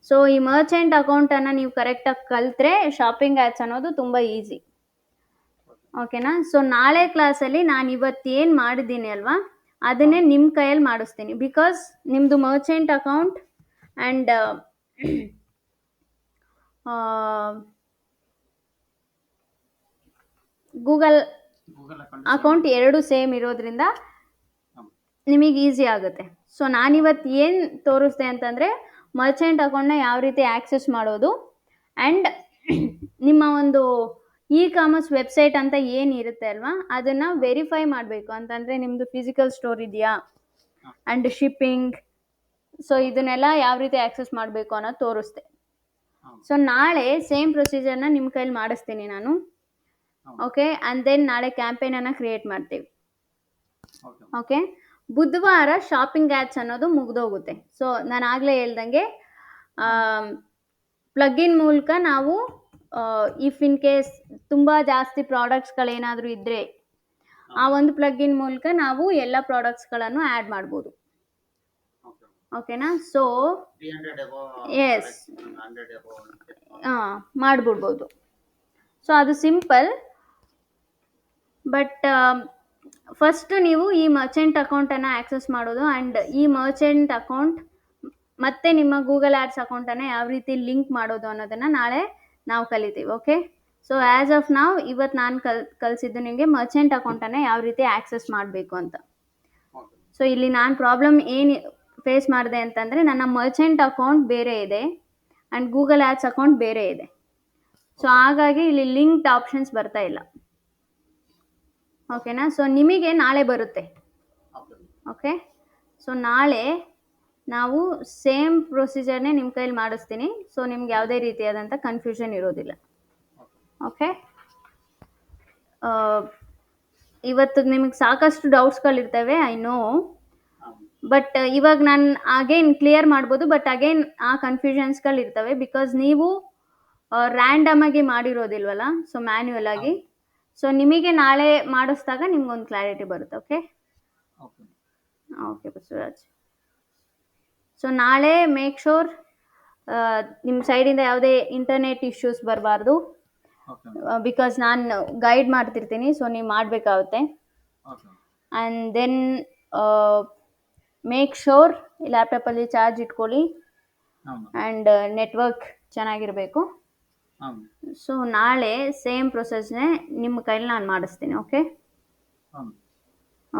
ಸೊ ಈ ಮರ್ಚೆಂಟ್ ಅಕೌಂಟನ್ನು ನೀವು ಕರೆಕ್ಟಾಗಿ ಕಲಿತ್ರೆ ಶಾಪಿಂಗ್ ಆ್ಯಡ್ಸ್ ಅನ್ನೋದು ತುಂಬ ಈಸಿ. ಓಕೆನಾ? ಸೊ ನಾಳೆ ಕ್ಲಾಸಲ್ಲಿ ನಾನು ಇವತ್ತೇನು ಮಾಡಿದ್ದೀನಿ ಅಲ್ವಾ ಅದನ್ನೇ ನಿಮ್ಮ ಕೈಯಲ್ಲಿ ಮಾಡಿಸ್ತೀನಿ. ಬಿಕಾಸ್ ನಿಮ್ಮದು Merchant account and Google account ಎರಡು ಸೇಮ್ ಇರೋದ್ರಿಂದ ನಿಮಗೆ ಈಸಿ ಆಗುತ್ತೆ. ಸೊ ನಾನಿವತ್ತು ಏನು ತೋರಿಸ್ದೆ ಅಂತಂದರೆ ಮರ್ಚೆಂಟ್ ಅಕೌಂಟ್ನ ಯಾವ ರೀತಿ ಆ್ಯಕ್ಸೆಸ್ ಮಾಡೋದು ಆ್ಯಂಡ್ ನಿಮ್ಮ ಒಂದು ಇ ಕಾಮರ್ಸ್ ವೆಬ್ಸೈಟ್ ಅಂತ ಏನಿರುತ್ತೆ ಅಲ್ವಾ, ಅದನ್ನ ವೆರಿಫೈ ಮಾಡಬೇಕು. ಅಂತಂದ್ರೆ ನಿಮ್ದು ಫಿಸಿಕಲ್ ಸ್ಟೋರ್ ಇದೆಯಾ ಅಂಡ್ ಶಿಪ್ಪಿಂಗ್, ಸೊ ಇದನ್ನೆಲ್ಲ ಯಾವ ರೀತಿ ಆಕ್ಸೆಸ್ ಮಾಡಬೇಕು ಅನ್ನೋದು ತೋರಿಸ್ತೆ. ಸೊ ನಾಳೆ ಸೇಮ್ ಪ್ರೊಸೀಜರ್ನ ನಿಮ್ಮ ಕೈಲಿ ಮಾಡಿಸ್ತೀನಿ ನಾನು. ಓಕೆ, ಅಂಡ್ ದೆನ್ ನಾಳೆ ಕ್ಯಾಂಪೇನನ್ನು ಕ್ರಿಯೇಟ್ ಮಾಡ್ತೀವಿ. ಓಕೆ, ಬುಧವಾರ ಶಾಪಿಂಗ್ ಆ್ಯಡ್ಸ್ ಅನ್ನೋದು ಮುಗ್ದೋಗುತ್ತೆ. ಸೊ ನಾನು ಆಗಲೇ ಹೇಳ್ದಂಗೆ ಪ್ಲಗಿನ್ ಮೂಲಕ ನಾವು ಇಫ್ ಇನ್ ಕೇಸ್ ತುಂಬ ಜಾಸ್ತಿ ಪ್ರಾಡಕ್ಟ್ಸ್ಗಳೇನಾದರೂ ಇದ್ದರೆ ಆ ಒಂದು ಪ್ಲಗಿನ್ ಮೂಲಕ ನಾವು ಎಲ್ಲ ಪ್ರಾಡಕ್ಟ್ಸ್ಗಳನ್ನು ಆ್ಯಡ್ ಮಾಡ್ಬೋದು. ಓಕೆನಾ? ಸೊ ಎಸ್, ಮಾಡಿಬಿಡ್ಬೋದು. ಸೊ ಅದು ಸಿಂಪಲ್. ಬಟ್ ಫಸ್ಟ್ ನೀವು ಈ ಮರ್ಚೆಂಟ್ ಅಕೌಂಟನ್ನು ಆಕ್ಸೆಸ್ ಮಾಡೋದು ಆ್ಯಂಡ್ ಈ ಮರ್ಚೆಂಟ್ ಅಕೌಂಟ್ ಮತ್ತೆ ನಿಮ್ಮ ಗೂಗಲ್ ಆ್ಯಡ್ಸ್ ಅಕೌಂಟನ್ನು ಯಾವ ರೀತಿ ಲಿಂಕ್ ಮಾಡೋದು ಅನ್ನೋದನ್ನು ನಾಳೆ ನಾವು ಕಲಿತೀವಿ. ಓಕೆ, ಸೊ ಆ್ಯಸ್ ಆಫ್ ನಾವು ಇವತ್ತು ನಾನು ಕಲಿಸಿದ್ದು ನಿಮಗೆ ಮರ್ಚೆಂಟ್ ಅಕೌಂಟನ್ನು ಯಾವ ರೀತಿ ಆಕ್ಸೆಸ್ ಮಾಡಬೇಕು ಅಂತ. ಸೊ ಇಲ್ಲಿ ನಾನು ಪ್ರಾಬ್ಲಮ್ ಏನು ಫೇಸ್ ಮಾಡಿದೆ ಅಂತಂದರೆ, ನನ್ನ ಮರ್ಚೆಂಟ್ ಅಕೌಂಟ್ ಬೇರೆ ಇದೆ ಆ್ಯಂಡ್ ಗೂಗಲ್ ಆ್ಯಡ್ಸ್ ಅಕೌಂಟ್ ಬೇರೆ ಇದೆ. ಸೊ ಹಾಗಾಗಿ ಇಲ್ಲಿ ಲಿಂಕ್ಡ್ ಆಪ್ಷನ್ಸ್ ಬರ್ತಾ ಇಲ್ಲ. ಓಕೆನಾ? ಸೊ ನಿಮಗೆ ನಾಳೆ ಬರುತ್ತೆ. ಓಕೆ, ಸೊ ನಾಳೆ ನಾವು ಸೇಮ್ ಪ್ರೊಸೀಜರ್ನೇ ನಿಮ್ಮ ಕೈಲಿ ಮಾಡಿಸ್ತೀನಿ. ಸೊ ನಿಮ್ಗೆ ಯಾವುದೇ ರೀತಿಯಾದಂಥ ಕನ್ಫ್ಯೂಷನ್ ಇರೋದಿಲ್ಲ. ಓಕೆ, ಇವತ್ತು ನಿಮಗೆ ಸಾಕಷ್ಟು ಡೌಟ್ಸ್ಗಳಿರ್ತವೆ, ಐ ನೋ. ಬಟ್ ಇವಾಗ ನಾನು ಅಗೇನ್ ಕ್ಲಿಯರ್ ಮಾಡ್ಬೋದು. ಬಟ್ ಅಗೇನ್ ಆ ಕನ್ಫ್ಯೂಷನ್ಸ್ಗಳಿರ್ತವೆ ಬಿಕಾಸ್ ನೀವು ರ್ಯಾಂಡಮ್ ಆಗಿ ಮಾಡಿರೋದಿಲ್ವಲ್ಲ, ಸೊ ಮ್ಯಾನ್ಯುಯಲ್ ಆಗಿ. ಸೊ ನಿಮಗೆ ನಾಳೆ ಮಾಡಿಸಿದಾಗ ನಿಮ್ಗೊಂದು ಕ್ಲಾರಿಟಿ ಬರುತ್ತೆ. Okay okay Basavaraj. ಸೊ ನಾಳೆ ಮೇಕ್ ಶೋರ್ ನಿಮ್ಮ ಸೈಡಿಂದ ಯಾವುದೇ ಇಂಟರ್ನೆಟ್ ಇಶ್ಯೂಸ್ ಬರಬಾರ್ದು. ಬಿಕಾಸ್ ನಾನು ಗೈಡ್ ಮಾಡ್ತಿರ್ತೀನಿ, ಸೊ ನೀವು ಮಾಡಬೇಕಾಗುತ್ತೆ. ಆ್ಯಂಡ್ ದೆನ್ ಮೇಕ್ ಶೋರ್ ಲ್ಯಾಪ್ಟಾಪಲ್ಲಿ ಚಾರ್ಜ್ ಇಟ್ಕೊಳ್ಳಿ ಆ್ಯಂಡ್ ನೆಟ್ವರ್ಕ್ ಚೆನ್ನಾಗಿರಬೇಕು. ಸೊ ನಾಳೆ ಸೇಮ್ ಪ್ರೊಸೆಸ್ನೇ ನಿಮ್ಮ ಕೈಲಿ ನಾನು ಮಾಡಿಸ್ತೀನಿ. ಓಕೆ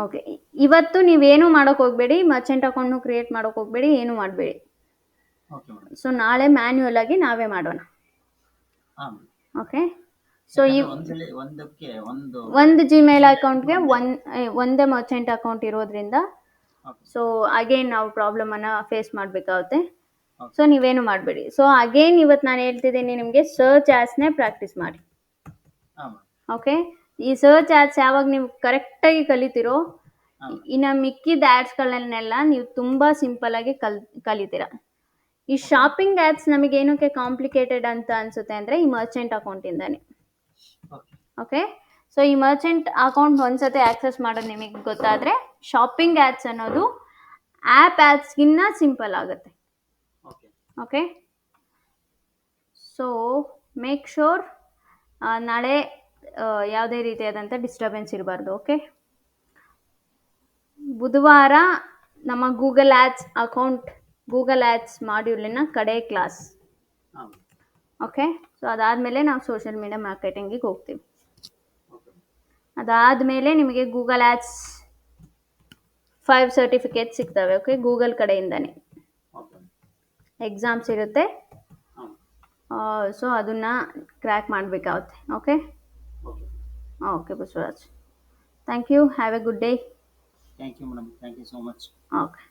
ಓಕೆ, ಇವತ್ತು ನೀವೇನು ಮಾಡೋಕೆ ಹೋಗಬೇಡಿ, ಮರ್ಚೆಂಟ್ ಅಕೌಂಟ್ನು ಕ್ರಿಯೇಟ್ ಮಾಡೋಕೆ ಹೋಗಬೇಡಿ, ಏನು ಮಾಡಬೇಡಿ. ಸೊ ನಾಳೆ ಮ್ಯಾನ್ಯುಯಲ್ ಆಗಿ ನಾವೇ ಮಾಡೋಣ. ಓಕೆ, ಸೊ ಈ ಒಂದು ಜಿಮೇಲ್ ಅಕೌಂಟ್ಗೆ ಒಂದೇ ಮರ್ಚೆಂಟ್ ಅಕೌಂಟ್ ಇರೋದ್ರಿಂದ ಸೊ ಅಗೇನ್ ನಾವು ಪ್ರಾಬ್ಲಮನ್ನು ಫೇಸ್ ಮಾಡಬೇಕಾಗುತ್ತೆ. ಸೊ ನೀವೇನು ಮಾಡಬೇಡಿ. ಸೊ ಅಗೇನ್ ಇವತ್ತು ನಾನು ಹೇಳ್ತಿದ್ದೀನಿ ನಿಮಗೆ, ಸರ್ಚ್ ಆ್ಯಡ್ಸ್ನೇ ಪ್ರಾಕ್ಟೀಸ್ ಮಾಡಿ. ಓಕೆ, ಈ ಸರ್ಚ್ ಆ್ಯಡ್ಸ್ ಯಾವಾಗ ನೀವು ಕರೆಕ್ಟಾಗಿ ಕಲಿತೀರೋ, ಇನ್ನು ಮಿಕ್ಕಿದ ಆ್ಯಡ್ಸ್ಗಳನ್ನೆಲ್ಲ ನೀವು ತುಂಬ ಸಿಂಪಲ್ಲಾಗಿ ಕಲಿತೀರ. ಈ ಶಾಪಿಂಗ್ ಆ್ಯಡ್ಸ್ ನಮಗೇನಕ್ಕೆ ಕಾಂಪ್ಲಿಕೇಟೆಡ್ ಅಂತ ಅನಿಸುತ್ತೆ ಅಂದರೆ ಈ ಮರ್ಚೆಂಟ್ ಅಕೌಂಟಿಂದಾನೆ. ಓಕೆ, ಸೊ ಈ ಮರ್ಚೆಂಟ್ ಅಕೌಂಟ್ ಒಂದ್ಸತಿ ಆಕ್ಸೆಸ್ ಮಾಡೋದು ನಿಮಗೆ ಗೊತ್ತಾದರೆ ಶಾಪಿಂಗ್ ಆ್ಯಡ್ಸ್ ಅನ್ನೋದು ಆ್ಯಪ್ ಆ್ಯಡ್ಸ್ಗಿನ್ನ ಸಿಂಪಲ್ ಆಗುತ್ತೆ. ಓಕೆ, ಸೊ ಮೇಕ್ ಶೋರ್ ನಾಳೆ ಯಾವುದೇ ರೀತಿಯಾದಂಥ ಡಿಸ್ಟರ್ಬೆನ್ಸ್ ಇರಬಾರ್ದು. ಓಕೆ, ಬುಧವಾರ ನಮ್ಮ ಗೂಗಲ್ ಆ್ಯಡ್ಸ್ ಮಾಡ್ಯೂಲಿನ ಕಡೆ ಕ್ಲಾಸ್. ಓಕೆ, ಸೊ ಅದಾದಮೇಲೆ ನಾವು ಸೋಷಿಯಲ್ ಮೀಡಿಯಾ ಮಾರ್ಕೆಟಿಂಗಿಗೆ ಹೋಗ್ತೀವಿ. ಅದಾದಮೇಲೆ ನಿಮಗೆ ಗೂಗಲ್ ಆ್ಯಡ್ಸ್ 5 ಸರ್ಟಿಫಿಕೇಟ್ ಸಿಗ್ತವೆ. ಓಕೆ, ಗೂಗಲ್ ಕಡೆಯಿಂದನೇ ಎಕ್ಸಾಮ್ಸ್ ಇರುತ್ತೆ. ಸೊ ಅದನ್ನು ಕ್ರ್ಯಾಕ್ ಮಾಡಬೇಕಾಗುತ್ತೆ. Okay okay Basavaraj, thank you. Have a good day. Thank you madam, thank you so much. Okay.